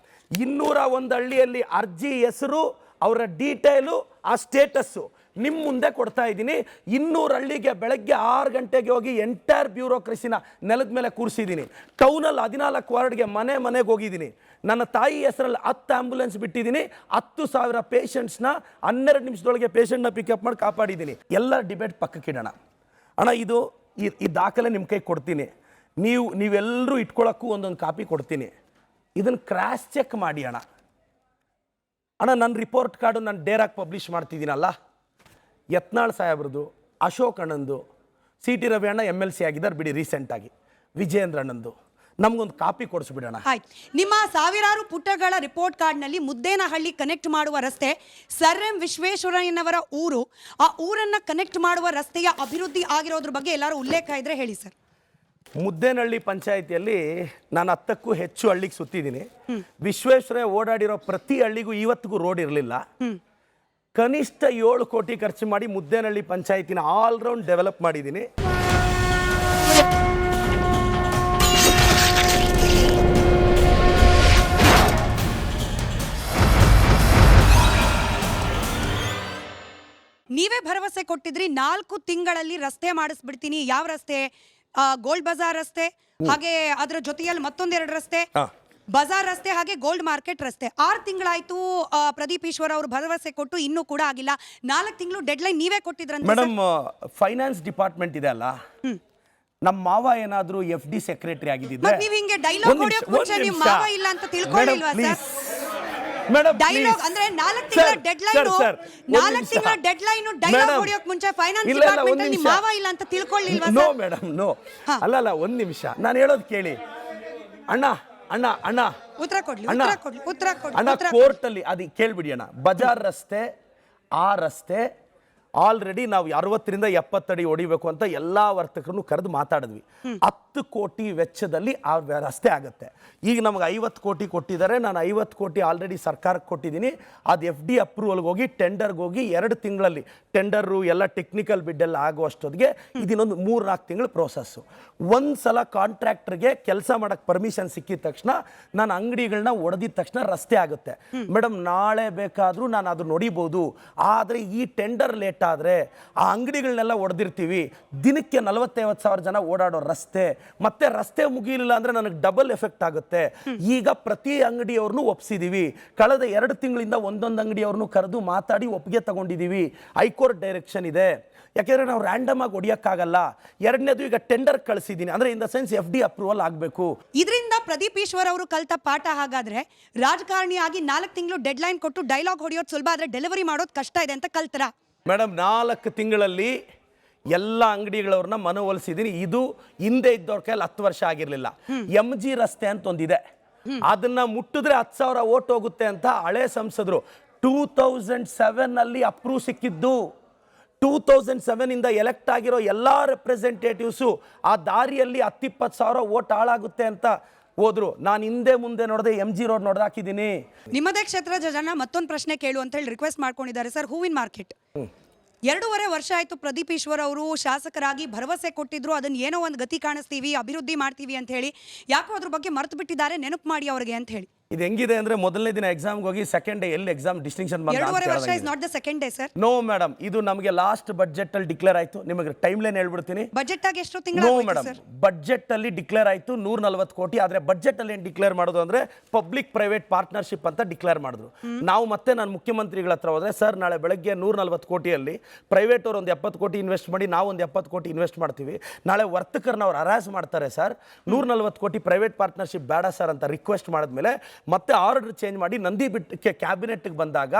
201 ಹಳ್ಳಿಯಲ್ಲಿ ಅರ್ಜಿ ಹೆಸರು, ಅವರ ಡೀಟೇಲು, ಆ ಸ್ಟೇಟಸ್ಸು ನಿಮ್ಮ ಮುಂದೆ ಕೊಡ್ತಾ ಇದ್ದೀನಿ. 200 ಹಳ್ಳಿಗೆ ಬೆಳಗ್ಗೆ 6 ಗಂಟೆಗೆ ಹೋಗಿ ಎಂಟೈರ್ ಬ್ಯೂರೋಕ್ರಸಿನ ನೆಲದ ಮೇಲೆ ಕೂರಿಸಿದ್ದೀನಿ. ಟೌನಲ್ಲಿ 14 ವಾರ್ಡ್ಗೆ ಮನೆಗೆ ಹೋಗಿದ್ದೀನಿ. ನನ್ನ ತಾಯಿ ಹೆಸರಲ್ಲಿ 10 ಆಂಬ್ಯುಲೆನ್ಸ್ ಬಿಟ್ಟಿದ್ದೀನಿ. 10,000 ಪೇಷಂಟ್ಸ್ನ 12 ನಿಮಿಷದೊಳಗೆ ಪೇಷಂಟ್ನ ಪಿಕಪ್ ಮಾಡಿ ಕಾಪಾಡಿದ್ದೀನಿ. ಎಲ್ಲ ಡಿಬೇಟ್ ಪಕ್ಕಕ್ಕಿಡೋಣ ಅಣ್ಣ. ಈ ದಾಖಲೆ ನಿಮ್ಮ ಕೈ ಕೊಡ್ತೀನಿ. ನೀವೆಲ್ಲರೂ ಇಟ್ಕೊಳ್ಳೋಕ್ಕೂ ಒಂದೊಂದು ಕಾಪಿ ಕೊಡ್ತೀನಿ. ಇದನ್ನು ಕ್ರಾಸ್ ಚೆಕ್ ಮಾಡಿ ಅಣ್ಣ. ನನ್ನ ರಿಪೋರ್ಟ್ ಕಾರ್ಡು ನಾನು ಡೇರಾಗಿ ಪಬ್ಲಿಷ್ ಮಾಡ್ತಿದ್ದೀನಲ್ಲ, ಯತ್ನಾಳ್ ಸಾಹೇಬ್ರದ್ದು, ಅಶೋಕ್ ಅಣ್ಣಂದು, CT ರವಿ ಅಣ್ಣ MLC ಆಗಿದ್ದಾರೆ ಬಿಡಿ ರೀಸೆಂಟಾಗಿ, ವಿಜಯೇಂದ್ರ ಅಣ್ಣಂದು, ನಮಗೊಂದು ಕಾಪಿ ಕೊಡಿಸ್ಬಿಡೋಣ. ಆಯ್ತು. ನಿಮ್ಮ ಸಾವಿರಾರು ಪುಟಗಳ ರಿಪೋರ್ಟ್ ಕಾರ್ಡ್ನಲ್ಲಿ ಮುದ್ದೇನಹಳ್ಳಿ ಕನೆಕ್ಟ್ ಮಾಡುವ ರಸ್ತೆ, ಸರ್ ಎಂ ವಿಶ್ವೇಶ್ವರಯ್ಯನವರ ಊರು, ಆ ಊರನ್ನ ಕನೆಕ್ಟ್ ಮಾಡುವ ರಸ್ತೆಯ ಅಭಿವೃದ್ಧಿ ಆಗಿರೋದ್ರ ಬಗ್ಗೆ ಎಲ್ಲರೂ ಉಲ್ಲೇಖ ಇದ್ರೆ ಹೇಳಿ ಸರ್. ಮುದ್ದೇನಹಳ್ಳಿ ಪಂಚಾಯಿತಿಯಲ್ಲಿ ನಾನು 10ಕ್ಕೂ ಹೆಚ್ಚು ಹಳ್ಳಿಗೆ ಸುತ್ತಿದ್ದೀನಿ. ವಿಶ್ವೇಶ್ವರಯ್ಯ ಓಡಾಡಿರೋ ಪ್ರತಿ ಹಳ್ಳಿಗೂ ಇವತ್ತಿಗೂ ರೋಡ್ ಇರಲಿಲ್ಲ. ಕನಿಷ್ಠ 7 ಕೋಟಿ ಖರ್ಚು ಮಾಡಿ ಮುದ್ದೇನಹಳ್ಳಿ ಪಂಚಾಯಿತಿನ ಆಲ್ರೌಂಡ್ ಡೆವಲಪ್ ಮಾಡಿದ್ದೀನಿ. ನೀವೇ ಭರವಸೆ ಕೊಟ್ಟಿದ್ರಿ 4 ತಿಂಗಳಲ್ಲಿ ರಸ್ತೆ ಮಾಡಿಸ್ಬಿಡ್ತೀನಿ. ಯಾವ ರಸ್ತೆ? ಗೋಲ್ಡ್ ಬಜಾರ್ ರಸ್ತೆ, ಹಾಗೆ ಅದರ ಜೊತೆಯಲ್ಲಿ ಮತ್ತೊಂದೆರಡು ರಸ್ತೆ. ಬಜಾರ್ ರಸ್ತೆ ಹಾಗೆ ಗೋಲ್ಡ್ ಮಾರ್ಕೆಟ್ ರಸ್ತೆ 6 ತಿಂಗಳಾಯ್ತು. ಪ್ರದೀಪ್ ಈಶ್ವರ್ ಅವರು ಭರವಸೆ ಕೊಟ್ಟು ಇನ್ನೂ ಕೂಡ ಆಗಿಲ್ಲ. 4 ತಿಂಗಳು ಡೆಡ್ಲೈನ್ ನೀವೇ ಕೊಟ್ಟಿದ್ರಂತೆ ಮೇಡಮ್. ಫೈನಾನ್ಸ್ ಡಿಪಾರ್ಟ್ಮೆಂಟ್ ಇದೆ ಅಲ್ಲ, ನಮ್ಮ ಮಾವ ಏನಾದ್ರೂ FD ಸೆಕ್ರೆಟರಿ ಆಗಿದ್ದಿದ್ರೆ ಮತ್ ನೀವ್ ಹಿಂಗೆ ಡೈಲಾಗ್ ಹೊಡೆಯೋಕ್ ಮುಂಚೆ ನಿಮ್ ಮಾವ ಇಲ್ಲ ಅಂತ ತಿಳ್ಕೊಳ್ಳಿಲ್ವಾ ಸರ್? ಮೇಡಮ್ ಡೈಲಾಗ್ ಅಂದ್ರೆ 4 ತಿಂಗಳ ಡೆಡ್ಲೈನ್, 4 ತಿಂಗಳ ಡೆಡ್ಲೈನ್ ಡೈಲಾಗ್ ಹೊಡೆಯೋಕ್ ಮುಂಚೆ ಫೈನಾನ್ಸ್ ಡಿಪಾರ್ಟ್ಮೆಂಟ್ ಅಲ್ಲಿ ನಿಮ್ ಮಾವ ಇಲ್ಲ ಅಂತ ತಿಳ್ಕೊಳ್ಳಿಲ್ವಾ ನೋ ಸರ್? Madam no. ಅಲ್ಲ ಒಂದ್ ನಿಮಿಷ ನಾನು ಹೇಳೋದು ಕೇಳಿ. ಅಣ್ಣ ಅಣ್ಣ ಅಣ್ಣ ಉತ್ತರ ಕೊಡ್ಲಿ ಅಣ್ಣ ಉತ್ತರ ಕೊಡ್ಲಿ ಉತ್ತರ ಕೊಡ್ಲಿ ಅಣ್ಣ, ಉತ್ತರ ಕೋರ್ಟ್ ಅಲ್ಲಿ ಅದು ಕೇಳ್ಬಿಡಿ ಅಣ್ಣ. ಬಜಾರ್ ರಸ್ತೆ ಆ ರಸ್ತೆ ಆಲ್ರೆಡಿ ನಾವು 60ರಿಂದ 70 ಅಡಿ ಹೊಡಿಬೇಕು ಅಂತ ಎಲ್ಲಾ ವರ್ತಕರನ್ನು ಕರೆದು ಮಾತಾಡಿದ್ವಿ. 10 ಕೋಟಿ ವೆಚ್ಚದಲ್ಲಿ ಆ ರಸ್ತೆ ಆಗುತ್ತೆ. ಈಗ ನಮ್ಗೆ 50 ಕೋಟಿ ಕೊಟ್ಟಿದ್ದಾರೆ. ನಾನು 50 ಕೋಟಿ ಆಲ್ರೆಡಿ ಸರ್ಕಾರಕ್ಕೆ ಕೊಟ್ಟಿದ್ದೀನಿ. ಅದು FD ಅಪ್ರೂವಲ್ಗೆ ಹೋಗಿ ಟೆಂಡರ್ಗೆ ಹೋಗಿ 2 ತಿಂಗಳಲ್ಲಿ ಟೆಂಡರು ಎಲ್ಲ ಟೆಕ್ನಿಕಲ್ ಬಿಡ್ಡೆಲ್ಲ ಆಗುವಷ್ಟೊತ್ತಿಗೆ ಇದನ್ನೊಂದು 3-4 ತಿಂಗಳು ಪ್ರೋಸೆಸ್ಸು. ಒಂದ್ಸಲ ಕಾಂಟ್ರಾಕ್ಟರ್ಗೆ ಕೆಲಸ ಮಾಡೋಕ್ಕೆ ಪರ್ಮಿಷನ್ ಸಿಕ್ಕಿದ ತಕ್ಷಣ ನಾನು ಅಂಗಡಿಗಳನ್ನ ಒಡೆದಿದ ತಕ್ಷಣ ರಸ್ತೆ ಆಗುತ್ತೆ. ಮೇಡಮ್, ನಾಳೆ ಬೇಕಾದರೂ ನಾನು ಅದು ನೋಡಿಬೋದು. ಆದರೆ ಈ ಟೆಂಡರ್ ಲೇಟ್ ಆದರೆ ಆ ಅಂಗಡಿಗಳನ್ನೆಲ್ಲ ಹೊಡೆದಿರ್ತೀವಿ. ದಿನಕ್ಕೆ 40-50 ಸಾವಿರ ಜನ ಓಡಾಡೋ ರಸ್ತೆ, ಮತ್ತೆ ರಸ್ತೆ ಮುಗಿಲಿಲ್ಲ ಅಂದರೆ ನನಗೆ ಡಬಲ್ ಎಫೆಕ್ಟ್ ಆಗುತ್ತೆ. ಈಗ ಪ್ರತಿ ಅಂಗಡಿಯವ್ರನ್ನೂ ಒಪ್ಸಿದ್ದೀವಿ. ಕಳೆದ 2 ತಿಂಗಳಿಂದ ಒಂದೊಂದು ಅಂಗಡಿಯವ್ರನ್ನೂ ಕರೆದು ಮಾತಾಡಿ ಒಪ್ಪಿಗೆ ತಗೊಂಡಿದ್ದೀವಿ. ಹೈಕೋರ್ಟ್ ಡೈರೆಕ್ಷನ್ ಇದೆ. ಯಾಕೆಂದರೆ ನಾವು ರ್ಯಾಂಡಮ್ ಆಗಿ ಹೊಡಿಯೋಕ್ಕಾಗಲ್ಲ. ಎರಡನೇದು ಈಗ ಟೆಂಡರ್ ಕಳಿಸಿದ್ದೀನಿ, ಅಂದರೆ in the sense FD approval ಆಗಬೇಕು. ಇದರಿಂದ ಪ್ರದೀಪ್ ಈಶ್ವರ್ ಅವರು ಕಲ್ತ ಪಾಠ ಹಾಗಾದ್ರೆ ರಾಜಕಾರಣಿಯಾಗಿ 4 ತಿಂಗಳು ಡೆಡ್ಲೈನ್ ಕೊಟ್ಟು ಡೈಲಾಗ್ ಹೊಡೆಯೋದು ಸುಲಭ, ಆದ್ರೆ ಡೆಲಿವರಿ ಮಾಡೋದು ಕಷ್ಟ ಇದೆ ಅಂತ ಕಲ್ತರ. ಮೇಡಮ್, 4 ತಿಂಗಳಲ್ಲಿ ಎಲ್ಲ ಅಂಗಡಿಗಳವ್ರನ್ನ ಮನವೊಲಿಸಿದ್ದೀನಿ. ಇದು ಹಿಂದೆ ಇದ್ದವ್ರ ಕೈಯಲ್ಲಿ 10 ವರ್ಷ ಆಗಿರಲಿಲ್ಲ. MG ರಸ್ತೆ ಅಂತ ಒಂದಿದೆ, ಅದನ್ನ ಮುಟ್ಟಿದ್ರೆ 10,000 ಓಟ್ ಹೋಗುತ್ತೆ ಅಂತ ಹಳೆ ಸಂಸದರು 2007 ಅಪ್ರೂವ್ ಸಿಕ್ಕಿದ್ದು. 2007 ಇಂದ ಎಲೆಕ್ಟ್ ಆಗಿರೋ ಎಲ್ಲ ರೆಪ್ರೆಸೆಂಟೇಟಿವ್ಸು ಆ ದಾರಿಯಲ್ಲಿ 10-20 ಸಾವಿರ ಓಟ್ ಹಾಳಾಗುತ್ತೆ ಅಂತ ಹೋದ್ರು. ನಾನು ಹಿಂದೆ ಮುಂದೆ ನೋಡದೆ MG ರೋಡ್ ನೋಡ್ದಾಕಿದ್ದೀನಿ. ನಿಮ್ಮದೇ ಕ್ಷೇತ್ರದ ಜನ ಮತ್ತೊಂದು ಪ್ರಶ್ನೆ ಕೇಳು ಅಂತ ಹೇಳಿ ರಿಕ್ವೆಸ್ಟ್ ಮಾಡ್ಕೊಂಡಿದ್ದಾರೆ ಸರ್. ಹೂವಿನ ಮಾರ್ಕೆಟ್ 2.5 ವರ್ಷ ಆಯ್ತು ಪ್ರದೀಪ್ ಈಶ್ವರ್ ಅವರು ಶಾಸಕರಾಗಿ ಭರವಸೆ ಕೊಟ್ಟಿದ್ರು, ಅದನ್ನ ಏನೋ ಒಂದು ಗತಿ ಕಾಣಿಸ್ತೀವಿ, ಅಭಿವೃದ್ಧಿ ಮಾಡ್ತೀವಿ ಅಂತ ಹೇಳಿ. ಯಾಕೋ ಅದ್ರ ಬಗ್ಗೆ ಮರ್ತು ಬಿಟ್ಟಿದ್ದಾರೆ, ನೆನಪು ಮಾಡಿ ಅವ್ರಿಗೆ ಅಂತ ಹೇಳಿ. ಇದು ಹೆಂಗಿದೆ ಅಂದ್ರೆ, ಮೊದಲನೇ ದಿನ ಎಕ್ಸಾಮ್ಗೆ ಹೋಗಿ ಸೆಕೆಂಡ್ ಡೇ ಎಲ್ಲಿ ಎಕ್ಸಾಮ್ ಡಿಸ್ಟಿಂಕ್ಷನ್ 2.5 ವರ್ಷ is not the second day sir. No madam, ಇದು ನಮಗೆ ಲಾಸ್ಟ್ ಬಜೆಟ್ ಅಲ್ಲಿ ಡಿಕ್ಲೇರ್ ಆಯ್ತು. ನಿಮಗೆ ಟೈಮ್ ಲೈನ್ ಹೇಳ್ಬಿಡ್ತೀನಿ. ಬಜೆಟ್ ಆಗಿ ಎಷ್ಟು ನೋ ತಿಂಗಳು ಮೇಡಮ್, ಬಜೆಟ್ ಅಲ್ಲಿ ಡಿಕ್ಲೇರ್ ಆಯ್ತು 140 ಕೋಟಿ. ಆದ್ರೆ ಬಜೆಟ್ ಅಲ್ಲಿ ಏನು ಡಿಕ್ಲೇರ್ ಮಾಡೋದು ಅಂದ್ರೆ ಪಬ್ಲಿಕ್ ಪ್ರೈವೇಟ್ ಪಾರ್ಟ್ನರ್ಶಿಪ್ ಅಂತ ಡಿಕ್ಲೇರ್ ಮಾಡಿದ್ರು. ನಾವು ಮತ್ತೆ ನಾನು ಮುಖ್ಯಮಂತ್ರಿಗಳ ಹತ್ರ ಹೋದ್ರೆ, ಸರ್ ನಾಳೆ ಬೆಳಗ್ಗೆ 140 ಕೋಟಿಯಲ್ಲಿ ಪ್ರೈವೇಟ್ ಅವರು ಒಂದು 70 ಕೋಟಿ ಇನ್ವೆಸ್ಟ್ ಮಾಡಿ, ನಾವು ಒಂದು 70 ಕೋಟಿ ಇನ್ವೆಸ್ಟ್ ಮಾಡ್ತೀವಿ. ನಾಳೆ ವರ್ತಕರನ್ನ ಅವ್ರು ಹರಾಜ್ ಮಾಡ್ತಾರೆ ಸರ್, 140 ಕೋಟಿ ಪ್ರೈವೇಟ್ ಪಾರ್ಟ್ನರ್ಶಿಪ್ ಬೇಡ ಸರ್ ಅಂತ ರಿಕ್ವೆಸ್ಟ್ ಮಾಡಿದ್ಮೇಲೆ ಮತ್ತೆ ಆರ್ಡರ್ ಚೇಂಜ್ ಮಾಡಿ ನಂದಿ ಬೆಟ್ಟಕ್ಕೆ ಕ್ಯಾಬಿನೆಟ್ಗೆ ಬಂದಾಗ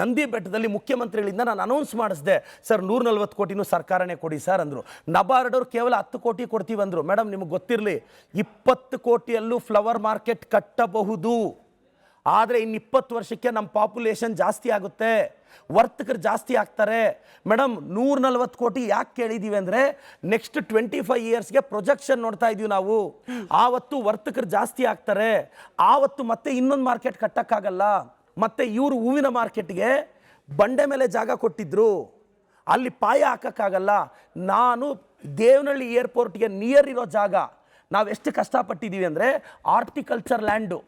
ನಂದಿ ಬೆಟ್ಟದಲ್ಲಿ ಮುಖ್ಯಮಂತ್ರಿಗಳಿಂದ ನಾನು ಅನೌನ್ಸ್ ಮಾಡಿಸಿದೆ, ಸರ್ 140 ಕೋಟಿನೂ ಸರ್ಕಾರನೇ ಕೊಡಿ ಸರ್ ಅಂದರು. ನಬಾರ್ಡ್ ಅವರು ಕೇವಲ 10 ಕೋಟಿ ಕೊಡ್ತೀವಿ ಅಂದರು. ಮೇಡಮ್, ನಿಮಗೆ ಗೊತ್ತಿರಲಿ, 20 ಕೋಟಿಯಲ್ಲೂ ಫ್ಲವರ್ ಮಾರ್ಕೆಟ್ ಕಟ್ಟಬಹುದು. ಆದರೆ ಇನ್ನು 20 ವರ್ಷಕ್ಕೆ ನಮ್ಮ ಪಾಪ್ಯುಲೇಷನ್ ಜಾಸ್ತಿ ಆಗುತ್ತೆ, ವರ್ತಕರು ಜಾಸ್ತಿ ಆಗ್ತಾರೆ. ಮೇಡಮ್, 140 ಕೋಟಿ ಯಾಕೆ ಕೇಳಿದ್ದೀವಿ ಅಂದರೆ, ನೆಕ್ಸ್ಟ್ 25 ಇಯರ್ಸ್ಗೆ ಪ್ರೊಜೆಕ್ಷನ್ ನೋಡ್ತಾ ಇದೀವಿ ನಾವು. ಆವತ್ತು ವರ್ತಕರು ಜಾಸ್ತಿ ಆಗ್ತಾರೆ, ಆವತ್ತು ಮತ್ತೆ ಇನ್ನೊಂದು ಮಾರ್ಕೆಟ್ ಕಟ್ಟಕ್ಕಾಗಲ್ಲ. ಮತ್ತೆ ಇವರು ಹೂವಿನ ಮಾರ್ಕೆಟ್ಗೆ ಬಂಡೆ ಮೇಲೆ ಜಾಗ ಕೊಟ್ಟಿದ್ರು, ಅಲ್ಲಿ ಪಾಯ ಹಾಕಕ್ಕಾಗಲ್ಲ. ನಾನು ದೇವನಹಳ್ಳಿ ಏರ್ಪೋರ್ಟ್ಗೆ ನಿಯರ್ ಇರೋ ಜಾಗ ನಾವೆಷ್ಟು ಕಷ್ಟಪಟ್ಟಿದ್ದೀವಿ ಅಂದರೆ, ಆರ್ಟಿಕಲ್ಚರ್ ಲ್ಯಾಂಡು,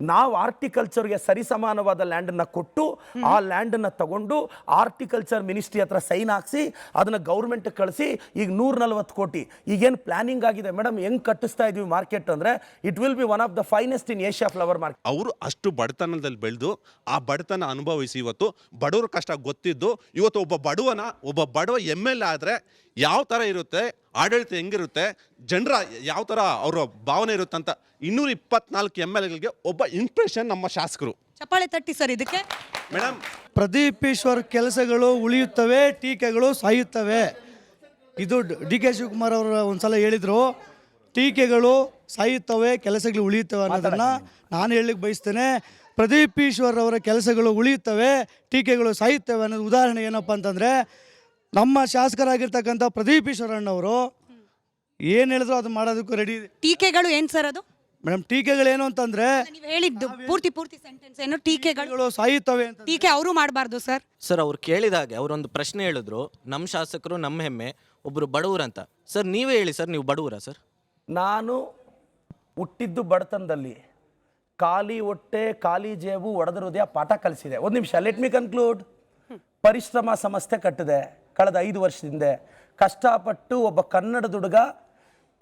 ನಾವು ಆರ್ಟಿಕಲ್ಚರ್ಗೆ ಸರಿಸಮಾನವಾದ ಲ್ಯಾಂಡನ್ನು ಕೊಟ್ಟು ಆ ಲ್ಯಾಂಡನ್ನು ತಗೊಂಡು ಆರ್ಟಿಕಲ್ಚರ್ ಮಿನಿಸ್ಟ್ರಿ ಹತ್ರ ಸೈನ್ ಹಾಕ್ಸಿ ಅದನ್ನು ಗೌರ್ಮೆಂಟ್ಗೆ ಕಳಿಸಿ ಈಗ 140 ಕೋಟಿ ಈಗೇನು ಪ್ಲಾನಿಂಗ್ ಆಗಿದೆ. ಮೇಡಮ್, ಹೆಂಗೆ ಕಟ್ಟಿಸ್ತಾ ಇದೀವಿ ಮಾರ್ಕೆಟ್ ಅಂದರೆ, it will be one of the finest in Asia flower market. ಅವರು ಅಷ್ಟು ಬಡತನದಲ್ಲಿ ಬೆಳೆದು ಆ ಬಡತನ ಅನುಭವಿಸಿ ಇವತ್ತು ಬಡವರ ಕಷ್ಟ ಗೊತ್ತಿದ್ದು ಇವತ್ತು ಒಬ್ಬ ಬಡವ MLA ಆದರೆ ಯಾವ ಥರ ಇರುತ್ತೆ, ಆಡಳಿತ ಹೆಂಗಿರುತ್ತೆ, ಜನರ ಯಾವ ಥರ ಅವರ ಭಾವನೆ ಇರುತ್ತೆ ಅಂತ 224 MLAಗಳಿಗೆ ಒಬ್ಬ ಇನ್ಸ್ಪಿರೇಷನ್ ನಮ್ಮ ಶಾಸಕರು. ಚಪ್ಪಾಳೆ ತಟ್ಟಿ ಸರ್ ಇದಕ್ಕೆ. ಮೇಡಮ್, ಪ್ರದೀಪ್ ಈಶ್ವರ್ ಕೆಲಸಗಳು ಉಳಿಯುತ್ತವೆ, ಟೀಕೆಗಳು ಸಾಯುತ್ತವೆ. ಇದು DK ಶಿವಕುಮಾರ್ ಅವರು ಒಂದ್ಸಲ ಹೇಳಿದರು, ಟೀಕೆಗಳು ಸಾಯುತ್ತವೆ, ಕೆಲಸಗಳು ಉಳಿಯುತ್ತವೆ ಅನ್ನೋದನ್ನು ನಾನು ಹೇಳಲಿಕ್ಕೆ ಬಯಸ್ತೇನೆ. ಪ್ರದೀಪ್ ಈಶ್ವರ್ ಅವರ ಕೆಲಸಗಳು ಉಳಿಯುತ್ತವೆ, ಟೀಕೆಗಳು ಸಾಯುತ್ತವೆ ಅನ್ನೋದು ಉದಾಹರಣೆ ಏನಪ್ಪ ಅಂತಂದರೆ, ನಮ್ಮ ಶಾಸಕರಾಗಿರ್ತಕ್ಕಂಥ ಪ್ರದೀಪ್ ಈಶ್ವರಣ್ಣವರು ಏನು ಹೇಳಿದ್ರು ಅದು ಮಾಡೋದಕ್ಕೂ ರೆಡಿ. ಟೀಕೆಗಳು ಏನು ಸರ್ ಅದು? ಮೇಡಮ್, ಟೀಕೆಗಳೇನು ಅಂತಂದ್ರೆ ನೀವು ಹೇಳಿದ್ದು ಪೂರ್ತಿ ಸೆಂಟೆನ್ಸ್ ಏನು? ಟೀಕೆಗಳು ಸಾಯುತ್ತವೆ ಅಂತ. ಟೀಕೆ ಅವರು ಮಾಡಬಾರ್ದು ಸರ್. ಸರ್, ಅವ್ರು ಕೇಳಿದಾಗೆ ಅವರೊಂದು ಪ್ರಶ್ನೆ ಹೇಳಿದ್ರು, ನಮ್ಮ ಶಾಸಕರು ನಮ್ಮ ಹೆಮ್ಮೆ, ಒಬ್ಬರು ಬಡವರಂತ. ಸರ್, ನೀವೇ ಹೇಳಿ ಸರ್, ನೀವು ಬಡವರಾ ಸರ್? ನಾನು ಹುಟ್ಟಿದ್ದು ಬಡತನದಲ್ಲಿ, ಖಾಲಿ ಹೊಟ್ಟೆ ಖಾಲಿ ಜೇಬು ಒಡೆದ ಹೃದಯ ಪಾಠ ಕಲಿಸಿದೆ. ಒಂದು ನಿಮಿಷ, ಲೆಟ್ ಮಿ ಕನ್ಕ್ಲೂಡ್. ಪರಿಶ್ರಮ ಸಂಸ್ಥೆ ಕಟ್ಟಿದೆ ಕಳೆದ 5 ವರ್ಷದಿಂದ. ಕಷ್ಟಪಟ್ಟು ಒಬ್ಬ ಕನ್ನಡದ ಹುಡುಗ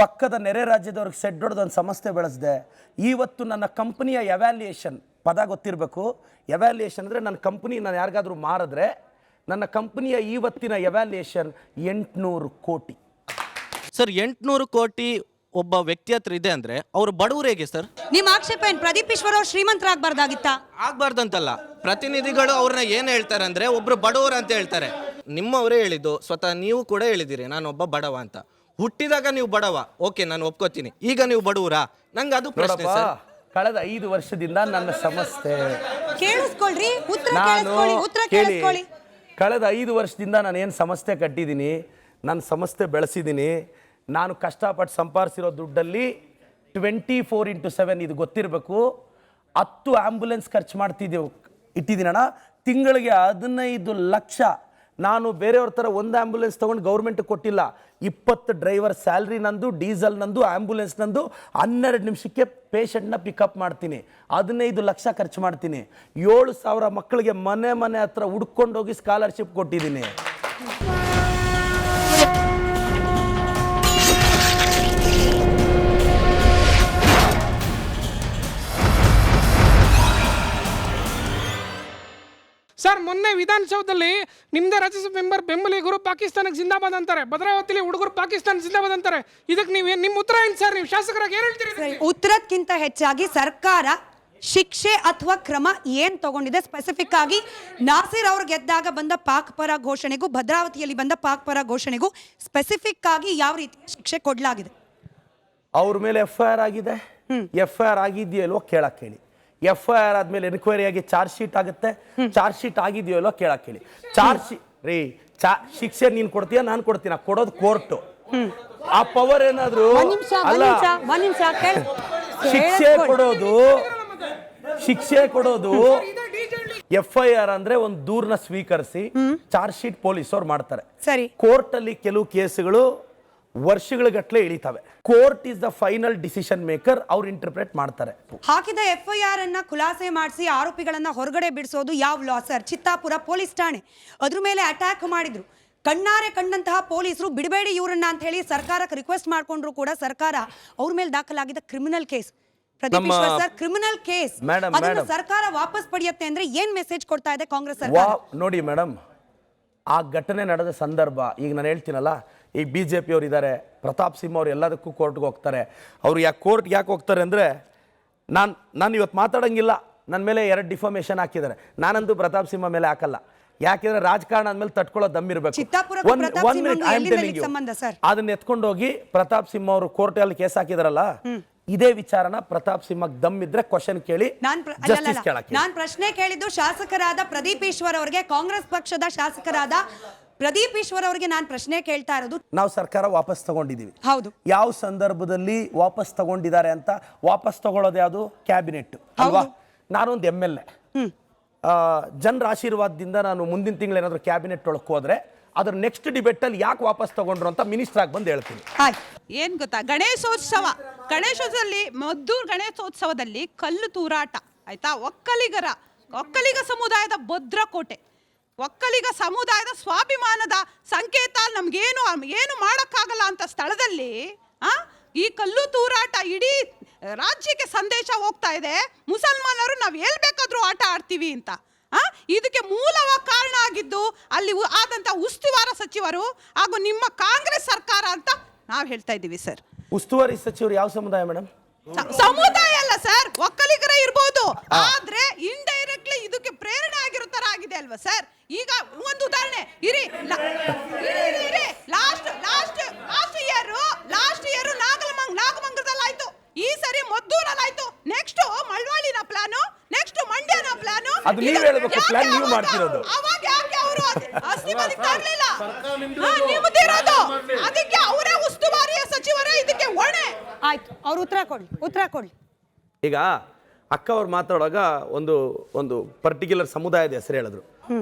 ಪಕ್ಕದ ನೆರೆ ರಾಜ್ಯದವ್ರಿಗೆ ಸೆಡ್ ಹೊಡೆದು ಒಂದು ಸಂಸ್ಥೆ ಬೆಳೆಸಿದೆ. ಇವತ್ತು ನನ್ನ ಕಂಪನಿಯ ಎವ್ಯಾಲ್ಯೂಯೇಷನ್ ಪದ ಗೊತ್ತಿರಬೇಕು. ಎವ್ಯಾಲ್ಯೂಯೇಷನ್ ಅಂದರೆ ನನ್ನ ಕಂಪನಿ ನಾನು ಯಾರಿಗಾದ್ರೂ ಮಾರಿದ್ರೆ ನನ್ನ ಕಂಪನಿಯ ಇವತ್ತಿನ ಎವ್ಯಾಲ್ಯೂಯೇಷನ್ 800 ಕೋಟಿ. ಸರ್ 800 ಕೋಟಿ ಒಬ್ಬ ವ್ಯಕ್ತಿ ಹತ್ರ ಇದೆ ಅಂದ್ರೆ ಅವ್ರು ಬಡವರು ಹೇಗೆ ಸರ್? ನಿಮ್ಮ ಆಕ್ಷೇಪ ಏನು ಪ್ರದೀಪ್ ಈಶ್ವರ್ ಅವ್ರು ಶ್ರೀಮಂತರಾಗಬಾರ್ದಾಗಿತ್ತಾ? ಆಗ್ಬಾರ್ದಂತಲ್ಲ, ಪ್ರತಿನಿಧಿಗಳು ಅವ್ರನ್ನ ಏನ್ ಹೇಳ್ತಾರೆ ಅಂದ್ರೆ ಒಬ್ರು ಬಡವರು ಅಂತ ಹೇಳ್ತಾರೆ. ನಿಮ್ಮವರೇ ಹೇಳಿದ್ದು, ಸ್ವತಃ ನೀವು ಕೂಡ ಹೇಳಿದಿರಿ ನಾನೊಬ್ಬ ಬಡವ ಅಂತ. ಹುಟ್ಟಿದಾಗ ನೀವು ಬಡವ, ಓಕೆ ನಾನು ಒಪ್ಕೋತೀನಿ. ಈಗ ನೀವು ಬಡವರಾ? ನಂಗೆ ಅದು ಪ್ರಶ್ನೆ ಸರ್. ಕಳೆದ 5 ವರ್ಷದಿಂದ ನನ್ನ ಸಂಸ್ಥೆ ಕೇಳಿಸ್ಕೊಳ್ರಿ, ಉತ್ತರ ಕೇಳಿಸ್ಕೊಳ್ಳಿ. ಕಳೆದ 5 ವರ್ಷದಿಂದ ನಾನು ಏನು ಸಂಸ್ಥೆ ಕಟ್ಟಿದ್ದೀನಿ, ನನ್ನ ಸಂಸ್ಥೆ ಬೆಳೆಸಿದ್ದೀನಿ. ನಾನು ಕಷ್ಟಪಟ್ಟು ಸಂಪಾದಿಸಿರೋ ದುಡ್ಡಲ್ಲಿ 24/7 ಇದು ಗೊತ್ತಿರಬೇಕು 10 ಆ್ಯಂಬುಲೆನ್ಸ್ ಖರ್ಚು ಇಟ್ಟಿದ್ದೀನಣ್ಣ. ತಿಂಗಳಿಗೆ 15 ಲಕ್ಷ. ನಾನು ಬೇರೆಯವ್ರ ಥರ ಒಂದು ಆ್ಯಂಬುಲೆನ್ಸ್ ತೊಗೊಂಡು ಗೌರ್ಮೆಂಟ್ಗೆ ಕೊಟ್ಟಿಲ್ಲ. 20 ಡ್ರೈವರ್ ಸ್ಯಾಲ್ರಿ ನಂದು, ಡೀಸೆಲ್ ನಂದು, ಆ್ಯಂಬುಲೆನ್ಸ್ ನಂದು. 12 ನಿಮಿಷಕ್ಕೆ ಪೇಷಂಟ್ನ ಪಿಕಪ್ ಮಾಡ್ತೀನಿ. 15 ಲಕ್ಷ ಖರ್ಚು ಮಾಡ್ತೀನಿ. 7,000 ಮಕ್ಕಳಿಗೆ ಮನೆ ಹತ್ರ ಹುಡ್ಕೊಂಡೋಗಿ ಸ್ಕಾಲರ್ಶಿಪ್ ಕೊಟ್ಟಿದ್ದೀನಿ. ಸರ್ ಮೊನ್ನೆ ವಿಧಾನಸೌಧದಲ್ಲಿ ನಿಮ್ದೇ ರಾಜ್ಯಸಭಾ ಮೆಂಬರ್ ಬೆಂಬಲಿಗರು ಪಾಕಿಸ್ತಾನಕ್ಕೆ ಜಿಂದಾಬಾದ್ ಅಂತಾರೆ, ಭದ್ರಾವತಿಲಿ ಹುಡುಗರು ಪಾಕಿಸ್ತಾನ ಜಿಂದಾಬಾದ್ ಅಂತಾರೆ. ಇದಕ್ಕೆ ನೀವು ನಿಮ್ಮ ಉತ್ತರ ಏನು ಸರ್? ನೀವು ಶಾಸಕರಾಗಿ ಏನು ಹೇಳ್ತೀರಿ? ಉತ್ತರಕ್ಕಿಂತ ಹೆಚ್ಚಾಗಿ ಸರ್ಕಾರ ಶಿಕ್ಷೆ ಅಥವಾ ಕ್ರಮ ಏನ್ ತಗೊಂಡಿದೆ ಸ್ಪೆಸಿಫಿಕ್ ಆಗಿ ನಾಸಿರ್ ಅವ್ರು ಗೆದ್ದಾಗ ಬಂದ ಪಾಕ್ ಪರ ಘೋಷಣೆಗೂ ಭದ್ರಾವತಿಯಲ್ಲಿ ಬಂದ ಪಾಕ್ ಪರ ಘೋಷಣೆಗೂ ಸ್ಪೆಸಿಫಿಕ್ ಆಗಿ ಯಾವ ರೀತಿ ಶಿಕ್ಷೆ ಕೊಡಲಾಗಿದೆ? ಅವ್ರ ಮೇಲೆ FIR ಆಗಿದೆ. FIR ಆಗಿದೆಯಲ್ವೋ ಕೇಳಕ್ಕೆ ಹೇಳಿ. FIR ಆದ್ಮೇಲೆ ಎನ್ಕ್ವೈರಿ ಆಗಿ ಚಾರ್ಜ್ ಶೀಟ್ ಆಗುತ್ತೆ. ಚಾರ್ಜ್ ಶೀಟ್ ಆಗಿದೆಯೋ ಅಲ್ವೋ ಕೇಳಕ್ಕೆ ಹೇಳಿ. ಶಿಕ್ಷೆ ನೀನ್ ಕೊಡ್ತೀಯ, ನಾನು ಕೊಡ್ತೀನ? ಕೊಡೋದು ಕೋರ್ಟು. ಆ ಪವರ್ ಏನಾದ್ರು ಅಲ್ಲ. ಶಿಕ್ಷೆ ಕೊಡೋದು FIR ಅಂದ್ರೆ ಒಂದು ದೂರನ ಸ್ವೀಕರಿಸಿ ಚಾರ್ಜ್ ಶೀಟ್ ಪೊಲೀಸವ್ರು ಮಾಡ್ತಾರೆ. ಸರಿ. ಕೋರ್ಟ್ ಅಲ್ಲಿ ಕೆಲವು ಕೇಸುಗಳು ವರ್ಷಗಳ ಗಟ್ಟಲೆ ಇಳಿತವೆ. Court is the final decision maker. ಅವ್ರು ಇಂಟರ್ಪ್ರೆಟ್ ಮಾಡ್ತಾರೆ. ಹಾಕಿದ FIR ಅನ್ನ ಖುಲಾಸೆ ಮಾಡಿಸಿ ಆರೋಪಿಗಳನ್ನ ಹೊರಗಡೆ ಬಿಡಿಸೋದು ಯಾವ ಲಾ ಸರ್? ಚಿತ್ತಾಪುರ ಪೊಲೀಸ್ ಠಾಣೆ ಅದ್ರ ಮೇಲೆ ಅಟ್ಯಾಕ್ ಮಾಡಿದ್ರು. ಕಣ್ಣಾರೆ ಕಂಡಂತಹ ಪೊಲೀಸರು ಬಿಡಬೇಡಿ ಇವರನ್ನ ಅಂತ ಹೇಳಿ ಸರ್ಕಾರಕ್ಕೆ ರಿಕ್ವೆಸ್ಟ್ ಮಾಡ್ಕೊಂಡ್ರು ಕೂಡ ಸರ್ಕಾರ ಅವ್ರ ಮೇಲೆ ದಾಖಲಾಗಿದ್ದ criminal case Pradeep Eshwar sir criminal case ಅದನ್ನ ಸರ್ಕಾರ ವಾಪಸ್ ಪಡೆಯುತ್ತೆ ಅಂದ್ರೆ ಏನ್ ಮೆಸೇಜ್ ಕೊಡ್ತಾ ಇದೆ ಕಾಂಗ್ರೆಸ್ ಸರ್ಕಾರ? ನೋಡಿ ಮೇಡಮ್, ಆ ಘಟನೆ ನಡೆದ ಸಂದರ್ಭ ಈಗ ನಾನು ಹೇಳ್ತೀನಲ್ಲ, ಈ BJP ಅವ್ರು ಇದ್ದಾರೆ, ಪ್ರತಾಪ್ ಸಿಂಹ ಅವ್ರು ಎಲ್ಲದಕ್ಕೂ ಕೋರ್ಟ್ಗೆ ಹೋಗ್ತಾರೆ. ಅವ್ರು ಕೋರ್ಟ್ಗೆ ಯಾಕೆ ಹೋಗ್ತಾರೆ ಅಂದರೆ, ನಾನು ಇವತ್ತು ಮಾತಾಡೋಂಗಿಲ್ಲ. ನನ್ನ ಮೇಲೆ 2 ಡಿಫಾಮೇಷನ್ ಹಾಕಿದ್ದಾರೆ. ನಾನಂತೂ ಪ್ರತಾಪ್ ಸಿಂಹ ಮೇಲೆ ಹಾಕಲ್ಲ. ಯಾಕೆಂದ್ರೆ ರಾಜಕಾರಣ ಅಂದ್ಮೇಲೆ ತಟ್ಕೊಳ್ಳೋ ದಮ್ಮಿರ್ಬೇಕು. ಅದನ್ನ ಎತ್ಕೊಂಡೋಗಿ ಪ್ರತಾಪ್ ಸಿಂಹ ಅವರು ಕೋರ್ಟಲ್ಲಿ ಕೇಸ್ ಹಾಕಿದಾರಲ್ಲ, ಇದೇ ವಿಚಾರನ ಪ್ರತಾಪ್ ಸಿಂಹ ದಮ್ ಇದ್ರೆ ಕ್ವಶನ್ ಕೇಳಿ ಜಸ್ಟಿಸ್ ಕೇಳಕ್ಕೆ. ನಾನು ಪ್ರಶ್ನೆ ಕೇಳಿದ್ದು ಶಾಸಕರಾದ ಪ್ರದೀಪ್ ಈಶ್ವರ್ ಅವರಿಗೆ, ಕಾಂಗ್ರೆಸ್ ಪಕ್ಷದ ಶಾಸಕರಾದ ಪ್ರದೀಪ್ ಈಶ್ವರ್ ಅವರಿಗೆ ನಾನು ಪ್ರಶ್ನೆ ಕೇಳ್ತಾ ಇರೋದು. ನಾವು ಸರ್ಕಾರ ವಾಪಸ್ ತಗೊಂಡಿದ್ದೀವಿ. ಹೌದು. ಯಾವ ಸಂದರ್ಭದಲ್ಲಿ ವಾಪಸ್ ತಗೊಂಡಿದ್ದಾರೆ ಅಂತ? ವಾಪಸ್ ತಗೊಳ್ಳೋದು ಯಾವುದು? ಕ್ಯಾಬಿನೆಟ್ ಅಲ್ವಾ? ನಾನೊಂದು MLA. ಜನರ ಆಶೀರ್ವಾದದಿಂದ ನಾನು ಮುಂದಿನ ತಿಂಗಳು ಏನಾದರೂ ಕ್ಯಾಬಿನೆಟ್ ಒಳಗೆ ಹೋದ್ರೆ ಅದ್ರ ನೆಕ್ಸ್ಟ್ ಡಿಬೇಟ್ ಅಲ್ಲಿ ಯಾಕೆ ವಾಪಸ್ ತಗೊಂಡ್ರು ಅಂತ ಮಿನಿಸ್ಟರ್ ಆಗಿ ಬಂದು ಹೇಳ್ತೀನಿ. ಏನ್ ಗೊತ್ತಾ, ಗಣೇಶೋತ್ಸವದಲ್ಲಿ ಮದ್ದೂರು ಗಣೇಶೋತ್ಸವದಲ್ಲಿ ಕಲ್ಲು ತೂರಾಟ ಆಯ್ತಾ, ಒಕ್ಕಲಿಗ ಸಮುದಾಯದ ಭದ್ರಕೋಟೆ, ಒಕ್ಕಲಿಗ ಸಮುದಾಯದ ಸ್ವಾಭಿಮಾನದ ಸಂಕೇತ, ಏನು ಮಾಡಕ್ಕಾಗಲ್ಲ ಅಂತ ಸ್ಥಳದಲ್ಲಿ ಈ ಕಲ್ಲು ತೂರಾಟ ಇಡೀ ರಾಜ್ಯಕ್ಕೆ ಸಂದೇಶ ಹೋಗ್ತಾ ಇದೆ. ಮುಸಲ್ಮಾನರು ನಾವು ಎಲ್ಲಿ ಬೇಕಾದ್ರೂ ಆಟ ಆಡ್ತೀವಿ ಅಂತ. ಇದಕ್ಕೆ ಮೂಲವಾದ ಕಾರಣ ಆಗಿದ್ದು ಅಲ್ಲಿ ಆದಂತ ಉಸ್ತುವಾರಿ ಸಚಿವರು ಹಾಗೂ ನಿಮ್ಮ ಕಾಂಗ್ರೆಸ್ ಸರ್ಕಾರ ಅಂತ ನಾವು ಹೇಳ್ತಾ ಇದ್ದೀವಿ ಸರ್. ಉಸ್ತುವಾರಿ ಸಚಿವರು ಯಾವ ಸಮುದಾಯ ಮೇಡಮ್? ಸಮುದಾಯ ಅಲ್ಲ ಸರ್, ಒಕ್ಕಲಿಗರ ಇರ್ಬೋದು, ಆದ್ರೆ ಇಂಡೈರೆಕ್ಟ್ಲಿ ಇದಕ್ಕೆ ಪ್ರೇರಣೆ ಆಗಿರೋ ತರ ಆಗಿದೆ ಅಲ್ವಾ ಸರ್? ಈಗ ಒಂದು ಉದಾಹರಣೆ ಇರಿ, ಲಾಸ್ಟ್ ಇಯರ್ ನಾಗಮಂಗಲದಲ್ಲಿ ಆಯ್ತು, ಈ ಸರಿ ಮದ್ದೂರಲ್ಲಿ ಆಯ್ತು, ನೆಕ್ಸ್ಟ್ ಮಳವಳ್ಳಿನ ಪ್ಲಾನು, ನೆಕ್ಸ್ಟ್ ಮಂಡ್ಯನ ಪ್ಲಾನು. ಅದು ನೀವು ಹೇಳಬೇಕು, ಪ್ಲಾನ್ ನೀವು ಮಾಡ್ತಿರೋದು. ಅವಾಗ ಯಾಕೆ ಅವರು ಅಸ್ತಿಮತಿ ತರಲಿಲ್ಲ? ನಿಮ್ಮದಿರೋದು ಅದಕ್ಕೆ ಅವರೇ ಉಸ್ತುವಾರಿಯ ಸಚಿವರೇ ಇದಕ್ಕೆ ಹೊಣೆ. ಆಯ್ತು, ಅವ್ರು ಉತ್ತರ ಕೊಡ್ಲಿ. ಈಗ ಅಕ್ಕ ಅವ್ರು ಮಾತಾಡುವಾಗ ಒಂದು ಪರ್ಟಿಕ್ಯುಲರ್ ಸಮುದಾಯದ ಹೆಸರು ಹೇಳಿದ್ರು.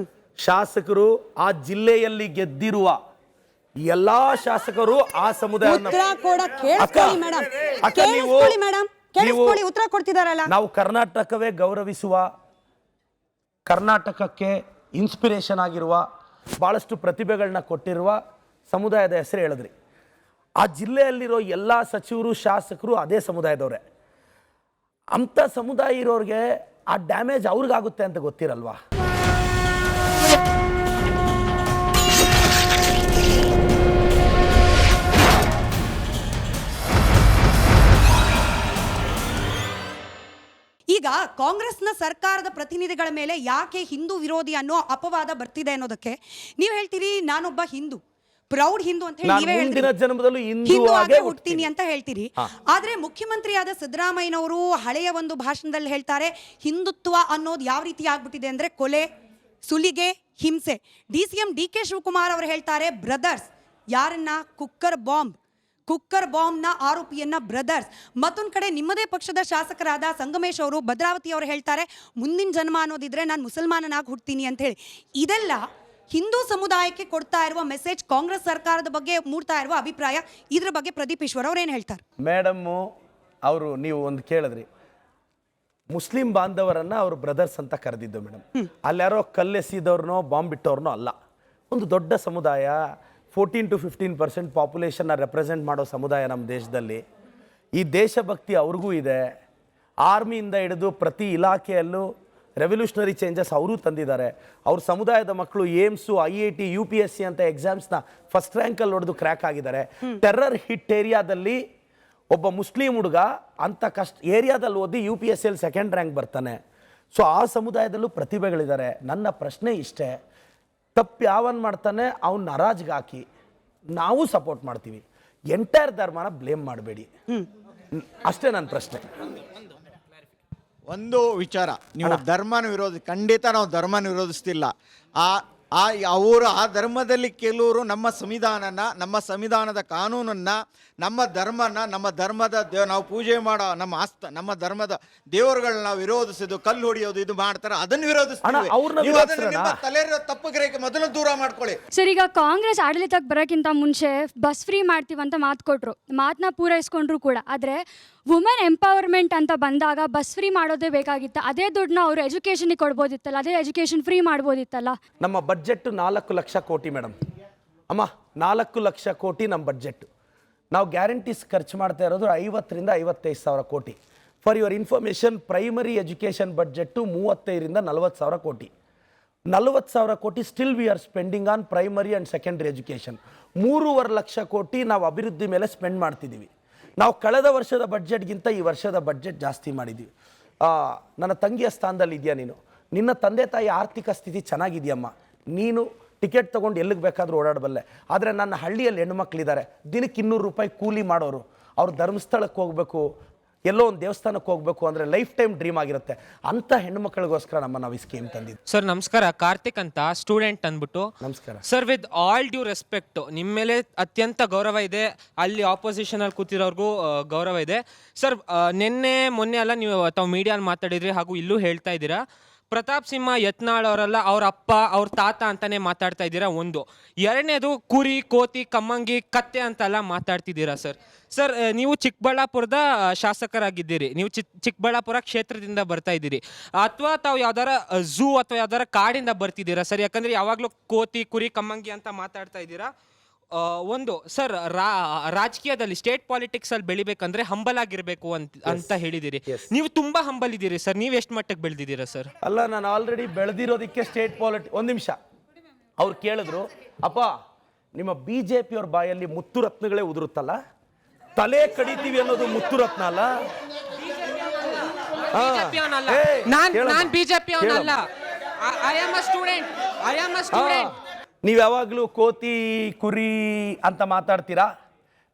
ಶಾಸಕರು ಆ ಜಿಲ್ಲೆಯಲ್ಲಿ ಗೆದ್ದಿರುವ ಎಲ್ಲಾ ಶಾಸಕರು ಆ ಸಮುದಾಯವನ್ನು ಉತ್ತರ ಕೊಡ್ತಿದಾರಲ್ಲ. ನಾವು ಕರ್ನಾಟಕವೇ ಗೌರವಿಸುವ, ಕರ್ನಾಟಕಕ್ಕೆ ಇನ್ಸ್ಪಿರೇಷನ್ ಆಗಿರುವ, ಬಹಳಷ್ಟು ಪ್ರತಿಭೆಗಳನ್ನ ಕೊಟ್ಟಿರುವ ಸಮುದಾಯದ ಹೆಸರು ಹೇಳಿದ್ರಿ. ಆ ಜಿಲ್ಲೆಯಲ್ಲಿರೋ ಎಲ್ಲ ಸಚಿವರು ಶಾಸಕರು ಅದೇ ಸಮುದಾಯದವರೇ. ಅಂಥ ಸಮುದಾಯ ಇರೋರಿಗೆ ಆ ಡ್ಯಾಮೇಜ್ ಅವ್ರಿಗಾಗುತ್ತೆ ಅಂತ ಗೊತ್ತಿರಲ್ವಾ? ಈಗ ಕಾಂಗ್ರೆಸ್ನ ಸರ್ಕಾರದ ಪ್ರತಿನಿಧಿಗಳ ಮೇಲೆ ಯಾಕೆ ಹಿಂದೂ ವಿರೋಧಿ ಅನ್ನೋ ಅಪವಾದ ಬರ್ತಿದೆ ಅನ್ನೋದಕ್ಕೆ ನೀವು ಹೇಳ್ತೀರಿ ನಾನೊಬ್ಬ ಹಿಂದೂ, ಪ್ರೌಡ್ ಹಿಂದೂ ಅಂತ ಹೇಳಿ ನಾನು ನೀವೇ ಮುಂದಿನ ಹೇಳ್ತೀರಿ. ಜನ್ಮದಲ್ಲೂ ಹಿಂದೂ ಹಿಂದೂ ಆಗೇ ಆಗೇ ಹುಡ್ತೀನಿ ಅಂತ ಹೇಳ್ತೀರಿ. ಆದ್ರೆ ಮುಖ್ಯಮಂತ್ರಿಯಾದ ಸಿದ್ದರಾಮಯ್ಯನವರು ಹಳೆಯ ಒಂದು ಭಾಷಣದಲ್ಲಿ ಹೇಳ್ತಾರೆ ಹಿಂದುತ್ವ ಅನ್ನೋದು ಯಾವ ರೀತಿ ಆಗ್ಬಿಟ್ಟಿದೆ ಅಂದ್ರೆ ಕೊಲೆ, ಸುಲಿಗೆ, ಹಿಂಸೆ. DCM DK ಶಿವಕುಮಾರ್ ಅವರು ಹೇಳ್ತಾರೆ ಬ್ರದರ್ಸ್. ಯಾರನ್ನ? ಕುಕ್ಕರ್ ಬಾಂಬ್ನ ಆರೋಪಿಯನ್ನ ಬ್ರದರ್ಸ್. ಮತ್ತೊಂದು ಕಡೆ ನಿಮ್ಮದೇ ಪಕ್ಷದ ಶಾಸಕರಾದ ಸಂಗಮೇಶ್ ಅವರು, ಭದ್ರಾವತಿ ಅವರು ಹೇಳ್ತಾರೆ ಮುಂದಿನ ಜನ್ಮ ಅನ್ನೋದಿದ್ರೆ ನಾನು ಮುಸಲ್ಮಾನನಾಗಿ ಹುಡ್ತೀನಿ ಅಂತ ಹೇಳಿ. ಇದೆಲ್ಲ ಹಿಂದೂ ಸಮುದಾಯಕ್ಕೆ ಕೊಡ್ತಾ ಇರುವ ಮೆಸೇಜ್, ಕಾಂಗ್ರೆಸ್ ಸರ್ಕಾರದ ಬಗ್ಗೆ ಮೂಡ್ತಾ ಇರುವ ಅಭಿಪ್ರಾಯ. ಇದ್ರ ಬಗ್ಗೆ ಪ್ರದೀಪ್ ಈಶ್ವರ್ ಅವ್ರು ಏನು ಹೇಳ್ತಾರೆ? ಮೇಡಮ್ಮು ಅವರು ನೀವು ಒಂದು ಕೇಳಿದ್ರಿ, ಮುಸ್ಲಿಂ ಬಾಂಧವರನ್ನ ಅವರು ಬ್ರದರ್ಸ್ ಅಂತ ಕರೆದಿದ್ದು ಮೇಡಮ್. ಅಲ್ಯಾರೋ ಕಲ್ಲೆಸಿದವ್ರನ್ನೋ ಬಾಂಬ್ ಬಿಟ್ಟವ್ರನ್ನೋ ಅಲ್ಲ. ಒಂದು ದೊಡ್ಡ ಸಮುದಾಯ, 14 to 15% ಪಾಪ್ಯುಲೇಷನ್ನ ರೆಪ್ರೆಸೆಂಟ್ ಮಾಡೋ ಸಮುದಾಯ ನಮ್ಮ ದೇಶದಲ್ಲಿ. ಈ ದೇಶಭಕ್ತಿ ಅವ್ರಿಗೂ ಇದೆ. ಆರ್ಮಿಯಿಂದ ಹಿಡಿದು ಪ್ರತಿ ಇಲಾಖೆಯಲ್ಲೂ ರೆವಲ್ಯೂಷನರಿ ಚೇಂಜಸ್ ಅವರೂ ತಂದಿದ್ದಾರೆ. ಅವ್ರ ಸಮುದಾಯದ ಮಕ್ಕಳು ಏಮ್ಸು, IIT, UPSC ಅಂತ ಎಕ್ಸಾಮ್ಸ್ನ ಫಸ್ಟ್ ರ್ಯಾಂಕಲ್ಲಿ ಹೊಡೆದು ಕ್ರ್ಯಾಕ್ ಆಗಿದ್ದಾರೆ. ಟೆರ್ರರ್ ಹಿಟ್ ಏರಿಯಾದಲ್ಲಿ ಒಬ್ಬ ಮುಸ್ಲಿಂ ಹುಡುಗ ಅಂಥ ಏರಿಯಾದಲ್ಲಿ ಓದಿ UPSCಯಲ್ಲಿ ಸೆಕೆಂಡ್ ರ್ಯಾಂಕ್ ಬರ್ತಾನೆ. ಸೊ ಆ ಸಮುದಾಯದಲ್ಲೂ ಪ್ರತಿಭೆಗಳಿದ್ದಾರೆ. ನನ್ನ ಪ್ರಶ್ನೆ ಇಷ್ಟೇ, ತಪ್ಪು ಯಾವನ್ ಮಾಡ್ತಾನೆ ಅವನ್ನ ಹರಾಜ್ಗೆ ಹಾಕಿ ನಾವು ಸಪೋರ್ಟ್ ಮಾಡ್ತೀವಿ, ಎಂಟೈರ್ ಧರ್ಮನ ಬ್ಲೇಮ್ ಮಾಡಬೇಡಿ, ಅಷ್ಟೇ ನನ್ನ ಪ್ರಶ್ನೆ. ಒಂದು ವಿಚಾರ, ನೀವು ಧರ್ಮನ ಖಂಡಿತ ನಾವು ಧರ್ಮನ ವಿರೋಧಿಸ್ತಿಲ್ಲ. ಅವರು ಆ ಧರ್ಮದಲ್ಲಿ ಕೆಲವರು ನಮ್ಮ ಸಂವಿಧಾನನ, ನಮ್ಮ ಸಂವಿಧಾನದ ಕಾನೂನನ್ನ, ನಮ್ಮ ಧರ್ಮನ, ನಮ್ಮ ಧರ್ಮದ ನಾವು ಪೂಜೆ ಮಾಡೋ ನಮ್ಮ ಧರ್ಮದ ದೇವರುಗಳನ್ನ ನಾವು ವಿರೋಧಿಸೋದು, ಕಲ್ಲು ಹೊಡೆಯೋದು, ಇದು ಮಾಡ್ತಾರೆ, ಅದನ್ನು ವಿರೋಧಿಸ್ತೀವಿ. ತಲೆ ತಪ್ಪು ಗ್ರಹಿಕೆ ಮೊದಲು ದೂರ ಮಾಡ್ಕೊಳ್ಳಿ. ಸರ್, ಈಗ ಕಾಂಗ್ರೆಸ್ ಆಡಳಿತಕ್ಕೆ ಬರೋಕ್ಕಿಂತ ಮುಂಚೆ ಬಸ್ ಫ್ರೀ ಮಾಡ್ತೀವಂತ ಮಾತು ಕೊಟ್ಟರು, ಮಾತನ್ನ ಪೂರೈಸ್ಕೊಂಡ್ರು ಕೂಡ. ಆದರೆ ವುಮೆನ್ ಎಂಪವರ್ಮೆಂಟ್ ಅಂತ ಬಂದಾಗ ಬಸ್ ಫ್ರೀ ಮಾಡೋದೇ ಬೇಕಾಗಿತ್ತು. ಅದೇ ದುಡ್ಡನ್ನ ಅವರು ಎಜುಕೇಷನ್ಗೆ ಕೊಡ್ಬೋದಿತ್ತಲ್ಲ, ಅದೇ ಎಜುಕೇಷನ್ ಫ್ರೀ ಮಾಡ್ಬೋದಿತ್ತಲ್ಲ. ನಮ್ಮ ಬಡ್ಜೆಟ್ 4 ಲಕ್ಷ ಕೋಟಿ ಮೇಡಮ್. ಅಮ್ಮ, 4 ಲಕ್ಷ ಕೋಟಿ ನಮ್ಮ ಬಡ್ಜೆಟ್. ನಾವು ಗ್ಯಾರಂಟೀಸ್ ಖರ್ಚು ಮಾಡ್ತಾ ಇರೋದು 50,000 to 55,000 ಕೋಟಿ. For your information, primary education budget 35,000 to 40,000 ಕೋಟಿ. 40,000 ಕೋಟಿ still we are spending on primary and secondary education. 3.5 lakh ಕೋಟಿ ನಾವು ಅಭಿವೃದ್ಧಿ ಮೇಲೆ ಸ್ಪೆಂಡ್ ಮಾಡ್ತಿದ್ದೀವಿ. ನಾವು ಕಳೆದ ವರ್ಷದ ಬಡ್ಜೆಟ್ಗಿಂತ ಈ ವರ್ಷದ ಬಡ್ಜೆಟ್ ಜಾಸ್ತಿ ಮಾಡಿದ್ದೀವಿ. ನನ್ನ ತಂಗಿಯ ಸ್ಥಾನದಲ್ಲಿ ಇದೆಯಾ ನೀನು? ನಿನ್ನ ತಂದೆ ತಾಯಿ ಆರ್ಥಿಕ ಸ್ಥಿತಿ ಚೆನ್ನಾಗಿದೆಯಮ್ಮ, ನೀನು ಟಿಕೆಟ್ ತೊಗೊಂಡು ಎಲ್ಲಿಗೆ ಬೇಕಾದರೂ ಓಡಾಡಬಲ್ಲೆ. ಆದರೆ ನನ್ನ ಹಳ್ಳಿಯಲ್ಲಿ ಹೆಣ್ಮಕ್ಳಿದ್ದಾರೆ, ದಿನಕ್ಕೆ 200 ರೂಪಾಯಿ ಕೂಲಿ ಮಾಡೋರು. ಅವ್ರು ಧರ್ಮಸ್ಥಳಕ್ಕೆ ಹೋಗಬೇಕು, ಎಲ್ಲೋ ಒಂದು ದೇವಸ್ಥಾನಕ್ಕೆ ಹೋಗಬೇಕು ಅಂದರೆ ಲೈಫ್ ಟೈಮ್ ಡ್ರೀಮ್ ಆಗಿರುತ್ತೆ. ಅಂಥ ಹೆಣ್ಮಕ್ಳಿಗೋಸ್ಕರ ನಾವು ಈ ಸ್ಕೀಮ್ ತಂದಿದ್ದು. ಸರ್ ನಮಸ್ಕಾರ, ಕಾರ್ತಿಕ್ ಅಂತ, ಸ್ಟೂಡೆಂಟ್ ಅಂದ್ಬಿಟ್ಟು. ನಮಸ್ಕಾರ sir. With all due respect, ನಿಮ್ಮ ಮೇಲೆ ಅತ್ಯಂತ ಗೌರವ ಇದೆ, ಅಲ್ಲಿ ಆಪೋಸಿಷನಲ್ಲಿ ಕೂತಿರೋರ್ಗೂ ಗೌರವ ಇದೆ. ಸರ್, ಮೊನ್ನೆ ಅಲ್ಲ ನೀವು ತಾವು ಮೀಡಿಯಲ್ಲಿ ಮಾತಾಡಿದ್ರಿ, ಹಾಗೂ ಇಲ್ಲೂ ಹೇಳ್ತಾ ಇದ್ದೀರಾ ಪ್ರತಾಪ್ ಸಿಂಹ ಯತ್ನಾಳ್ ಅವರಲ್ಲ, ಅವ್ರ ಅಪ್ಪ, ಅವ್ರ ತಾತ ಅಂತಾನೆ ಮಾತಾಡ್ತಾ ಇದ್ದೀರಾ. ಒಂದು. ಎರಡನೇದು ಕುರಿ, ಕೋತಿ, ಕಮ್ಮಂಗಿ, ಕತ್ತೆ ಅಂತೆಲ್ಲ ಮಾತಾಡ್ತಿದ್ದೀರಾ ಸರ್. ಸರ್, ನೀವು ಚಿಕ್ಕಬಳ್ಳಾಪುರದ ಶಾಸಕರಾಗಿದ್ದೀರಿ, ನೀವು ಚಿಕ್ಕಬಳ್ಳಾಪುರ ಕ್ಷೇತ್ರದಿಂದ ಬರ್ತಾ ಇದ್ದೀರಿ, ಅಥವಾ ತಾವು ಯಾವ್ದಾರ ಝೂ ಅಥವಾ ಯಾವ್ದಾರ ಕಾಡಿಂದ ಬರ್ತಿದ್ದೀರಾ ಸರ್? ಯಾಕಂದ್ರೆ ಯಾವಾಗಲೂ ಕೋತಿ, ಕುರಿ, ಕಮ್ಮಂಗಿ ಅಂತ ಮಾತಾಡ್ತಾ ಇದ್ದೀರಾ. ಒಂದು ಸರ್, ರಾಜಕೀಯದಲ್ಲಿ ಸ್ಟೇಟ್ ಪಾಲಿಟಿಕ್ಸ್ ಅಲ್ಲಿ ಬೆಳಿಬೇಕಂದ್ರೆ ಹಂಬಲ್ ಆಗಿರ್ಬೇಕು ಅಂತ ಹೇಳಿದಿರಿ. ನೀವು ತುಂಬಾ ಹಂಬಲ್ ಇದ್ದೀರಿ ಸರ್. ನೀವು ಎಷ್ಟು ಮಟ್ಟಕ್ಕೆ ಬೆಳೆದಿದ್ದೀರಾ ಸರ್? ಅಲ್ಲ, ನಾನು ಆಲ್ರೆಡಿ ಬೆಳೆದಿರೋದಕ್ಕೆ ಸ್ಟೇಟ್ ಪಾಲಿಟಿಕ್ಸ್. ಒಂದು ನಿಮಿಷ, ಅವ್ರು ಕೇಳಿದ್ರು, ಅಪ್ಪ ನಿಮ್ಮ BJP ಅವ್ರ ಬಾಯಲ್ಲಿ ಮುತ್ತು ರತ್ನಗಳೇ ಉದುರುತ್ತಲ್ಲ, ತಲೆ ಕಡಿತೀವಿ ಅನ್ನೋದು ಮುತ್ತು ರತ್ನ ಅಲ್ಲ? ನಾನು ಬಿಜೆಪಿ ಅವನಲ್ಲ, ಐ ಆಮ್ ಅ ಸ್ಟೂಡೆಂಟ್. ನೀವು ಯಾವಾಗಲೂ ಕೋತಿ, ಕುರಿ ಅಂತ ಮಾತಾಡ್ತೀರಾ.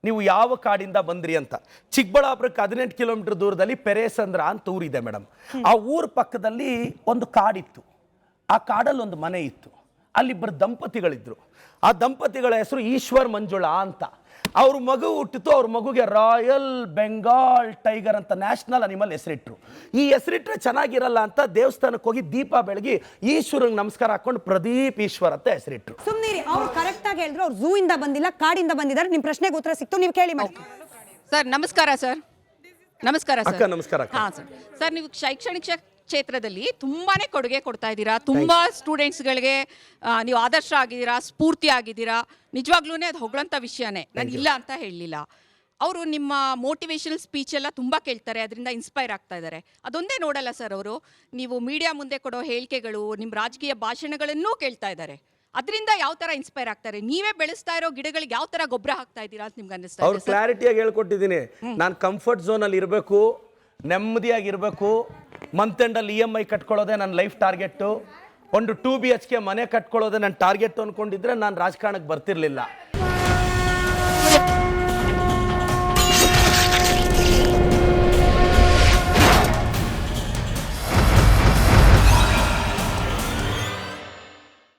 ನೀವು ಯಾವ ಕಾಡಿಂದ ಬಂದ್ರಿ ಅಂತ. ಚಿಕ್ಕಬಳ್ಳಾಪುರಕ್ಕೆ 18 ಕಿಲೋಮೀಟರ್ ದೂರದಲ್ಲಿ ಪೆರೇಸಂದ್ರ ಅಂತ ಊರಿದೆ ಮೇಡಮ್. ಆ ಊರ ಪಕ್ಕದಲ್ಲಿ ಒಂದು ಕಾಡಿತ್ತು. ಆ ಕಾಡಲ್ಲಿ ಒಂದು ಮನೆ ಇತ್ತು. ಅಲ್ಲಿಬ್ಬರು ದಂಪತಿಗಳಿದ್ರು. ಆ ದಂಪತಿಗಳ ಹೆಸರು ಈಶ್ವರ್ ಮಂಜುಳಾ ಅಂತ. ಅವ್ರ ಮಗು ಹುಟ್ಟಿತು. ಅವ್ರ ಮಗುಗೆ ರಾಯಲ್ ಬೆಂಗಾಲ್ ಟೈಗರ್ ಅಂತ ನ್ಯಾಷನಲ್ ಅನಿಮಲ್ ಹೆಸರಿಟ್ರು. ಈ ಹೆಸರಿಟ್ರೆ ಚೆನ್ನಾಗಿರಲ್ಲ ಅಂತ ದೇವಸ್ಥಾನಕ್ಕೆ ಹೋಗಿ ದೀಪ ಬೆಳಗಿ ಈಶ್ವರಂಗೆ ನಮಸ್ಕಾರ ಹಾಕೊಂಡು ಪ್ರದೀಪ್ ಈಶ್ವರ್ ಅಂತ ಹೆಸರಿಟ್ರು. ಸುಮ್ಮನಿರಿ, ಅವ್ರು ಕರೆಕ್ಟ್ ಆಗಿ ಹೇಳಿದ್ರು. ಅವ್ರು ಝೂ ಇಂದ ಬಂದಿಲ್ಲ, ಕಾಡಿಂದ ಬಂದಿದ್ದಾರೆ. ನಿಮ್ಮ ಪ್ರಶ್ನೆಗೆ ಉತ್ತರ ಸಿಕ್ತು, ನೀವು ಕೇಳಿ ಮಾಡಿ. ಸರ್ ನಮಸ್ಕಾರ ಸರ್. ನಮಸ್ಕಾರ ಅಕ್ಕ, ನಮಸ್ಕಾರ. ಹಾಂ ಸರ್. ಸರ್, ನೀವು ಕ್ಷೇತ್ರದಲ್ಲಿ ತುಂಬಾನೇ ಕೊಡುಗೆ ಕೊಡ್ತಾ ಇದ್ದೀರಾ. ತುಂಬಾ ಸ್ಟೂಡೆಂಟ್ಸ್ಗಳಿಗೆ ನೀವು ಆದರ್ಶ ಆಗಿದ್ದೀರಾ, ಸ್ಫೂರ್ತಿ ಆಗಿದ್ದೀರಾ. ನಿಜವಾಗ್ಲೂ ಅದು ಹೊಗಳಂತ ವಿಷಯನೇ, ನಾನು ಇಲ್ಲ ಅಂತ ಹೇಳಲಿಲ್ಲ. ಅವರು ನಿಮ್ಮ ಮೋಟಿವೇಶನಲ್ ಸ್ಪೀಚ್ ಎಲ್ಲ ತುಂಬ ಕೇಳ್ತಾರೆ, ಅದರಿಂದ ಇನ್ಸ್ಪೈರ್ ಆಗ್ತಾ ಇದ್ದಾರೆ. ಅದೊಂದೇ ನೋಡಲ್ಲ ಸರ್, ಅವರು ನೀವು ಮೀಡಿಯಾ ಮುಂದೆ ಕೊಡೋ ಹೇಳಿಕೆಗಳು, ನಿಮ್ಮ ರಾಜಕೀಯ ಭಾಷಣಗಳನ್ನೂ ಕೇಳ್ತಾ ಇದ್ದಾರೆ. ಅದರಿಂದ ಯಾವ ಥರ ಇನ್ಸ್ಪೈರ್ ಆಗ್ತಾರೆ? ನೀವೇ ಬೆಳೆಸ್ತಾ ಇರೋ ಗಿಡಗಳಿಗೆ ಯಾವ ಥರ ಗೊಬ್ಬರ ಹಾಕ್ತಾ ಇದ್ದೀರಾ ಅಂತ ನಿಮ್ಗೆ ಅನ್ನಿಸ್ತಾ ಅವ್ರು ಕ್ಲಾರಿಟಿಯಾಗಿ ಹೇಳ್ಕೊಟ್ಟಿದ್ದೀನಿ. ನಾನು ಕಂಫರ್ಟ್ ಝೋನಲ್ಲಿ ಇರಬೇಕು, ನೆಮ್ಮದಿಯಾಗಿರಬೇಕು, ಮಂತ್ ಎಂಡಲ್ಲಿ EMI ಕಟ್ಕೊಳ್ಳೋದೇ ನನ್ನ ಲೈಫ್ ಟಾರ್ಗೆಟ್ಟು, ಒಂದು 2 BHK ಮನೆ ಕಟ್ಕೊಳ್ಳೋದೇ ನನ್ನ ಟಾರ್ಗೆಟ್ ಅಂದ್ಕೊಂಡಿದ್ರೆ ನಾನು ರಾಜಕಾರಣಕ್ಕೆ ಬರ್ತಿರ್ಲಿಲ್ಲ.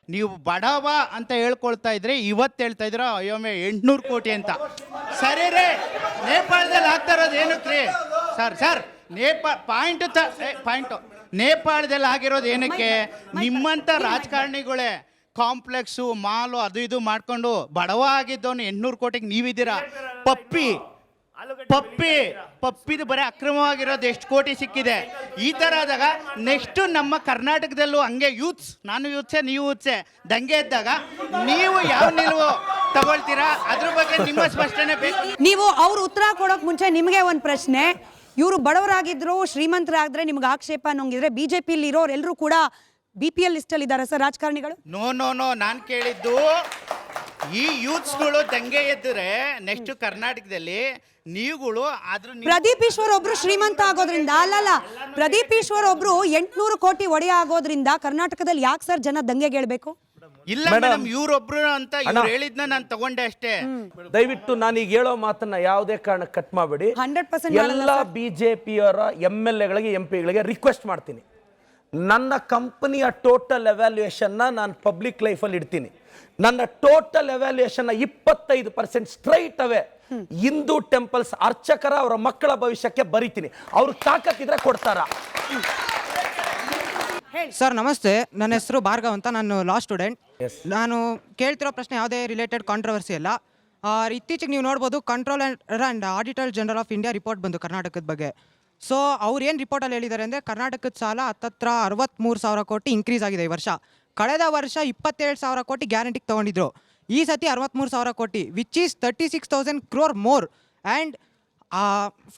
ನೀವು ಬಡವ ಅಂತ ಹೇಳ್ಕೊಳ್ತಾ ಇದ್ರೆ ಇವತ್ತು ಹೇಳ್ತಾ ಇದ್ರ ಅಯ್ಯೊಮ್ಮೆ 800 ಕೋಟಿ ಅಂತ. ಸರಿ ರೇ, ನೇಪಾಳದಲ್ಲಿ ಆಗ್ತಾ ಇರೋದು ಏನಕ್ಕೆ ರೀ ಸರ್? ಪಾಯಿಂಟು ನೇಪಾಳದಲ್ಲಿ ಆಗಿರೋದು ಏನಕ್ಕೆ? ನಿಮ್ಮಂಥ ರಾಜಕಾರಣಿಗಳೇ ಕಾಂಪ್ಲೆಕ್ಸು ಮಾಲು ಅದು ಇದು ಮಾಡ್ಕೊಂಡು ಬಡವ ಆಗಿದ್ದವನು 800 ಕೋಟಿಗೆ ನೀವಿದ್ದೀರಾ. ಪಪ್ಪಿದು ಬರೀ ಅಕ್ರಮವಾಗಿರೋದು ಎಷ್ಟು ಕೋಟಿ ಸಿಕ್ಕಿದೆ. ಈ ಥರ ಆದಾಗ ನೆಕ್ಸ್ಟು ನಮ್ಮ ಕರ್ನಾಟಕದಲ್ಲೂ ಹಂಗೆ ನಾನು ಯೂತ್ಸೆ ನೀವು ಯೂತ್ಸೆ ದಂಗೆ ಇದ್ದಾಗ ನೀವು ಯಾವ ನಿಲುವು ತಗೊಳ್ತೀರಾ? ಅದ್ರ ಬಗ್ಗೆ ನಿಮ್ಮ ಸ್ಪಷ್ಟನೆ ಬೇಕು. ನೀವು ಅವ್ರ ಉತ್ತರ ಕೊಡೋಕೆ ಮುಂಚೆ ನಿಮಗೆ ಒಂದು ಪ್ರಶ್ನೆ. ಇವರು ಬಡವರಾಗಿದ್ರು, ಶ್ರೀಮಂತರಾಗಿದ್ರೆ ನಿಮ್ಗೆ ಆಕ್ಷೇಪ ಅನ್ನೋಂಗಿದ್ರೆ BJPಲಿ ಇರೋರು ಎಲ್ಲರೂ ಕೂಡ BPL ಲಿಸ್ಟಲ್ಲಿ ಇದ್ದಾರೆ ಸರ್ ರಾಜಕಾರಣಿಗಳು? ನೋ ನಾನು ಕೇಳಿದ್ದು ಈ ಯೂತ್ಸ್ಗಳು ದಂಗೆ ಎದ್ದರೆ ನೆಕ್ಸ್ಟ್ ಕರ್ನಾಟಕದಲ್ಲಿ ನೀವುಗಳು ಪ್ರದೀಪ್ ಈಶ್ವರ್ ಒಬ್ರು ಶ್ರೀಮಂತ ಆಗೋದ್ರಿಂದ ಅಲ್ಲಲ್ಲ, ಪ್ರದೀಪ್ ಈಶ್ವರ್ ಒಬ್ರು 800 ಕೋಟಿ ಒಡೆಯ ಆಗೋದ್ರಿಂದ ಕರ್ನಾಟಕದಲ್ಲಿ ಯಾಕೆ ಸರ್ ಜನ ದಂಗೆಗೆ ಹೇಳ್ಬೇಕು? ಇಲ್ಲ ಮೇಡಮ್, ಇವ್ರೊಬ್ರು ಅಂತ ಇವ್ರು ಹೇಳಿದ್ನ ನಾನು ತಗೊಂಡೆ ಅಷ್ಟೇ. ದಯವಿಟ್ಟು ನಾನೀಗ ಹೇಳೋ ಮಾತನ್ನ ಯಾವುದೇ ಕಾರಣಕ್ಕೆ ಕಟ್ ಮಾಡಬೇಡಿ. 100% ಎಲ್ಲ BJPಯವರ MLAಗಳಿಗೆ MP ಗಳಿಗೆ ರಿಕ್ವೆಸ್ಟ್ ಮಾಡ್ತೀನಿ, ನನ್ನ ಕಂಪನಿಯ ಟೋಟಲ್ ಎವ್ಯಾಲ್ಯೂಯೇಷನ್ನ ನಾನು ಪಬ್ಲಿಕ್ ಲೈಫಲ್ಲಿ ಇಡ್ತೀನಿ. ನನ್ನ ಟೋಟಲ್ ಎವ್ಯಾಲ್ಯೂಯೇಷನ್ನ 25% ಸ್ಟ್ರೈಟ್ ಅವೇ ಹಿಂದೂ ಟೆಂಪಲ್ಸ್ ಅರ್ಚಕರ ಅವರ ಮಕ್ಕಳ ಭವಿಷ್ಯಕ್ಕೆ ಬರೀತೀನಿ. ಅವ್ರಿಗೆ ತಾಕತ್ತಿದ್ರೆ ಕೊಡ್ತಾರ. ಸರ್ ನಮಸ್ತೆ, ನನ್ನ ಹೆಸರು ಭಾರ್ಗವ್ ಅಂತ, ನಾನು ಲಾ ಸ್ಟೂಡೆಂಟ್. ನಾನು ಕೇಳ್ತಿರೋ ಪ್ರಶ್ನೆ ಯಾವುದೇ ರಿಲೇಟೆಡ್ ಕಾಂಟ್ರವರ್ಸಿ ಅಲ್ಲ. ಇತ್ತೀಚೆಗೆ ನೀವು ನೋಡ್ಬೋದು, controller and auditor general of India report ಬಂದು ಕರ್ನಾಟಕದ ಬಗ್ಗೆ. ಸೊ ಅವ್ರು ಏನು ರಿಪೋರ್ಟಲ್ಲಿ ಹೇಳಿದ್ದಾರೆ ಅಂದರೆ, ಕರ್ನಾಟಕದ ಸಾಲ ಹತ್ತತ್ರ 63,000 ಕೋಟಿ ಇನ್ಕ್ರೀಸ್ ಆಗಿದೆ ಈ ವರ್ಷ. ಕಳೆದ ವರ್ಷ 27,000 ಕೋಟಿ ಗ್ಯಾರಂಟಿಗೆ ತೊಗೊಂಡಿದ್ರು. ಈ ಸತಿ 63,000 ಕೋಟಿ, which is 36,000 crore more. And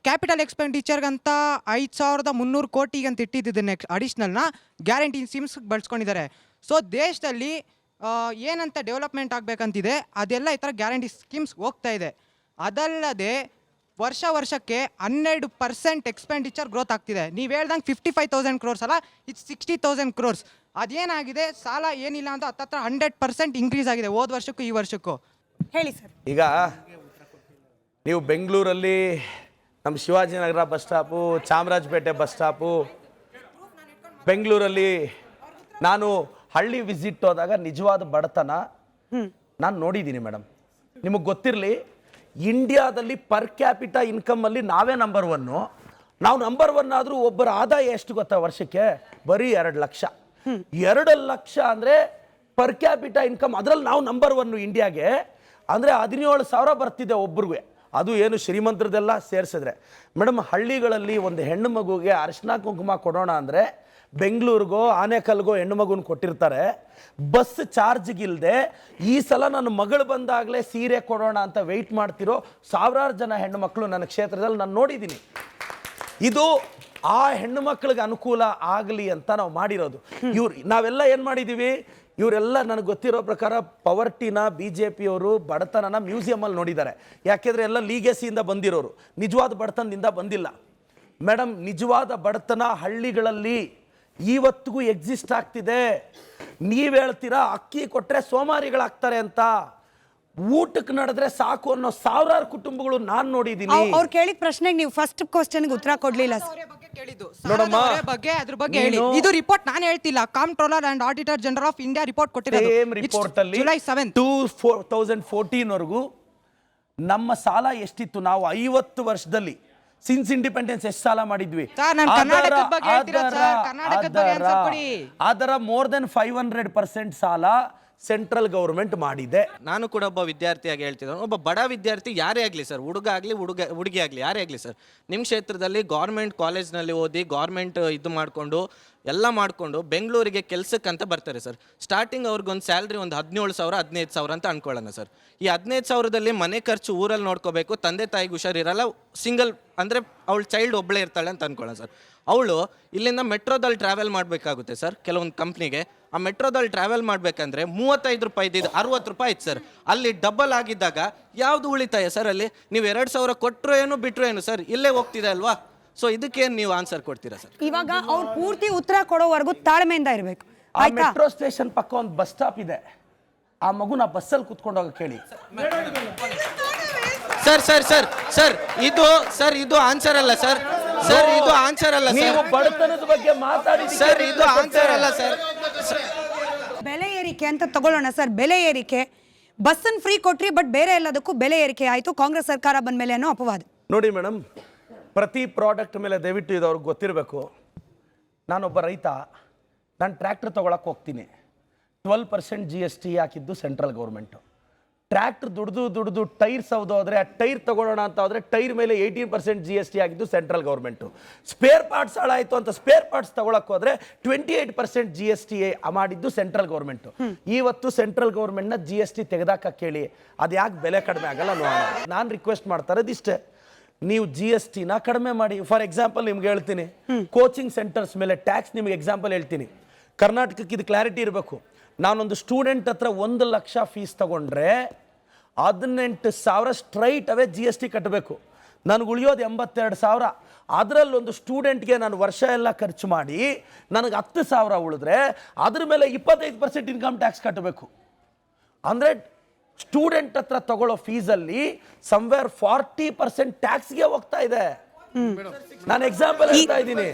capital ಎಕ್ಸ್ಪೆಂಡಿಚರ್ಗಂತ 5,300 ಕೋಟಿಗೆ ಅಂತ ಇಟ್ಟಿದ್ದು ನೆಕ್ಸ್ಟ್ ಅಡಿಷ್ನಲ್ನ ಗ್ಯಾರಂಟಿ ಸ್ಕೀಮ್ಸ್ ಬಳಸ್ಕೊಂಡಿದ್ದಾರೆ. ಸೊ ದೇಶದಲ್ಲಿ ಏನಂತ ಡೆವಲಪ್ಮೆಂಟ್ ಆಗಬೇಕಂತಿದೆ ಅದೆಲ್ಲ ಈ ಥರ ಗ್ಯಾರಂಟಿ ಸ್ಕೀಮ್ಸ್ ಹೋಗ್ತಾ ಇದೆ. ಅದಲ್ಲದೆ ವರ್ಷಕ್ಕೆ 12% ಎಕ್ಸ್ಪೆಂಡಿಚರ್ ಗ್ರೋತ್ ಆಗ್ತಿದೆ. ನೀವು ಹೇಳ್ದಂಗೆ 55,000 crores ಅಲ್ಲ, ಇಟ್ಸ್ 60,000 crores. ಅದೇನಾಗಿದೆ, ಸಾಲ ಏನಿಲ್ಲ ಅಂತ ಹತ್ತತ್ರ 100% ಇನ್ಕ್ರೀಸ್ ಆಗಿದೆ ಹೋದ ವರ್ಷಕ್ಕೂ ಈ ವರ್ಷಕ್ಕೂ. ಹೇಳಿ ಸರ್. ಈಗ ನೀವು ಬೆಂಗಳೂರಲ್ಲಿ ನಮ್ಮ Shivajinagar bus stop, Chamarajpet bus stop, ಬೆಂಗಳೂರಲ್ಲಿ ನಾನು ಹಳ್ಳಿ ವಿಸಿಟ್ ಹೋದಾಗ ನಿಜವಾದ ಬಡತನ ನಾನು ನೋಡಿದ್ದೀನಿ ಮೇಡಮ್. ನಿಮಗೆ ಗೊತ್ತಿರಲಿ, ಇಂಡಿಯಾದಲ್ಲಿ ಪರ್ ಕ್ಯಾಪಿಟಾ ಇನ್ಕಮಲ್ಲಿ ನಾವೇ ನಂಬರ್ 1. ನಾವು ನಂಬರ್ 1 ಆದರೂ ಒಬ್ಬರ ಆದಾಯ ಎಷ್ಟು ಗೊತ್ತಾ ವರ್ಷಕ್ಕೆ? ಬರೀ 2 ಲಕ್ಷ. 2 ಲಕ್ಷ ಅಂದರೆ ಪರ್ ಕ್ಯಾಪಿಟಾ ಇನ್ಕಮ್, ಅದರಲ್ಲಿ ನಾವು ನಂಬರ್ 1 ಇಂಡಿಯಾಗೆ. ಅಂದರೆ 17,000 ಬರ್ತಿದೆ ಒಬ್ರಿಗೆ, ಅದು ಏನು ಶ್ರೀಮಂತರದೆಲ್ಲ ಸೇರಿಸಿದ್ರೆ. ಮೇಡಮ್, ಹಳ್ಳಿಗಳಲ್ಲಿ ಒಂದು ಹೆಣ್ಣು ಮಗುಗೆ ಅರಿಶಿನ ಕುಂಕುಮ ಕೊಡೋಣ ಅಂದರೆ ಬೆಂಗಳೂರಿಗೋ ಆನೇಕಲ್ಗೋ ಹೆಣ್ಣು ಮಗುನ ಕೊಟ್ಟಿರ್ತಾರೆ. ಬಸ್ ಚಾರ್ಜ್ಗಿಲ್ಲದೆ ಈ ಸಲ ನನ್ನ ಮಗಳು ಬಂದಾಗಲೇ ಸೀರೆ ಕೊಡೋಣ ಅಂತ ವೆಯ್ಟ್ ಮಾಡ್ತಿರೋ ಸಾವಿರಾರು ಜನ ಹೆಣ್ಣು ಮಕ್ಕಳು ನನ್ನ ಕ್ಷೇತ್ರದಲ್ಲಿ ನಾನು ನೋಡಿದ್ದೀನಿ. ಇದು ಆ ಹೆಣ್ಣು ಮಕ್ಕಳಿಗೆ ಅನುಕೂಲ ಆಗಲಿ ಅಂತ ನಾವು ಮಾಡಿರೋದು. ನಾವೆಲ್ಲ ಏನು ಮಾಡಿದ್ದೀವಿ, ಇವರೆಲ್ಲ ನನಗೆ ಗೊತ್ತಿರೋ ಪ್ರಕಾರ ಪವರ್ಟಿನ BJPಯವರು ಬಡತನನ ಮ್ಯೂಸಿಯಮಲ್ಲಿ ನೋಡಿದ್ದಾರೆ. ಯಾಕೆಂದರೆ ಎಲ್ಲ ಲೀಗೆಸಿಯಿಂದ ಬಂದಿರೋರು, ನಿಜವಾದ ಬಡತನದಿಂದ ಬಂದಿಲ್ಲ. ಮೇಡಮ್, ನಿಜವಾದ ಬಡತನ ಹಳ್ಳಿಗಳಲ್ಲಿ ಇವತ್ತಿಗೂ ಎಕ್ಸಿಸ್ಟ್ ಆಗ್ತಿದೆ. ನೀವು ಹೇಳ್ತೀರಾ ಅಕ್ಕಿ ಕೊಟ್ಟರೆ ಸೋಮಾರಿಗಳಾಗ್ತಾರೆ ಅಂತ. ಊಟಕ್ಕೆ ನಡೆದ್ರೆ ಸಾಕು ಅನ್ನೋ ಸಾವಿರಾರು ಕುಟುಂಬಗಳು ನಾನು ನೋಡಿದ್ದೀನಿ. ಅವ್ರು ಕೇಳಿದ ಪ್ರಶ್ನೆಗೆ ನೀವು ಫಸ್ಟ್ ಕ್ವಶನ್ಗೆ ಉತ್ತರ ಕೊಡ್ಲಿಲ್ಲ. ನೋಡಮ್ಮ, ಅದ್ರ ಬಗ್ಗೆ ಹೇಳಿ. ಇದು ರಿಪೋರ್ಟ್ ನಾನು ಹೇಳ್ತಿಲ್ಲ, controller and auditor general of India report ಕೊಟ್ಟಿರೋದು. ರಿಪೋರ್ಟ್ ಅಲ್ಲಿ July 7 2014 ವರೆಗೂ ನಮ್ಮ ಸಾಲ ಎಷ್ಟಿತ್ತು? ನಾವು 50 ವರ್ಷದಲ್ಲಿ ಸಿನ್ಸ್ ಇಂಡಿಪೆಂಡೆನ್ಸ್ ಎಷ್ಟು ಸಾಲ ಮಾಡಿದ್ವಿ? ಅದರ ಮೋರ್ ದೆನ್ 500% ಸಾಲ ಸೆಂಟ್ರಲ್ ಗೌರ್ಮೆಂಟ್ ಮಾಡಿದೆ. ನಾನು ಕೂಡ ಒಬ್ಬ ವಿದ್ಯಾರ್ಥಿಯಾಗಿ ಹೇಳ್ತಿದ್ದಾನೆ, ಒಬ್ಬ ಬಡ ವಿದ್ಯಾರ್ಥಿ ಯಾರೇ ಆಗಲಿ ಸರ್, ಹುಡುಗ ಆಗಲಿ ಹುಡುಗಿ ಆಗಲಿ ಯಾರೇ ಆಗಲಿ ಸರ್, ನಿಮ್ಮ ಕ್ಷೇತ್ರದಲ್ಲಿ ಗೌರ್ಮೆಂಟ್ ಕಾಲೇಜ್ನಲ್ಲಿ ಓದಿ ಗೌರ್ಮೆಂಟ್ ಇದು ಮಾಡಿಕೊಂಡು ಎಲ್ಲ ಮಾಡಿಕೊಂಡು ಬೆಂಗಳೂರಿಗೆ ಕೆಲಸಕ್ಕಂತ ಬರ್ತಾರೆ ಸರ್. ಸ್ಟಾರ್ಟಿಂಗ್ ಅವ್ರಿಗೊಂದು ಸ್ಯಾಲ್ರಿ ಒಂದು 17,000 15,000 ಅಂತ ಅನ್ಕೊಳ್ಳೋಣ ಸರ್. ಈ 15,000ದಲ್ಲಿ ಮನೆ ಖರ್ಚು ಊರಲ್ಲಿ ನೋಡ್ಕೋಬೇಕು, ತಂದೆ ತಾಯಿಗೆ ಹುಷಾರಿರಲ್ಲ, ಸಿಂಗಲ್ ಅಂದರೆ ಅವಳು ಚೈಲ್ಡ್ ಒಬ್ಬಳೇ ಇರ್ತಾಳೆ ಅಂತ ಅನ್ಕೊಳ್ಳೋಣ ಸರ್. ಅವಳು ಇಲ್ಲಿಂದ ಮೆಟ್ರೋದಲ್ಲಿ ಟ್ರಾವೆಲ್ ಮಾಡಬೇಕಾಗುತ್ತೆ ಸರ್ ಕೆಲವೊಂದು ಕಂಪ್ನಿಗೆ. ಆ ಮೆಟ್ರೋದಲ್ಲಿ ಟ್ರಾವೆಲ್ ಮಾಡಬೇಕಂದ್ರೆ 35 ರೂಪಾಯಿ ಇದ್ದಿದ್ದು 60 ರೂಪಾಯಿ ಇತ್ತು ಸರ್. ಅಲ್ಲಿ ಡಬಲ್ ಆಗಿದ್ದಾಗ ಯಾವುದು ಉಳಿತಾಯ ಸರ್? ಅಲ್ಲಿ ನೀವು 2,000 ಕೊಟ್ಟರು ಏನು ಬಿಟ್ಟರು ಏನು ಸರ್, ಇಲ್ಲೇ ಹೋಗ್ತಿದೆ ಅಲ್ವಾ? ಸೊ ಇದಕ್ಕೇನು ನೀವು ಆನ್ಸರ್ ಕೊಡ್ತೀರಾ ಸರ್? ಇವಾಗ ಅವ್ರು ಪೂರ್ತಿ ಉತ್ತರ ಕೊಡೋವರೆಗೂ ತಾಳ್ಮೆಯಿಂದ ಇರಬೇಕು. ಆ ಮೆಟ್ರೋ ಸ್ಟೇಷನ್ ಪಕ್ಕ ಒಂದು ಬಸ್ ಸ್ಟಾಪ್ ಇದೆ, ಆ ಮಗುನ ಬಸ್ಸಲ್ಲಿ ಕುತ್ಕೊಂಡು ಹೋಗಕ್ಕೆ ಹೇಳಿ. ಸರ್ ಸರ್ ಸರ್ ಸರ್ ಇದು ಆನ್ಸರ್ ಅಲ್ಲ ಸರ್. ಸರ್ ಇದು ಆನ್ಸರ್ ಅಲ್ಲ ನೀವು ಸರ್. ಬಡತನದ ಬಗ್ಗೆ ಮಾತಾಡಿ ಸರ್ ಇದು ಆನ್ಸರ್ ಅಲ್ಲ ಸರ್. ಬೆಲೆ ಏರಿಕೆ ಅಂತ ತಗೊಳ್ಳೋಣ ಸರ್. ಬೆಲೆ ಏರಿಕೆ, ಬಸ್ಸನ್ನು ಫ್ರೀ ಕೊಟ್ರಿ, ಬಟ್ ಬೇರೆ ಎಲ್ಲದಕ್ಕೂ ಬೆಲೆ ಏರಿಕೆ ಆಯಿತು ಕಾಂಗ್ರೆಸ್ ಸರ್ಕಾರ ಬಂದ ಮೇಲೆ ಅನ್ನೋ ಅಪವಾದ. ನೋಡಿ ಮೇಡಮ್, ಪ್ರತಿ ಪ್ರಾಡಕ್ಟ್ ಮೇಲೆ ದಯವಿಟ್ಟು ಇದು ಅವ್ರಿಗೆ ಗೊತ್ತಿರಬೇಕು. ನಾನೊಬ್ಬ ರೈತ, ನಾನು ಟ್ರ್ಯಾಕ್ಟರ್ ತೊಗೊಳಕ್ಕೆ ಹೋಗ್ತೀನಿ, 12% GST ಹಾಕಿದ್ದು ಸೆಂಟ್ರಲ್ ಗೌರ್ಮೆಂಟು. ಟ್ರ್ಯಾಕ್ಟರ್ ದುಡ್ದು ಟೈರ್ ಸೌದೋದ್ರೆ ಆ ಟೈರ್ ತೊಗೊಳ್ಳೋಣ ಅಂತ ಹೋದರೆ ಟೈರ್ ಮೇಲೆ 18% GST ಆಗಿದ್ದು ಸೆಂಟ್ರಲ್ ಗೌರ್ಮೆಂಟು. ಸ್ಪೇರ್ ಪಾರ್ಟ್ಸ್ ಹಾಳಾಯಿತು ಅಂತ ಸ್ಪೇರ್ ಪಾರ್ಟ್ಸ್ ತೊಗೊಳಕ್ಕೆ ಹೋದರೆ 28% GST ಮಾಡಿದ್ದು ಸೆಂಟ್ರಲ್ ಗೌರ್ಮೆಂಟು. ಇವತ್ತು ಸೆಂಟ್ರಲ್ ಗೌರ್ಮೆಂಟ್ನ GST ತೆಗೆದಾಕ ಕೇಳಿ, ಅದು ಯಾಕೆ ಬೆಲೆ ಕಡಿಮೆ ಆಗಲ್ಲ ನೋಡೋಣ. ನಾನು ರಿಕ್ವೆಸ್ಟ್ ಮಾಡ್ತಾ ಇರೋದು ಇಷ್ಟೇ, ನೀವು GSTನ ಕಡಿಮೆ ಮಾಡಿ. ಫಾರ್ ಎಕ್ಸಾಂಪಲ್ ನಿಮ್ಗೆ ಹೇಳ್ತೀನಿ, ಕೋಚಿಂಗ್ ಸೆಂಟರ್ಸ್ ಮೇಲೆ ಟ್ಯಾಕ್ಸ್ ನಿಮ್ಗೆ ಎಕ್ಸಾಂಪಲ್ ಹೇಳ್ತೀನಿ. ಕರ್ನಾಟಕಕ್ಕೆ ಇದು ಕ್ಲಾರಿಟಿ ಇರಬೇಕು. ನಾನೊಂದು ಸ್ಟೂಡೆಂಟ್ ಹತ್ರ 1 ಲಕ್ಷ ಫೀಸ್ ತಗೊಂಡ್ರೆ 18,000 ಸ್ಟ್ರೈಟ್ ಅವೇ GST ಕಟ್ಟಬೇಕು. ನನಗೆ ಉಳಿಯೋದು 82,000. ಅದರಲ್ಲೊಂದು ಸ್ಟೂಡೆಂಟ್ಗೆ ನಾನು ವರ್ಷ ಎಲ್ಲ ಖರ್ಚು ಮಾಡಿ ನನಗೆ 10,000 ಉಳಿದ್ರೆ ಅದ್ರ ಮೇಲೆ 25% ಇನ್ಕಮ್ ಟ್ಯಾಕ್ಸ್ ಕಟ್ಟಬೇಕು. ಅಂದರೆ ಸ್ಟೂಡೆಂಟ್ ಹತ್ರ ತಗೊಳ್ಳೋ ಫೀಸಲ್ಲಿ ಸಮ್ವೇರ್ 40% ಟ್ಯಾಕ್ಸ್ಗೆ ಹೋಗ್ತಾ ಇದೆ. ನಾನು ಎಕ್ಸಾಂಪಲ್ ಹೇಳ್ತಾ ಇದ್ದೀನಿ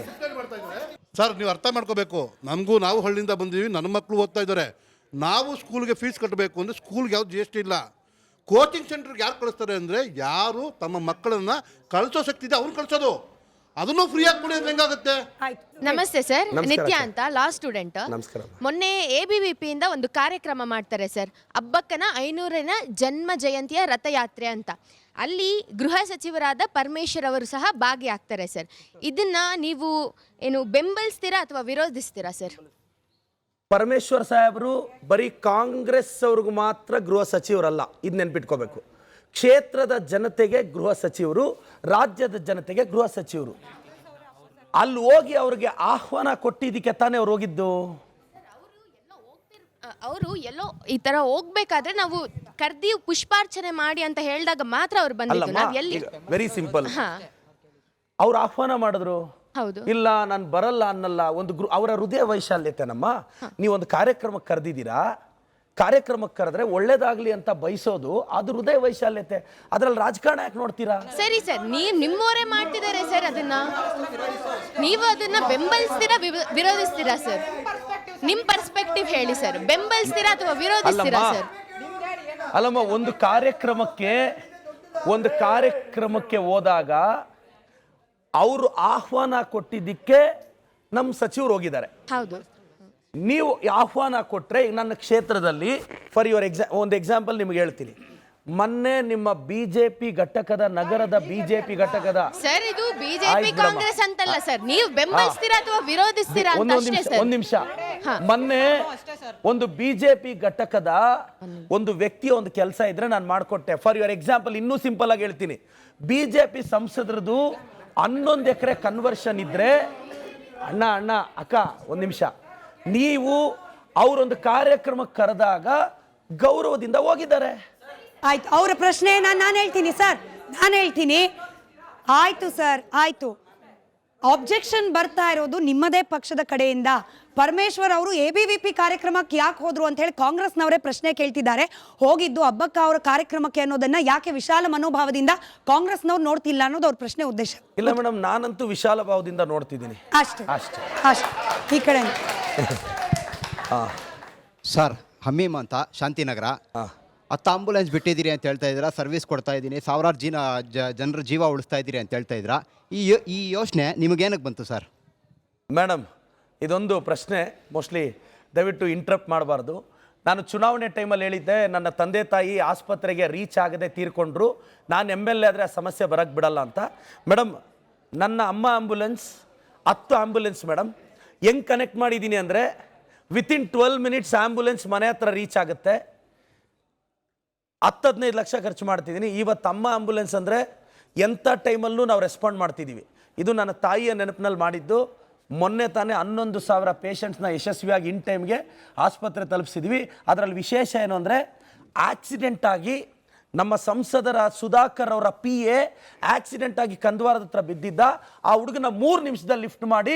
ಸರ್. ನೀವು ಅರ್ಥ ಮಾಡ್ಕೋಬೇಕು, ನಾವು ಹಳ್ಳಿಯಿಂದ ಬಂದೀವಿ, ನನ್ನ ಮಕ್ಕಳು ಓದ್ತಾ ಇದ್ದಾರೆ. ನಾವು ಸ್ಕೂಲ್ಗೆ ಫೀಸ್ ಕಟ್ಟಬೇಕು ಅಂದರೆ ಸ್ಕೂಲ್ಗೆ ಯಾವ್ದು GST ಇಲ್ಲ. ಕೋಚಿಂಗ್ ಸೆಂಟರ್ಗೆ ಯಾರು ಕಳಿಸ್ತಾರೆ ಅಂದರೆ ಯಾರು ತಮ್ಮ ಮಕ್ಕಳನ್ನ ಕಳಿಸೋ ಶಕ್ತಿ ಇದೆ ಅವ್ರು ಕಳಿಸೋದು. ಅದನ್ನು ಫ್ರೀ ಆಗಿ ಕೊಡಿ, ಹೆಂಗಾಗುತ್ತೆ? ನಮಸ್ತೆ ಸರ್, ನಿತ್ಯ ಅಂತ ಲಾ ಸ್ಟೂಡೆಂಟ್. ನಮಸ್ಕಾರ. ಮೊನ್ನೆ ABVP ಇಂದ ಒಂದು ಕಾರ್ಯಕ್ರಮ ಮಾಡ್ತಾರೆ ಸರ್, ಅಬ್ಬಕ್ಕನ 500ನೇ ಜನ್ಮ ಜಯಂತಿಯ ರಥಯಾತ್ರೆ ಅಂತ. ಅಲ್ಲಿ ಗೃಹ ಸಚಿವರಾದ ಪರಮೇಶ್ವರ್ ಅವರು ಸಹ ಭಾಗಿಯಾಗ್ತಾರೆ ಸರ್. ಇದನ್ನ ನೀವು ಏನು ಬೆಂಬಲಿಸ್ತೀರಾ ಅಥವಾ ವಿರೋಧಿಸ್ತೀರಾ ಸರ್? ಪರಮೇಶ್ವರ್ ಸಾಹೇಬರು ಬರೀ ಕಾಂಗ್ರೆಸ್ ಅವ್ರಿಗೂ ಮಾತ್ರ ಗೃಹ ಸಚಿವರಲ್ಲ, ಇದು ನೆನ್ಪಿಟ್ಕೋಬೇಕು. ಕ್ಷೇತ್ರದ ಜನತೆಗೆ ಗೃಹ ಸಚಿವರು, ರಾಜ್ಯದ ಜನತೆಗೆ ಗೃಹ ಸಚಿವರು. ಅಲ್ಲಿ ಹೋಗಿ ಅವ್ರಿಗೆ ಆಹ್ವಾನ ಕೊಟ್ಟಿದ್ದಕ್ಕೆ ತಾನೇ ಅವ್ರು ಹೋಗಿದ್ದು. ಅವರು ಎಲ್ಲೋ ಈ ತರ ಹೋಗ್ಬೇಕಾದ್ರೆ ನಾವು ಕರ್ದಿ ಪುಷ್ಪಾರ್ಚನೆ ಮಾಡಿ ಅಂತ ಹೇಳಿದಾಗ ಮಾತ್ರ ಅವ್ರು ಬಂದಿದ್ದು. ನಾವು ಎಲ್ಲಿ? Very simple. ಅವ್ರು ಆಹ್ವಾನ ಮಾಡಿದ್ರು, ಹೌದು. ಇಲ್ಲ ನಾನು ಬರಲ್ಲ ಅನ್ನಲ್ಲ. ಒಂದು ಅವರ ಹೃದಯ ವೈಶಾಲ್ಯತೆ. ನೀವೊಂದು ಕಾರ್ಯಕ್ರಮಕ್ಕೆ ಕರೆದಿದ್ದೀರಾ, ಕಾರ್ಯಕ್ರಮಕ್ಕೆ ಕರೆದ್ರೆ ಒಳ್ಳೇದಾಗ್ಲಿ ಅಂತ ಬಯಸೋದು ಅದು ಹೃದಯ ವೈಶಾಲ್ಯತೆ. ಅದ್ರಲ್ಲಿ ರಾಜಕಾರಣ ಯಾಕೆ ನೋಡ್ತೀರಾ? ಸರಿ ಸರ್, ನಿಮ್ಮವರೇ ಮಾಡ್ತಿದ್ದಾರೆ ಸರ್ ಅದನ್ನ. ನೀವು ಅದನ್ನ ಬೆಂಬಲಿಸ್ತೀರಾ ವಿರೋಧಿಸ್ತೀರಾ ಸರ್? ನಿಮ್ ಪರ್ಸ್ಪೆಕ್ಟಿವ್ ಹೇಳಿ ಸರ್, ಬೆಂಬಲಿಸ್ತೀರಾ ಅಥವಾ ವಿರೋಧಿಸ್ತೀರಾ ಸರ್? ಅಲ್ಲಮ್ಮ, ಒಂದು ಕಾರ್ಯಕ್ರಮಕ್ಕೆ ಹೋದಾಗ ಅವರು ಆಹ್ವಾನ ಕೊಟ್ಟಿದ್ದಕ್ಕೆ ನಮ್ಮ ಸಚಿವರು ಹೋಗಿದ್ದಾರೆ. ಹೌದು. ನೀವು ಆಹ್ವಾನ ಕೊಟ್ಟರೆ, ನನ್ನ ಕ್ಷೇತ್ರದಲ್ಲಿ ಫಾರ್ ಯುವರ್ ಒಂದು ಎಕ್ಸಾಂಪಲ್ ನಿಮ್ಗೆ ಹೇಳ್ತೀನಿ. ಮೊನ್ನೆ ನಿಮ್ಮ ಬಿಜೆಪಿ ಘಟಕದ, ನಗರದ ಬಿಜೆಪಿ ಘಟಕದ ಸರ್, ಇದು ಬಿಜೆಪಿ ಕಾಂಗ್ರೆಸ್ ಅಂತಲ್ಲ ಸರ್, ನೀವು ಬೆಂಬಲಿಸ್ತೀರಾ ಅಥವಾ ವಿರೋಧಿಸ್ತೀರಾ ಅಂತ ಅಷ್ಟೇ ಸರ್. ಒಂದು ನಿಮಿಷ. ಮೊನ್ನೆ ಒಂದು ಬಿಜೆಪಿ ಘಟಕದ ಒಂದು ವ್ಯಕ್ತಿಯ ಒಂದು ಕೆಲಸ ಇದ್ರೆ ನಾನು ಮಾಡಿಕೊಟ್ಟೆ. ಫಾರ್ ಯುವರ್ ಎಕ್ಸಾಂಪಲ್ ಇನ್ನೂ ಸಿಂಪಲ್ ಆಗಿ ಹೇಳ್ತೀನಿ, ಬಿಜೆಪಿ ಸಂಸದರದು 11 ಎಕರೆ ಕನ್ವರ್ಷನ್ ಇದ್ರೆ, ಅಣ್ಣ ಅಕ್ಕ ಒಂದು ನಿಮಿಷ, ನೀವು ಅವರೊಂದು ಕಾರ್ಯಕ್ರಮಕ್ಕೆ ಕರೆದಾಗ ಗೌರವದಿಂದ ಹೋಗಿದ್ದಾರೆ. ಆಯ್ತು, ಅವರ ಪ್ರಶ್ನೆ ನಾನು ಹೇಳ್ತೀನಿ ಸರ್, ನಾನು ಹೇಳ್ತೀನಿ. ಆಯ್ತು ಸರ್, ಆಯ್ತು. ಆಬ್ಜೆಕ್ಷನ್ ಬರ್ತಾ ಇರೋದು ನಿಮ್ಮದೇ ಪಕ್ಷದ ಕಡೆಯಿಂದ. ಪರಮೇಶ್ವರ್ ಅವರು ABVP ಕಾರ್ಯಕ್ರಮಕ್ಕೆ ಯಾಕೆ ಹೋದ್ರು ಅಂತ ಹೇಳಿ ಕಾಂಗ್ರೆಸ್ನವರೇ ಪ್ರಶ್ನೆ ಕೇಳ್ತಿದ್ದಾರೆ. ಹೋಗಿದ್ದು ಅಬ್ಬಕ್ಕ ಅವರ ಕಾರ್ಯಕ್ರಮಕ್ಕೆ ಅನ್ನೋದನ್ನ ಯಾಕೆ ವಿಶಾಲ ಮನೋಭಾವದಿಂದ ಕಾಂಗ್ರೆಸ್ನವ್ರು ನೋಡ್ತಿಲ್ಲ ಅನ್ನೋದು ಅವ್ರ ಪ್ರಶ್ನೆ ಉದ್ದೇಶ. ಇಲ್ಲ ಮೇಡಮ್, ನಾನಂತೂ ವಿಶಾಲ ಭಾವದಿಂದ ನೋಡ್ತಿದ್ದೀನಿ. ಅಷ್ಟೇ. ಈ ಕಡೆ ಸರ್, ಹಮ್ಮೀಮ್ ಅಂತ ಶಾಂತಿನಗರ. 10 ಆಂಬುಲೆನ್ಸ್ ಬಿಟ್ಟಿದ್ದೀರಿ ಅಂತ ಹೇಳ್ತಾ ಇದ್ದೀರಾ, ಸರ್ವಿಸ್ ಕೊಡ್ತಾ ಇದ್ದೀನಿ, ಸಾವಿರಾರು ಜನರ ಜೀವ ಉಳಿಸ್ತಾ ಇದ್ದೀರಿ ಅಂತ ಹೇಳ್ತಾ ಇದ್ದೀರಾ. ಈ ಯೋಚನೆ ನಿಮಗೇನಕ್ಕೆ ಬಂತು ಸರ್? ಮೇಡಮ್, ಇದೊಂದು ಪ್ರಶ್ನೆ ಮೋಸ್ಟ್ಲಿ ದಯವಿಟ್ಟು ಇಂಟ್ರಪ್ಟ್ ಮಾಡಬಾರ್ದು. ನಾನು ಚುನಾವಣೆ ಟೈಮಲ್ಲಿ ಹೇಳಿದ್ದೆ, ನನ್ನ ತಂದೆ ತಾಯಿ ಆಸ್ಪತ್ರೆಗೆ ರೀಚ್ ಆಗದೆ ತೀರ್ಕೊಂಡ್ರು, ನಾನು MLA ಆದರೆ ಆ ಸಮಸ್ಯೆ ಬರೋಕ್ಕೆ ಬಿಡಲ್ಲ ಅಂತ. ಮೇಡಮ್, ನನ್ನ ಅಮ್ಮ ಆಂಬುಲೆನ್ಸ್ 10 ಆಂಬುಲೆನ್ಸ್ ಮೇಡಮ್ ಹೆಂಗೆ ಕನೆಕ್ಟ್ ಮಾಡಿದ್ದೀನಿ ಅಂದರೆ ವಿತಿನ್ 12 ಮಿನಿಟ್ಸ್ ಆಂಬುಲೆನ್ಸ್ ಮನೆ ಹತ್ರ ರೀಚ್ ಆಗುತ್ತೆ. 10-15 ಲಕ್ಷ ಖರ್ಚು ಮಾಡ್ತಿದ್ದೀನಿ. ಇವತ್ತು ಅಮ್ಮ ಆಂಬುಲೆನ್ಸ್ ಅಂದರೆ ಎಂಥ ಟೈಮಲ್ಲೂ ನಾವು ರೆಸ್ಪಾಂಡ್ ಮಾಡ್ತಿದ್ದೀವಿ. ಇದು ನನ್ನ ತಾಯಿಯ ನೆನಪಿನಲ್ಲಿ ಮಾಡಿದ್ದು. ಮೊನ್ನೆ ತಾನೇ 11,000 ಪೇಷಂಟ್ಸ್ನ ಯಶಸ್ವಿಯಾಗಿ ಇನ್ ಟೈಮ್ಗೆ ಆಸ್ಪತ್ರೆ ತಲುಪಿಸಿದ್ವಿ. ಅದರಲ್ಲಿ ವಿಶೇಷ ಏನು ಅಂದರೆ ಆಕ್ಸಿಡೆಂಟ್ ಆಗಿ ನಮ್ಮ ಸಂಸದರ ಸುಧಾಕರ್ ಅವರ PA ಆಕ್ಸಿಡೆಂಟ್ ಆಗಿ ಕಂದವಾರದ ಹತ್ರ ಬಿದ್ದಿದ್ದ. ಆ ಹುಡುಗನ 3 ನಿಮಿಷದಲ್ಲಿ ಲಿಫ್ಟ್ ಮಾಡಿ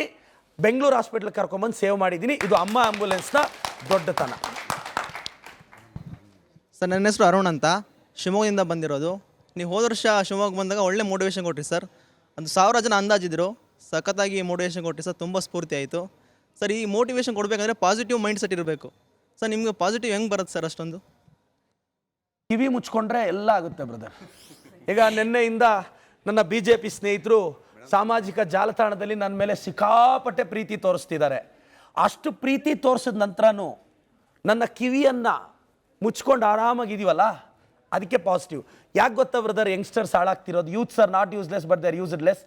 ಬೆಂಗಳೂರು ಹಾಸ್ಪಿಟ್ಲಿಗೆ ಕರ್ಕೊಂಬಂದು ಸೇವ್ ಮಾಡಿದ್ದೀನಿ. ಇದು ಅಮ್ಮ ಆಂಬುಲೆನ್ಸ್ನ ದೊಡ್ಡತನ. ಸರ್, ನನ್ನ ಹೆಸರು ಅರುಣ್ ಅಂತ, ಶಿವಮೊಗ್ಗದಿಂದ ಬಂದಿರೋದು. ನೀವು ಹೋದ ವರ್ಷ ಶಿವಮೊಗ್ಗ ಬಂದಾಗ ಒಳ್ಳೆ ಮೋಟಿವೇಶನ್ ಕೊಟ್ರಿ ಸರ್. ಒಂದು 1000 ಜನ ಅಂದಾಜಿದ್ರು, ಸಖತ್ತಾಗಿ ಮೋಟಿವೇಶನ್ ಕೊಟ್ರಿ ಸರ್. ತುಂಬ ಸ್ಫೂರ್ತಿ ಆಯಿತು ಸರ್. ಈ ಮೋಟಿವೇಶನ್ ಕೊಡಬೇಕಂದ್ರೆ ಪಾಸಿಟಿವ್ ಮೈಂಡ್ ಸೆಟ್ ಇರಬೇಕು ಸರ್. ನಿಮಗೆ ಪಾಸಿಟಿವ್ ಹೆಂಗೆ ಬರುತ್ತೆ ಸರ್? ಅಷ್ಟೊಂದು ಕಿವಿ ಮುಚ್ಕೊಂಡ್ರೆ ಎಲ್ಲ ಆಗುತ್ತೆ ಬ್ರದರ್. ಈಗ ನಿನ್ನೆಯಿಂದ ನನ್ನ BJP ಸ್ನೇಹಿತರು ಸಾಮಾಜಿಕ ಜಾಲತಾಣದಲ್ಲಿ ನನ್ನ ಮೇಲೆ ಸಿಕ್ಕಾಪಟ್ಟೆ ಪ್ರೀತಿ ತೋರಿಸ್ತಿದ್ದಾರೆ. ಅಷ್ಟು ಪ್ರೀತಿ ತೋರಿಸಿದ ನಂತರನೂ ನನ್ನ ಕಿವಿಯನ್ನು ಮುಚ್ಕೊಂಡು ಆರಾಮಾಗಿದ್ದೀವಲ್ಲ, ಅದಕ್ಕೆ ಪಾಸಿಟಿವ್. ಯಾಕೆ ಗೊತ್ತಾ ಬ್ರದರ್, ಯಂಗ್ಸ್ಟರ್ಸ್ ಹಾಳಾಗ್ತಿರೋದು? Youths are not useless but they are useless.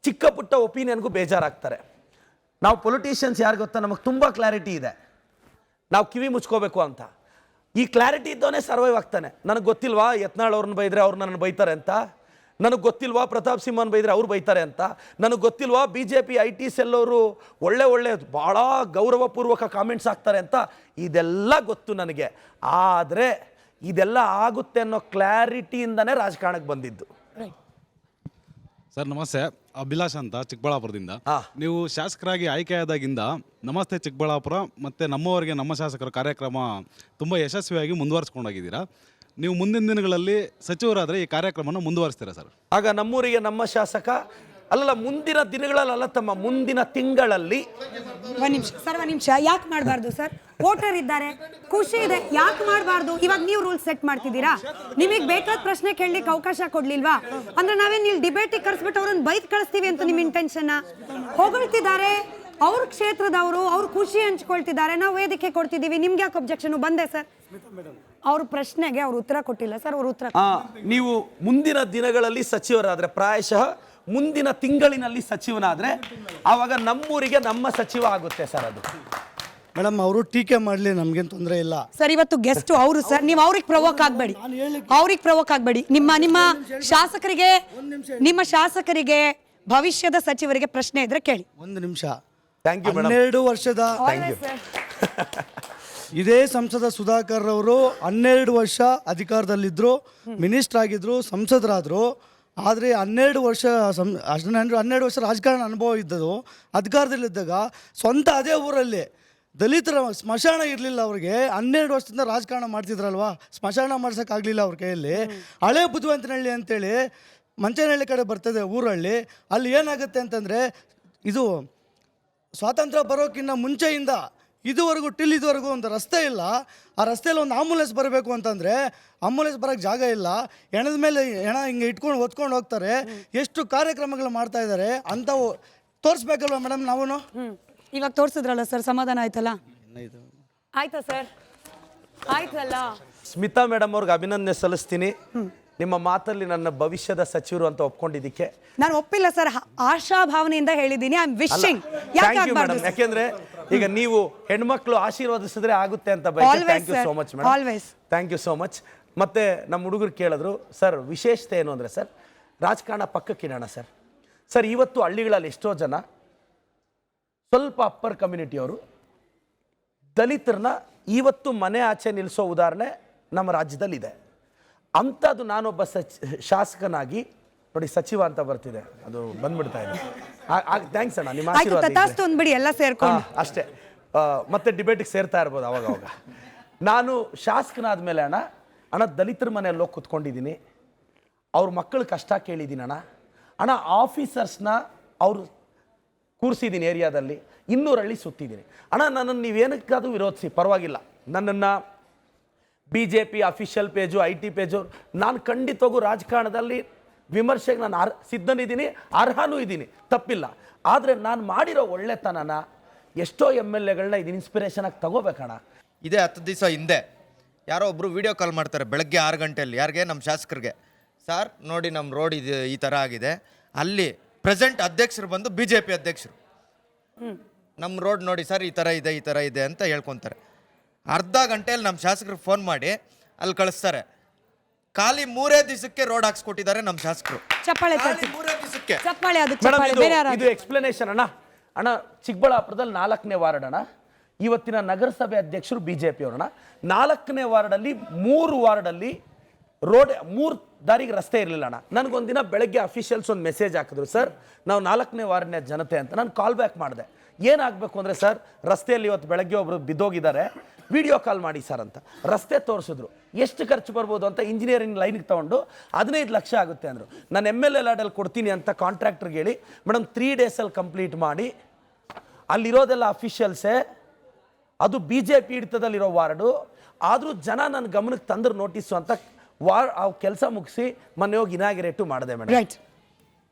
ಚಿಕ್ಕ ಪುಟ್ಟ ಒಪಿನಿಯನ್ಗೂ ಬೇಜಾರಾಗ್ತಾರೆ. ನಾವು ಪೊಲಿಟಿಷಿಯನ್ಸ್ ಯಾರು ಗೊತ್ತಾ, ನಮಗೆ ತುಂಬ ಕ್ಲಾರಿಟಿ ಇದೆ, ನಾವು ಕಿವಿ ಮುಚ್ಕೋಬೇಕು ಅಂತ. ಈ ಕ್ಲಾರಿಟಿ ಇದ್ದವನೇ ಸರ್ವೈವ್ ಆಗ್ತಾನೆ. ನನಗೆ ಗೊತ್ತಿಲ್ವಾ ಯತ್ನಾಳ್ ಅವ್ರನ್ನ ಬೈದರೆ ಅವ್ರು ನನ್ನ ಬೈತಾರೆ ಅಂತ? ನನಗೆ ಗೊತ್ತಿಲ್ವಾ ಪ್ರತಾಪ್ ಸಿಂಹನ್ ಬೈದರೆ ಅವ್ರು ಬೈತಾರೆ ಅಂತ? ನನಗೆ ಗೊತ್ತಿಲ್ವಾ BJP IT ಸೆಲ್ ಅವರು ಒಳ್ಳೆ ಭಾಳ ಗೌರವಪೂರ್ವಕ ಕಾಮೆಂಟ್ಸ್ ಹಾಕ್ತಾರೆ ಅಂತ? ಇದೆಲ್ಲ ಗೊತ್ತು ನನಗೆ. ಆದರೆ ಇದೆಲ್ಲ ಆಗುತ್ತೆ ಅನ್ನೋ ಕ್ಲಾರಿಟಿಯಿಂದನೇ ರಾಜಕಾರಣಕ್ಕೆ ಬಂದಿದ್ದು. ಸರ್ ನಮಸ್ತೆ, ಅಭಿಲಾಷ್ ಅಂತ ಚಿಕ್ಕಬಳ್ಳಾಪುರದಿಂದ. ನೀವು ಶಾಸಕರಾಗಿ ಆಯ್ಕೆಯಾದಾಗಿಂದ ನಮಸ್ತೆ ಚಿಕ್ಕಬಳ್ಳಾಪುರ ಮತ್ತು ನಮ್ಮವರಿಗೆ ನಮ್ಮ ಶಾಸಕರ ಕಾರ್ಯಕ್ರಮ ತುಂಬ ಯಶಸ್ವಿಯಾಗಿ ಮುಂದುವರಿಸ್ಕೊಂಡೋಗಿದ್ದೀರಾ. ನೀವು ಮುಂದಿನ ದಿನಗಳಲ್ಲಿ ಸಚಿವರಾದರೆ ಈ ಕಾರ್ಯಕ್ರಮವನ್ನು ಮುಂದುವರಿಸ್ತೀರಾ ಸರ್? ಆಗ ನಮ್ಮೂರಿಗೆ ನಮ್ಮ ಶಾಸಕ ಅಲ್ಲಲ್ಲ, ಮುಂದಿನ ದಿನಗಳಲ್ಲ ತಮ್ಮ, ಮುಂದಿನ ತಿಂಗಳಲ್ಲಿ. ಒಂದು ನಿಮಿಷ ಯಾಕೆ ಮಾಡಬಾರ್ದು ಸರ್? ವೋಟರ್ ಇದ್ದಾರೆ, ಖುಷಿ ಇದೆ, ಯಾಕೆ ಮಾಡಬಾರ್ದು? ಇವಾಗ ನೀವು ರೂಲ್ಸ್ ಸೆಟ್ ಮಾಡ್ತಿದ್ದೀರಾ. ನಿಮಗೆ ಬೇಕಾದ ಪ್ರಶ್ನೆ ಕೇಳಲಿಕ್ಕೆ ಅವಕಾಶ ಕೊಡ್ಲಿಲ್ವಾ? ಅಂದ್ರೆ ನಾವೇನು ಇಲ್ಲಿ ಡಿಬೇಟಿಗೆ ಕರೆಸ್ಬಿಟ್ಟು ಅವ್ರನ್ನ ಬೈದ್ ಕಳಿಸ್ತೀವಿ ಅಂತ ನಿಮ್ಮ ಇಂಟೆನ್ಷನ್? ಹೊಗಳ್ತಿದ್ದಾರೆ, ಅವ್ರ ಕ್ಷೇತ್ರದವರು, ಅವ್ರ ಖುಷಿ ಹಂಚ್ಕೊಳ್ತಿದ್ದಾರೆ, ನಾವು ವೇದಿಕೆ ಕೊಡ್ತಿದ್ದೀವಿ, ನಿಮ್ಗೆ ಯಾಕೆ ಅಬ್ಜೆಕ್ಷನ್ ಬಂದೆ ಸರ್? ಅವ್ರ ಪ್ರಶ್ನೆಗೆ ಅವ್ರು ಉತ್ತರ ಕೊಟ್ಟಿಲ್ಲ ಸರ್. ಅವ್ರ ಉತ್ತರ ನೀವು ಮುಂದಿನ ದಿನಗಳಲ್ಲಿ ಸಚಿವರಾದರೆ, ಪ್ರಾಯಶಃ ಮುಂದಿನ ತಿಂಗಳಿನಲ್ಲಿ ಸಚಿವನಾದರೆ, ಆವಾಗ ನಮ್ಮೂರಿಗೆ ನಮ್ಮ ಸಚಿವ ಆಗುತ್ತೆ ಸರ್. ಅದು ಮೇಡಮ್, ಅವರು ಟೀಕೆ ಮಾಡಲಿ, ನಮ್ಗೇನು ತೊಂದರೆ ಇಲ್ಲ ಸರ್. ಇವತ್ತು ಗೆಸ್ಟ್ ಅವರು ಸರ್, ನೀವು ಅವ್ರಿಗೆ ಪ್ರವೋಕ್ ಆಗಬೇಡಿ. ನಿಮ್ಮ ಶಾಸಕರಿಗೆ ಭವಿಷ್ಯದ ಸಚಿವರಿಗೆ ಪ್ರಶ್ನೆ ಇದ್ರೆ ಕೇಳಿ. ಒಂದು ನಿಮಿಷ. Thank you madam. 12 ವರ್ಷದ ಇದೇ ಸಂಸದ ಸುಧಾಕರ್ ಅವರು 12 ವರ್ಷ ಅಧಿಕಾರದಲ್ಲಿದ್ದರು, ಮಿನಿಸ್ಟರ್ ಆಗಿದ್ರು, ಸಂಸದರಾದರು. ಆದರೆ 12 ವರ್ಷ 12 ವರ್ಷ ರಾಜಕಾರಣ ಅನುಭವ ಇದ್ದದು. ಅಧಿಕಾರದಲ್ಲಿದ್ದಾಗ ಸ್ವಂತ ಅದೇ ಊರಲ್ಲಿ ದಲಿತರ ಸ್ಮಶಾನ ಇರಲಿಲ್ಲ ಅವ್ರಿಗೆ. 12 ವರ್ಷದಿಂದ ರಾಜಕಾರಣ ಮಾಡ್ತಿದ್ರಲ್ವಾ, ಸ್ಮಶಾನ ಮಾಡ್ಸೋಕ್ಕಾಗಲಿಲ್ಲ ಅವ್ರ ಕೈಯಲ್ಲಿ. ಹಳೆ ಬುದ್ಧಿವಂತನಹಳ್ಳಿ ಅಂತೇಳಿ ಮಂಚನಹಳ್ಳಿ ಕಡೆ ಬರ್ತದೆ ಊರಲ್ಲಿ. ಅಲ್ಲಿ ಏನಾಗುತ್ತೆ ಅಂತಂದರೆ, ಇದು ಸ್ವಾತಂತ್ರ್ಯ ಬರೋಕ್ಕಿಂತ ಮುಂಚೆಯಿಂದ ಇದುವರೆಗೂ ಒಂದು ರಸ್ತೆ ಇಲ್ಲ. ಆ ರಸ್ತೆಯಲ್ಲಿ ಒಂದು ಆಂಬುಲೆನ್ಸ್ ಬರಬೇಕು ಅಂತಂದರೆ ಆಂಬುಲೆನ್ಸ್ ಬರೋಕ್ಕೆ ಜಾಗ ಇಲ್ಲ. ಹೆಣದ ಮೇಲೆ ಹೆಣ ಹಿಂಗೆ ಇಟ್ಕೊಂಡು ಹೊತ್ಕೊಂಡು ಹೋಗ್ತಾರೆ. ಎಷ್ಟು ಕಾರ್ಯಕ್ರಮಗಳು ಮಾಡ್ತಾ ಇದ್ದಾರೆ ಅಂತ ತೋರಿಸ್ಬೇಕಲ್ವ ಮೇಡಮ್ ನಾವು? ಇವಾಗ ತೋರಿಸಿದ್ರಲ್ಲ ಸರ್, ಸಮಾಧಾನ ಆಯ್ತಲ್ಲ? ಆಯ್ತಾ ಸರ್? ಆಯ್ತಲ್ಲ? ಸ್ಮಿತಾ ಮೇಡಮ್ ಅವ್ರಿಗೆ ಅಭಿನಂದನೆ ಸಲ್ಲಿಸ್ತೀನಿ. ನಿಮ್ಮ ಮಾತಲ್ಲಿ ನನ್ನ ಭವಿಷ್ಯದ ಸಚಿವರು ಅಂತ ಒಪ್ಕೊಂಡಿದ್ದಕ್ಕೆ ನಾನು ಒಪ್ಪಿಲ್ಲ ಸರ್, ಆಶಾ ಭಾವನೆಯಿಂದ ಹೇಳಿದ್ದೀನಿ. I am wishing. ಯಾಕೆಂದ್ರೆ ಈಗ ನೀವು ಹೆಣ್ಮಕ್ಳು ಆಶೀರ್ವಾದಿಸಿದ್ರೆ ಆಗುತ್ತೆ ಅಂತ ಬಯಕೆ. Thank you so much madam, thank you so much. ಮತ್ತೆ ನಮ್ಮ ಹುಡುಗರು ಕೇಳಿದ್ರು ಸರ್, ವಿಶೇಷತೆ ಏನು ಅಂದರೆ ಸರ್, ರಾಜಕಾರಣ ಪಕ್ಕಕ್ಕಿಡೋಣ ಸರ್. ಸರ್, ಇವತ್ತು ಹಳ್ಳಿಗಳಲ್ಲಿ ಎಷ್ಟೋ ಜನ ಸ್ವಲ್ಪ ಅಪ್ಪರ್ ಕಮ್ಯುನಿಟಿಯವರು ದಲಿತರನ್ನ ಇವತ್ತು ಮನೆ ಆಚೆ ನಿಲ್ಲಿಸೋ ಉದಾಹರಣೆ ನಮ್ಮ ರಾಜ್ಯದಲ್ಲಿದೆ. ಅಂಥದ್ದು ನಾನೊಬ್ಬ ಶಾಸಕನಾಗಿ ನೋಡಿ, ಸಚಿವ ಅಂತ ಬರ್ತಿದೆ, ಅದು ಬಂದ್ಬಿಡ್ತಾ ಇದೆ. ಥ್ಯಾಂಕ್ಸ್ ಅಣ್ಣ, ನಿಮ್ಮ ಆಶೀರ್ವಾದ ಅಷ್ಟೇ. ಮತ್ತೆ ಡಿಬೇಟಿಗೆ ಸೇರ್ತಾ ಇರ್ಬೋದು ಅವಾಗ. ನಾನು ಶಾಸಕನಾದ ಮೇಲೆ ಅಣ್ಣ ದಲಿತರ ಮನೆಯಲ್ಲಿ ಹೋಗಿ ಕುತ್ಕೊಂಡಿದ್ದೀನಿ, ಅವ್ರ ಮಕ್ಕಳ ಕಷ್ಟ ಕೇಳಿದ್ದೀನಿ ಅಣ್ಣ. ಆಫೀಸರ್ಸ್ನ ಅವರು ಕೂರಿಸಿದ್ದೀನಿ ಏರಿಯಾದಲ್ಲಿ, 200 ಹಳ್ಳಿ ಸುತ್ತಿದ್ದೀನಿ ಅಣ್ಣ. ನನ್ನನ್ನು ನೀವೇನಕ್ಕಾದ್ರೂ ವಿರೋಧಿಸಿ ಪರವಾಗಿಲ್ಲ, ನನ್ನನ್ನು BJP official page, IT page, ನಾನು ಖಂಡಿತವಾಗೂ ರಾಜಕಾರಣದಲ್ಲಿ ವಿಮರ್ಶೆಗೆ ನಾನು ಸಿದ್ಧನಿದ್ದೀನಿ, ಅರ್ಹನೂ ಇದ್ದೀನಿ, ತಪ್ಪಿಲ್ಲ. ಆದರೆ ನಾನು ಮಾಡಿರೋ ಒಳ್ಳೆತನನ ಎಷ್ಟೋ MLAಗಳನ್ನ ಇದು ಇನ್ಸ್ಪಿರೇಷನಾಗಿ ತಗೋಬೇಕಣ್ಣ. ಇದೇ 10 ದಿವಸ ಹಿಂದೆ ಯಾರೋ ಒಬ್ಬರು ವಿಡಿಯೋ ಕಾಲ್ ಮಾಡ್ತಾರೆ ಬೆಳಗ್ಗೆ 6 ಗಂಟೆಯಲ್ಲಿ. ಯಾರಿಗೆ? ನಮ್ಮ ಶಾಸಕರಿಗೆ. ಸರ್ ನೋಡಿ ನಮ್ಮ ರೋಡ್ ಇದು ಈ ಥರ ಆಗಿದೆ. ಅಲ್ಲಿ ಪ್ರೆಸೆಂಟ್ ಅಧ್ಯಕ್ಷರು ಬಂದು BJP ಅಧ್ಯಕ್ಷರು, ನಮ್ಮ ರೋಡ್ ನೋಡಿ ಸರ್ ಈ ಥರ ಇದೆ ಅಂತ ಹೇಳ್ಕೊತಾರೆ. ಅರ್ಧ ಗಂಟೆಯಲ್ಲಿ ನಮ್ಮ ಶಾಸಕರಿಗೆ ಫೋನ್ ಮಾಡಿ ಅಲ್ಲಿ ಕಳಿಸ್ತಾರೆ. ಖಾಲಿ 3 ದಿವಸಕ್ಕೆ ರೋಡ್ ಹಾಕ್ಸ್ಕೊಟ್ಟಿದ್ದಾರೆ ನಮ್ಮ ಶಾಸಕರು. ಚಪ್ಪಾಳೆ 3 ದಿವಸಕ್ಕೆ. ಚಪ್ಪಾಳೆ ಅದು ಮೇಡಮ್ ಚಪ್ಪಾಳೆ ಬೇರೆ ಯಾರು? ಇದು ಎಕ್ಸ್ಪ್ಲನೇಷನ್ ಅಣ್ಣ ಚಿಕ್ಕಬಳ್ಳಾಪುರದಲ್ಲಿ 4ನೇ ವಾರ್ಡ್ ಅಣ್ಣ. ಇವತ್ತಿನ ನಗರಸಭೆ ಅಧ್ಯಕ್ಷರು BJP ಅವರಣ್ಣ. 4ನೇ ವಾರ್ಡಲ್ಲಿ 3 ವಾರ್ಡಲ್ಲಿ ರೋಡ್ 3 ದಾರಿಗೆ ರಸ್ತೆ ಇರಲಿಲ್ಲ ಅಣ್ಣ. ನನಗೊಂದಿನ ಬೆಳಗ್ಗೆ ಅಫಿಷಿಯಲ್ಸ್ ಒಂದು ಮೆಸೇಜ್ ಹಾಕಿದ್ರು, ಸರ್ ನಾವು 4ನೇ ವಾರ್ಡ್ನ ಜನತೆ ಅಂತ. ನಾನು ಕಾಲ್ ಬ್ಯಾಕ್ ಮಾಡಿದೆ, ಏನಾಗಬೇಕು ಅಂದರೆ ಸರ್ ರಸ್ತೆಯಲ್ಲಿ ಇವತ್ತು ಬೆಳಗ್ಗೆ ಒಬ್ಬರು ಬಿದ್ದೋಗಿದ್ದಾರೆ, ವಿಡಿಯೋ ಕಾಲ್ ಮಾಡಿ ಸರ್ ಅಂತ. ರಸ್ತೆ ತೋರಿಸಿದ್ರು, ಎಷ್ಟು ಖರ್ಚು ಬರ್ಬೋದು ಅಂತ ಇಂಜಿನಿಯರಿಂಗ್ ಲೈನ್ಗೆ ತೊಗೊಂಡು 15 ಲಕ್ಷ ಆಗುತ್ತೆ ಅಂದರು. ನಾನು MLA ಲ್ಯಾಡಲ್ಲಿ ಕೊಡ್ತೀನಿ ಅಂತ ಕಾಂಟ್ರಾಕ್ಟ್ರಿಗೆ ಹೇಳಿ ಮೇಡಮ್ 3 ಡೇಸಲ್ಲಿ ಕಂಪ್ಲೀಟ್ ಮಾಡಿ, ಅಲ್ಲಿರೋದೆಲ್ಲ ಅಫಿಷಿಯಲ್ಸೇ, ಅದು BJP ಹಿಡಿತದಲ್ಲಿರೋ ವಾರ್ಡು. ಆದರೂ ಜನ ನನ್ನ ಗಮನಕ್ಕೆ ತಂದ್ರೆ ನೋಟಿಸು ಅಂತ ಆ ಕೆಲಸ ಮುಗಿಸಿ ಮೊನ್ನೆ ಹೋಗಿ ಇನಾಗಿರೇಟು ಮಾಡಿದೆ ಮೇಡಮ್. ರೈಟ್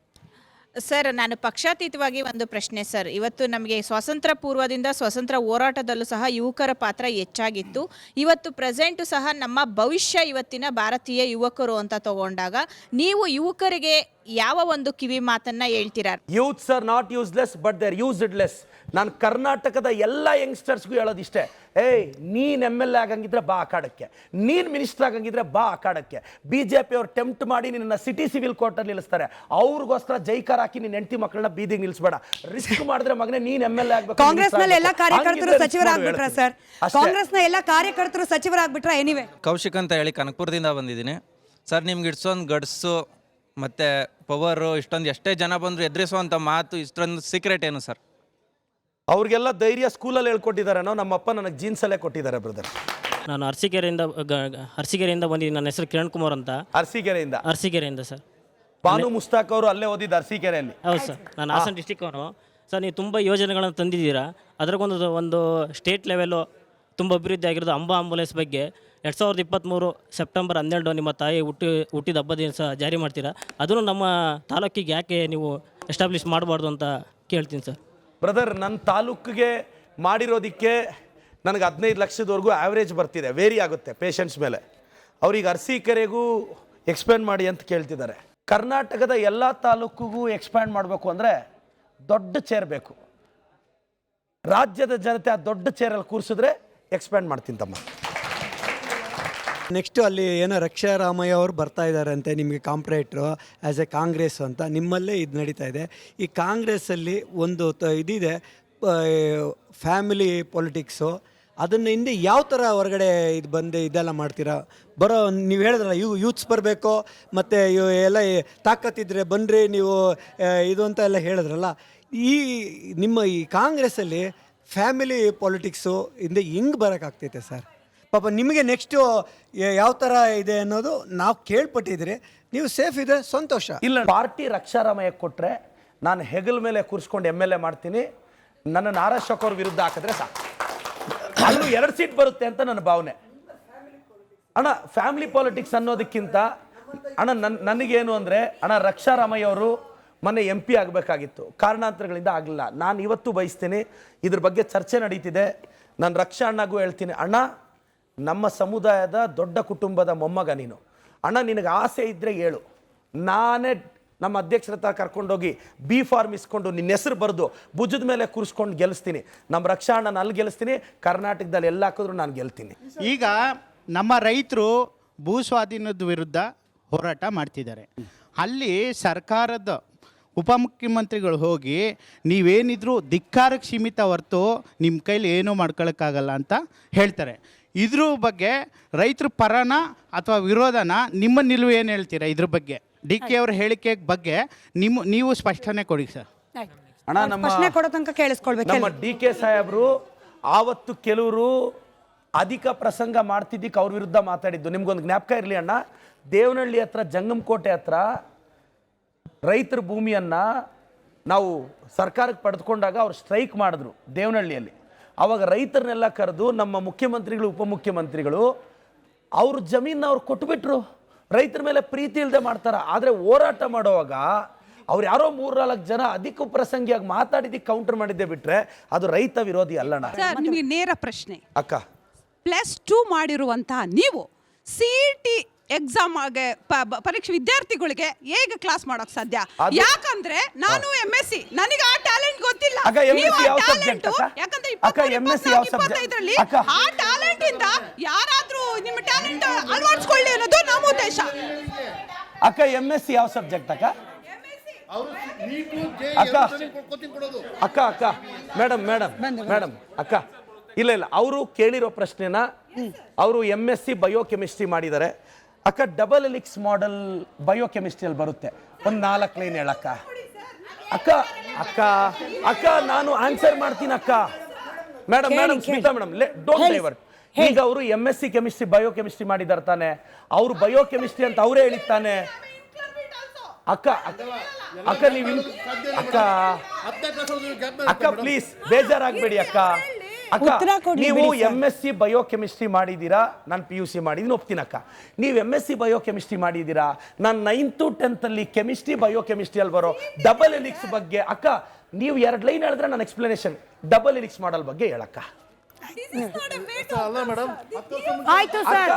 ಸರ್, ನಾನು ಪಕ್ಷಾತೀತವಾಗಿ ಒಂದು ಪ್ರಶ್ನೆ ಸರ್. ಇವತ್ತು ನಮಗೆ ಸ್ವಾತಂತ್ರ್ಯ ಪೂರ್ವದಿಂದ ಸ್ವಾತಂತ್ರ್ಯ ಹೋರಾಟದಲ್ಲೂ ಸಹ ಯುವಕರ ಪಾತ್ರ ಹೆಚ್ಚಾಗಿತ್ತು. ಇವತ್ತು ಪ್ರೆಸೆಂಟು ಸಹ ನಮ್ಮ ಭವಿಷ್ಯ ಇವತ್ತಿನ ಭಾರತೀಯ ಯುವಕರು ಅಂತ ತಗೊಂಡಾಗ ನೀವು ಯುವಕರಿಗೆ ಯಾವ ಒಂದು ಕಿವಿ ಮಾತನ್ನ ಹೇಳ್ತೀರಾ? Youths are not useless but they are used less. ನಾನು ಕರ್ನಾಟಕದ ಎಲ್ಲ ಯಂಗ್ಸ್ಟರ್ಸ್ಗೂ ಹೇಳೋದಿಷ್ಟೇ, ಏಯ್ ನೀನು MLA ಆಗಂಗಿದ್ರೆ ಬಾ ಅಖಾಡಕ್ಕೆ, ನೀನು ಮಿನಿಸ್ಟರ್ ಆಗಂಗಿದ್ರೆ ಬಾ ಅಖಾಡಕ್ಕೆ. BJP ಅವ್ರು ಟೆಂಪ್ಟ್ ಮಾಡಿ ನಿನ್ನ ಸಿಟಿ ಸಿವಿಲ್ ಕೋರ್ಟಲ್ಲಿ ನಿಲ್ಲಿಸ್ತಾರೆ, ಅವ್ರಿಗೋಸ್ಕರ ಜೈಕಾರ ಹಾಕಿ ನಿನ್ನ ಹೆಂಡತಿ ಮಕ್ಕಳನ್ನ ಬೀದಿಗೆ ನಿಲ್ಲಿಸಬೇಡ. ರಿಸ್ಕ್ ಮಾಡಿದ್ರೆ ಮಗನೇ ನೀನು MLA ಆಗಬೇಕು. ಕಾಂಗ್ರೆಸ್ನಲ್ಲಿ ಎಲ್ಲ ಕಾರ್ಯಕರ್ತರು ಸಚಿವರಾಗ್ಬಿಟ್ರ ಸರ್? ಕಾಂಗ್ರೆಸ್ನ ಎಲ್ಲ ಕಾರ್ಯಕರ್ತರು ಸಚಿವರಾಗ್ಬಿಟ್ರ? ಎನಿವೆ ಕೌಶಿಕ್ ಅಂತ ಹೇಳಿ ಕನಕಪುರದಿಂದ ಬಂದಿದ್ದೀನಿ ಸರ್. ನಿಮ್ಗೆ ಇಷ್ಟೊಂದು ಗಡ್ಸು ಮತ್ತು ಪವರು, ಇಷ್ಟೊಂದು ಎಷ್ಟೇ ಜನ ಬಂದರೂ ಎದುರಿಸುವಂಥ ಮಾತು, ಇಷ್ಟೊಂದು ಸೀಕ್ರೆಟ್ ಏನು ಸರ್? ಅವ್ರಿಗೆಲ್ಲ ಧೈರ್ಯ ಸ್ಕೂಲಲ್ಲಿ ಹೇಳ್ಕೊಟ್ಟಿದ್ದಾರೆ. ನಮ್ಮಪ್ಪ ನನಗೆ ಜೀನ್ಸಲ್ಲೇ ಕೊಟ್ಟಿದ್ದಾರೆ ಬ್ರದರ್. ನಾನು ಅರಸೀಕೆರೆಯಿಂದ ಬಂದಿದ್ದೀನಿ. ನನ್ನ ಹೆಸರು ಕಿರಣ್ ಕುಮಾರ್ ಅಂತ. ಅರಸೀಕೆರೆಯಿಂದ ಸರ್. ಬಾನು ಮುಸ್ತಾಕ್ ಅವರು ಅಲ್ಲೇ ಓದಿದ್ದು ಅರಸೀಕೆರೆಯಲ್ಲಿ. ಹೌದು ಸರ್, ನಾನು ಹಾಸನ ಡಿಸ್ಟಿಕ್ ಅವರು ಸರ್. ನೀವು ತುಂಬ ಯೋಜನೆಗಳನ್ನು ತಂದಿದ್ದೀರಾ. ಅದ್ರಾಗೊಂದು ಸ್ಟೇಟ್ ಲೆವೆಲ್ಲು ತುಂಬ ಅಭಿವೃದ್ಧಿ ಆಗಿರೋದು ಅಂಬಾ ಆಂಬುಲೆನ್ಸ್ ಬಗ್ಗೆ 2023 ಸೆಪ್ಟೆಂಬರ್ 12 ನಿಮ್ಮ ತಾಯಿ ಹುಟ್ಟಿದ ಹಬ್ಬದ ದಿವಸ ಜಾರಿ ಮಾಡ್ತೀರಾ. ಅದನ್ನು ನಮ್ಮ ತಾಲೂಕಿಗೆ ಯಾಕೆ ನೀವು ಎಸ್ಟಾಬ್ಲಿಷ್ ಮಾಡಬಾರ್ದು ಅಂತ ಕೇಳ್ತೀನಿ ಸರ್. ಬ್ರದರ್, ನನ್ನ ತಾಲೂಕಿಗೆ ಮಾಡಿರೋದಕ್ಕೆ ನನಗೆ 15 ಲಕ್ಷದವರೆಗೂ ಆ್ಯಾವ್ರೇಜ್ ಬರ್ತಿದೆ, ವೇರಿ ಆಗುತ್ತೆ ಪೇಷಂಟ್ಸ್ ಮೇಲೆ. ಅವ್ರಿಗೆ ಅರಸೀಕೆರೆಗೂ ಎಕ್ಸ್ಪ್ಯಾಂಡ್ ಮಾಡಿ ಅಂತ ಕೇಳ್ತಿದ್ದಾರೆ. ಕರ್ನಾಟಕದ ಎಲ್ಲ ತಾಲೂಕಿಗೂ ಎಕ್ಸ್ಪ್ಯಾಂಡ್ ಮಾಡಬೇಕು ಅಂದರೆ ದೊಡ್ಡ ಚೇರ್ ಬೇಕು. ರಾಜ್ಯದ ಜನತೆ ಆ ದೊಡ್ಡ ಚೇರಲ್ಲಿ ಕೂರಿಸಿದ್ರೆ ಎಕ್ಸ್ಪ್ಯಾಂಡ್ ಮಾಡ್ತೀನಿ ತಮ್ಮ. ನೆಕ್ಸ್ಟು ಅಲ್ಲಿ ಏನೋ ರಕ್ಷಾರಾಮಯ್ಯ ಅವರು ಬರ್ತಾ ಇದ್ದಾರೆ ಅಂತೆ ನಿಮಗೆ ಕಾಂಪ್ರೇಟ್ರು ಆ್ಯಸ್ ಎ ಕಾಂಗ್ರೆಸ್ ಅಂತ. ನಿಮ್ಮಲ್ಲೇ ಇದು ನಡೀತಾ ಇದೆ. ಈ ಕಾಂಗ್ರೆಸ್ಸಲ್ಲಿ ಒಂದು ಇದಿದೆ, ಫ್ಯಾಮಿಲಿ ಪೊಲಿಟಿಕ್ಸು. ಅದನ್ನು ಹಿಂದೆ ಯಾವ ಥರ ಹೊರಗಡೆ ಇದು ಬಂದು ಇದೆಲ್ಲ ಮಾಡ್ತೀರಾ? ನೀವು ಹೇಳಿದ್ರಲ್ಲ ಯೂತ್ಸ್ ಬರಬೇಕು ಮತ್ತು ಎಲ್ಲ ತಾಕತ್ತಿದ್ರೆ ಬನ್ನಿರಿ ನೀವು ಇದು ಅಂತ ಎಲ್ಲ ಹೇಳಿದ್ರಲ್ಲ. ನಿಮ್ಮ ಈ ಕಾಂಗ್ರೆಸ್ಸಲ್ಲಿ ಫ್ಯಾಮಿಲಿ ಪೊಲಿಟಿಕ್ಸು ಹಿಂದೆ ಹೆಂಗೆ ಬರೋಕ್ಕಾಗ್ತೈತೆ ಸರ್? ಪಾಪ ನಿಮಗೆ ನೆಕ್ಸ್ಟು ಯಾವ ಥರ ಇದೆ ಅನ್ನೋದು ನಾವು ಕೇಳ್ಪಟ್ಟಿದ್ರೆ ನೀವು ಸೇಫ್ ಇದೆ, ಸಂತೋಷ. ಇಲ್ಲ, ಪಾರ್ಟಿ ರಕ್ಷಾರಾಮಯ್ಯ ಕೊಟ್ಟರೆ ನಾನು ಹೆಗಲ ಮೇಲೆ ಕೂರಿಸ್ಕೊಂಡು MLA ಮಾಡ್ತೀನಿ. ನನ್ನ ನಾರಾಶೋಕ್ ಅವ್ರ ವಿರುದ್ಧ ಹಾಕಿದ್ರೆ ಸಾಕು, ಅಲ್ಲೂ 2 ಸೀಟ್ ಬರುತ್ತೆ ಅಂತ ನನ್ನ ಭಾವನೆ. ಅಣ್ಣ, ಫ್ಯಾಮಿಲಿ ಪಾಲಿಟಿಕ್ಸ್ ಅನ್ನೋದಕ್ಕಿಂತ ಅಣ್ಣ ನನಗೇನು ಅಂದರೆ, ಅಣ್ಣ ರಕ್ಷಾರಾಮಯ್ಯ ಅವರು ಮೊನ್ನೆ MP ಆಗಬೇಕಾಗಿತ್ತು, ಕಾರಣಾಂತರಗಳಿಂದ ಆಗಲಿಲ್ಲ. ನಾನು ಇವತ್ತು ಬಯಸ್ತೀನಿ, ಇದ್ರ ಬಗ್ಗೆ ಚರ್ಚೆ ನಡೀತಿದೆ. ನಾನು ರಕ್ಷಾ ಅಣ್ಣಗೂ ಹೇಳ್ತೀನಿ, ಅಣ್ಣ ನಮ್ಮ ಸಮುದಾಯದ ದೊಡ್ಡ ಕುಟುಂಬದ ಮೊಮ್ಮಗ ನೀನು. ಅಣ್ಣ ನಿನಗೆ ಆಸೆ ಇದ್ದರೆ ಹೇಳು, ನಾನೇ ನಮ್ಮ ಅಧ್ಯಕ್ಷರ ಹತ್ರ ಕರ್ಕೊಂಡೋಗಿ B ಫಾರ್ಮ್ ಇಸ್ಕೊಂಡು ನಿನ್ನ ಹೆಸರು ಬರೆದು ಭುಜದ ಮೇಲೆ ಕೂರಿಸ್ಕೊಂಡು ಗೆಲ್ಲಿಸ್ತೀನಿ. ನಮ್ಮ ರಕ್ಷಾ ಅಣ್ಣನ ಅಲ್ಲಿ ಗೆಲ್ಲಿಸ್ತೀನಿ, ಕರ್ನಾಟಕದಲ್ಲಿ ಎಲ್ಲ ಹಾಕಿದ್ರು ನಾನು ಗೆಲ್ತೀನಿ. ಈಗ ನಮ್ಮ ರೈತರು ಭೂ ಸ್ವಾಧೀನದ ವಿರುದ್ಧ ಹೋರಾಟ ಮಾಡ್ತಿದ್ದಾರೆ. ಅಲ್ಲಿ ಸರ್ಕಾರದ ಉಪಮುಖ್ಯಮಂತ್ರಿಗಳು ಹೋಗಿ ನೀವೇನಿದ್ರು ಧಿಕ್ಕಾರಕ್ಕೆ ಸೀಮಿತ ಹೊರತು ನಿಮ್ಮ ಕೈಲಿ ಏನೂ ಮಾಡ್ಕೊಳಕ್ಕಾಗಲ್ಲ ಅಂತ ಹೇಳ್ತಾರೆ. ಇದ್ರ ಬಗ್ಗೆ ರೈತರ ಪರನ ಅಥವಾ ವಿರೋಧನ ನಿಮ್ಮ ನಿಲುವು ಏನು ಹೇಳ್ತೀರಾ ಇದ್ರ ಬಗ್ಗೆ? DK ಅವ್ರ ಹೇಳಿಕೆ ಬಗ್ಗೆ ನೀವು ಸ್ಪಷ್ಟನೆ ಕೊಡಿ ಸರ್. ಅಣ್ಣ, ನಮ್ಮ DK ಸಾಹೇಬರು ಆವತ್ತು ಕೆಲವರು ಅಧಿಕ ಪ್ರಸಂಗ ಮಾಡ್ತಿದ್ದಕ್ಕೆ ಅವ್ರ ವಿರುದ್ಧ ಮಾತಾಡಿದ್ದು ನಿಮ್ಗೊಂದು ಜ್ಞಾಪಕ ಇರಲಿ ಅಣ್ಣ. ದೇವನಹಳ್ಳಿ ಹತ್ರ ಜಂಗಮಕೋಟೆ ಹತ್ರ ರೈತರ ಭೂಮಿಯನ್ನು ನಾವು ಸರ್ಕಾರಕ್ಕೆ ಪಡೆದುಕೊಂಡಾಗ ಅವ್ರು ಸ್ಟ್ರೈಕ್ ಮಾಡಿದ್ರು ದೇವನಹಳ್ಳಿಯಲ್ಲಿ. ಆವಾಗ ರೈತರನ್ನೆಲ್ಲ ಕರೆದು ನಮ್ಮ ಮುಖ್ಯಮಂತ್ರಿಗಳು ಉಪಮುಖ್ಯಮಂತ್ರಿಗಳು ಅವ್ರ ಜಮೀನ ಅವ್ರು ಕೊಟ್ಬಿಟ್ರು. ರೈತರ ಮೇಲೆ ಪ್ರೀತಿ ಇಲ್ಲದೆ ಮಾಡ್ತಾರೆ. ಆದರೆ ಹೋರಾಟ ಮಾಡುವಾಗ ಅವ್ರು ಯಾರೋ 3-4 ಜನ ಅಧಿಕ ಪ್ರಸಂಗಿಯಾಗಿ ಮಾತಾಡಿದ್ದಕ್ಕೆ ಕೌಂಟರ್ ಮಾಡಿದ್ದೆ ಬಿಟ್ರೆ ಅದು ರೈತ ವಿರೋಧಿ ಅಲ್ಲಣ್ಣ. ನಿಮಗೆ ನೇರ ಪ್ರಶ್ನೆ ಅಕ್ಕ, +2 ಮಾಡಿರುವಂತಹ ನೀವು CET ಎಕ್ಸಾಮ್ಗೆ ಪರೀಕ್ಷೆ ವಿದ್ಯಾರ್ಥಿಗಳಿಗೆ ಹೇಗೆ ಕ್ಲಾಸ್ ಮಾಡೋಕ್ ಸಾಧ್ಯ? ಯಾಕಂದ್ರೆ ನಾನು MSc, ನನಗೆ ಆ ಟ್ಯಾಲೆಂಟ್ ಗೊತ್ತಿಲ್ಲ. ನೀವು ಆ talent, ಯಾಕಂದ್ರೆ 25ರಲ್ಲಿ ಆ ಟ್ಯಾಲೆಂಟ್ ಇಂದ ಯಾರಾದ್ರೂ ನಿಮ್ಮ ಟ್ಯಾಲೆಂಟ್ ಅಳವಡಿಸ್ಕೊಳ್ಳಿ ಅನ್ನೋದು ನಮ್ಮ ಉದ್ದೇಶ. ಅಕ್ಕ MSc ಯಾವ ಸಬ್ಜೆಕ್ಟ್ ಅಕ್ಕ? ಅಕ್ಕ ಮೇಡಮ್ ಅಕ್ಕ ಇಲ್ಲ ಅವರು ಕೇಳಿರೋ ಪ್ರಶ್ನೆನ ಅವರು MSc ಬಯೋಕೆಮಿಸ್ಟ್ರಿ ಮಾಡಿದ್ದಾರೆ ಅಕ್ಕ. ಡಬಲ್ ಎಲಿಕ್ಸ್ ಮಾಡೆಲ್ ಬಯೋಕೆಮಿಸ್ಟ್ರಿಯಲ್ಲಿ ಬರುತ್ತೆ. ಒಂದು 4 ಲೈನ್ ಹೇಳಕ್ಕ ಅಕ್ಕ ನಾನು ಆನ್ಸರ್ ಮಾಡ್ತೀನಿ ಅಕ್ಕ. Madam Smita madam don't divert. ಈಗ ಅವರು MSc ಕೆಮಿಸ್ಟ್ರಿ ಬಯೋಕೆಮಿಸ್ಟ್ರಿ ಮಾಡಿದಾರೆ ತಾನೆ, ಅವರು ಬಯೋಕೆಮಿಸ್ಟ್ರಿ ಅಂತ ಅವರೇ ಹೇಳಿತ್ತಾನೆ. ಅಕ್ಕ ನೀವು ಅಕ್ಕ ಪ್ಲೀಸ್ ಬೇಜಾರಾಗಬೇಡಿ ಅಕ್ಕ. ನೀವು MSc ಬಯೋಕೆಮಿಸ್ಟ್ರಿ ಮಾಡಿದ್ದೀರಾ, ನಾನು PUC ಮಾಡಿದ್ದೀನಿ ಒಪ್ತೀನಿ ಅಕ್ಕ. ನೀವು MSc ಬಯೋಕೆಮಿಸ್ಟ್ರಿ ಮಾಡಿದ್ದೀರಾ, ನಾನು 9th 10th ಅಲ್ಲಿ ಕೆಮಿಸ್ಟ್ರಿ ಬಯೋಕೆಮಿಸ್ಟ್ರಿಯಲ್ಲಿ ಬರೋ ಡಬಲ್ ಎಲಿಕ್ಸ್ ಬಗ್ಗೆ ಅಕ್ಕ ನೀವು 2 ಲೈನ್ ಹೇಳಿದ್ರೆ ನಾನು ಎಕ್ಸ್ಪ್ಲನೇಷನ್ ಡಬಲ್ ಎಲಿಕ್ಸ್ ಮಾಡಲ್ ಬಗ್ಗೆ ಹೇಳಕ್ಕ. ಆಯ್ತು ಸರ್,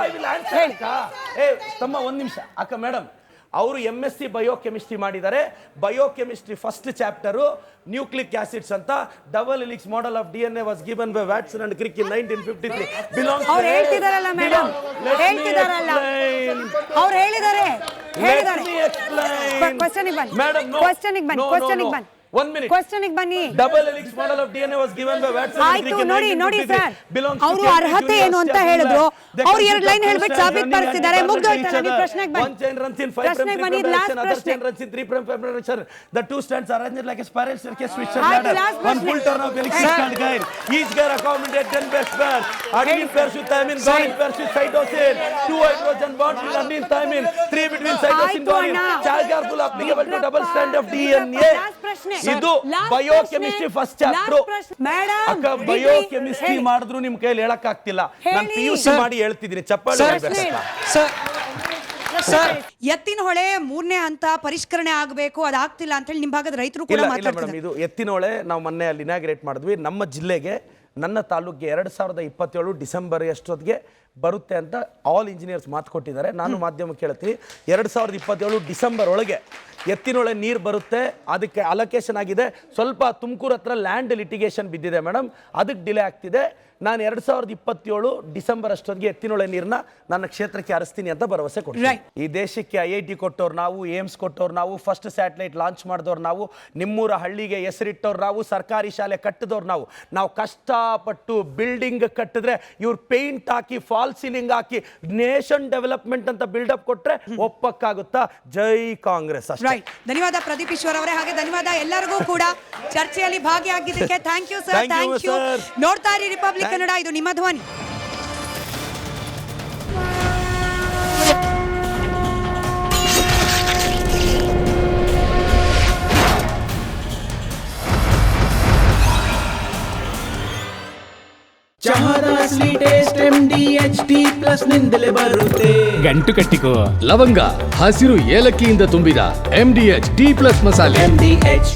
ತಮ್ಮ 1 ನಿಮಿಷ ಅಕ್ಕ. ಮೇಡಮ್ ಅವರು MSc ಬಯೋಕೆಮಿಸ್ಟ್ರಿ ಮಾಡಿದ್ದಾರೆ. Biochemistry first chapter nucleic acids ಅಂತ. Double helix model of DNA was given by Watson and Crick in 1953. ಅವ್ರು ಹೇಳ್ತಿದಾರಲ್ಲ ಮೇಡಮ್, ಹೇಳ್ತಿದಾರಲ್ಲ ಅವ್ರು ಹೇಳಿದ್ದಾರೆ. ಕ್ವೆಶ್ಚನಿಗೆ ಬನ್ನಿ. 1 minute. ಕ್ವೆಶ್ಚನಿಗೆ ಬನ್ನಿ. Double helix model of DNA was given by Watson. ಆಯ್ತು, ನೋಡಿ ಸರ್, ಅವರು ಅರ್ಹತೆ ಏನು ಅಂತ ಹೇಳಿದ್ರು. ಅವ್ರು 2 ಲೈನ್ ಹೇಳ್ಬಿಟ್ಟು ಸಾಬೀತುಪಡಿಸಿದ್ದಾರೆ. ಮುಗ್ದೋಯ್ತಲ್ಲ, ನೀವು ಪ್ರಶ್ನೆಗೆ ಬನ್ನಿ. ಪ್ರಶ್ನೆಗೆ ಬನ್ನಿ. ಲಾಸ್ಟ್ ಪ್ರಶ್ನೆ. The two strands are arranged like a spiral staircase which are ಆಯ್ತು, ladder. ಲಾಸ್ಟ್ One ಪ್ರಶ್ನೆ. full turn of electric stand guide. Each gear accommodate 10 best pairs. Admin pairs with thymine, guanine pairs with cytosine. 2 hydrogen bonds with adenine thymine. 3 between cytosine guanine. Charge are full applicable to double strand of DNA. ಇದು biochemistry first chapter. ಅಕ್ಕ biochemistry ಮಾಡಿದ್ರು ನಿಮ್ ಕೈಯಲ್ಲಿ ಹೇಳಕ್ ಆಗ್ತಿಲ್ಲ. ನಾನು PUC ಮಾಡಿ ಹೇಳ್ತಿದ್ದೀನಿ. ಚಪ್ಪಾಳೆ ಎತ್ತಿನಹೊಳೆ 3ನೇ ಹಂತ ಪರಿಷ್ಕರಣೆ ಆಗಬೇಕು, ಅದಾಗ್ತಿಲ್ಲ ಅಂತ ಹೇಳಿ ನಿಮ್ಮ ಭಾಗದ ರೈತರು ಕೂಡ ಮಾತಾಡ್ತಾರೆ. ಇದು ಎತ್ತಿನಹೊಳೆ ನಾವು ಮೊನ್ನೆ ಅಲ್ಲಿ ಇನಾಗ್ರೇಟ್ ಮಾಡಿದ್ವಿ. ನಮ್ಮ ಜಿಲ್ಲೆಗೆ, ನನ್ನ ತಾಲೂಕಿಗೆ 2027 ಡಿಸೆಂಬರ್ ಎಷ್ಟೊತ್ತಿಗೆ ಬರುತ್ತೆ ಅಂತ ಆಲ್ ಇಂಜಿನಿಯರ್ಸ್ ಮಾತು ಕೊಟ್ಟಿದ್ದಾರೆ. ನಾನು ಮಾಧ್ಯಮಕ್ಕೆ ಹೇಳ್ತೀನಿ 2027 ಡಿಸೆಂಬರ್ ಒಳಗೆ ಎತ್ತಿನೊಳೆ ನೀರು ಬರುತ್ತೆ. ಅದಕ್ಕೆ ಅಲೋಕೇಶನ್ ಆಗಿದೆ. ಸ್ವಲ್ಪ ತುಮಕೂರು ಹತ್ರ ಲ್ಯಾಂಡ್ ಲಿಟಿಗೇಷನ್ ಬಿದ್ದಿದೆ ಮೇಡಮ್, ಅದಕ್ಕೆ ಡಿಲೇ ಆಗ್ತಿದೆ. ನಾನು 2027 ಡಿಸೆಂಬರ್ ಅಷ್ಟೊತ್ತಿಗೆ ಎತ್ತಿನೊಳೆ ನೀರನ್ನ ನನ್ನ ಕ್ಷೇತ್ರಕ್ಕೆ ಹರಿಸ್ತೀನಿ ಅಂತ ಭರವಸೆ ಕೊಡ್ತೀನಿ. ಈ ದೇಶಕ್ಕೆ IIT ಕೊಟ್ಟವ್ರು ನಾವು, ಏಮ್ಸ್ ಕೊಟ್ಟವ್ರು ನಾವು, ಫಸ್ಟ್ ಸ್ಯಾಟಲೈಟ್ ಲಾಂಚ್ ಮಾಡಿದವ್ರು ನಾವು, ನಿಮ್ಮೂರ ಹಳ್ಳಿಗೆ ಹೆಸರಿಟ್ಟವ್ರು ನಾವು, ಸರ್ಕಾರಿ ಶಾಲೆ ಕಟ್ಟಿದವ್ರು ನಾವು ಕಷ್ಟಪಟ್ಟು ಬಿಲ್ಡಿಂಗ್ ಕಟ್ಟಿದ್ರೆ ಇವ್ರು ಪೇಂಟ್ ಹಾಕಿ ಫಾಲ್ ಸೀಲಿಂಗ್ ಹಾಕಿ ನೇಷನ್ ಡೆವಲಪ್ಮೆಂಟ್ ಅಂತ ಬಿಲ್ಡಪ್ ಕೊಟ್ರೆ ಒಪ್ಪಕ್ಕಾಗುತ್ತಾ? ಜೈ ಕಾಂಗ್ರೆಸ್. ಧನ್ಯವಾದ ಪ್ರದೀಪ್ ಈಶ್ವರ್ ಅವರೇ, ಹಾಗೆ ಧನ್ಯವಾದ ಎಲ್ಲರಿಗೂ ಕೂಡ ಚರ್ಚೆಯಲ್ಲಿ ಭಾಗಿಯಾಗಿದ್ದಕ್ಕೆ. Thank you sir, thank you. ನೋಡ್ತಾ ಇರಿ ರಿಪಬ್ಲಿಕ್ ಕನ್ನಡ, ಇದು ನಿಮ್ಮ ಧ್ವನಿ. ಚಹಾದ ಅಸಲಿ ಟೇಸ್ಟ್ MDHT+ ನಿಂದಲೇ ಬರುತ್ತೆ. ಗಂಟು ಕಟ್ಟಿಕೋ. ಲವಂಗ, ಹಸಿರು ಏಲಕ್ಕಿಯಿಂದ ತುಂಬಿದ MDHT+ ಮಸಾಲೆ. MDH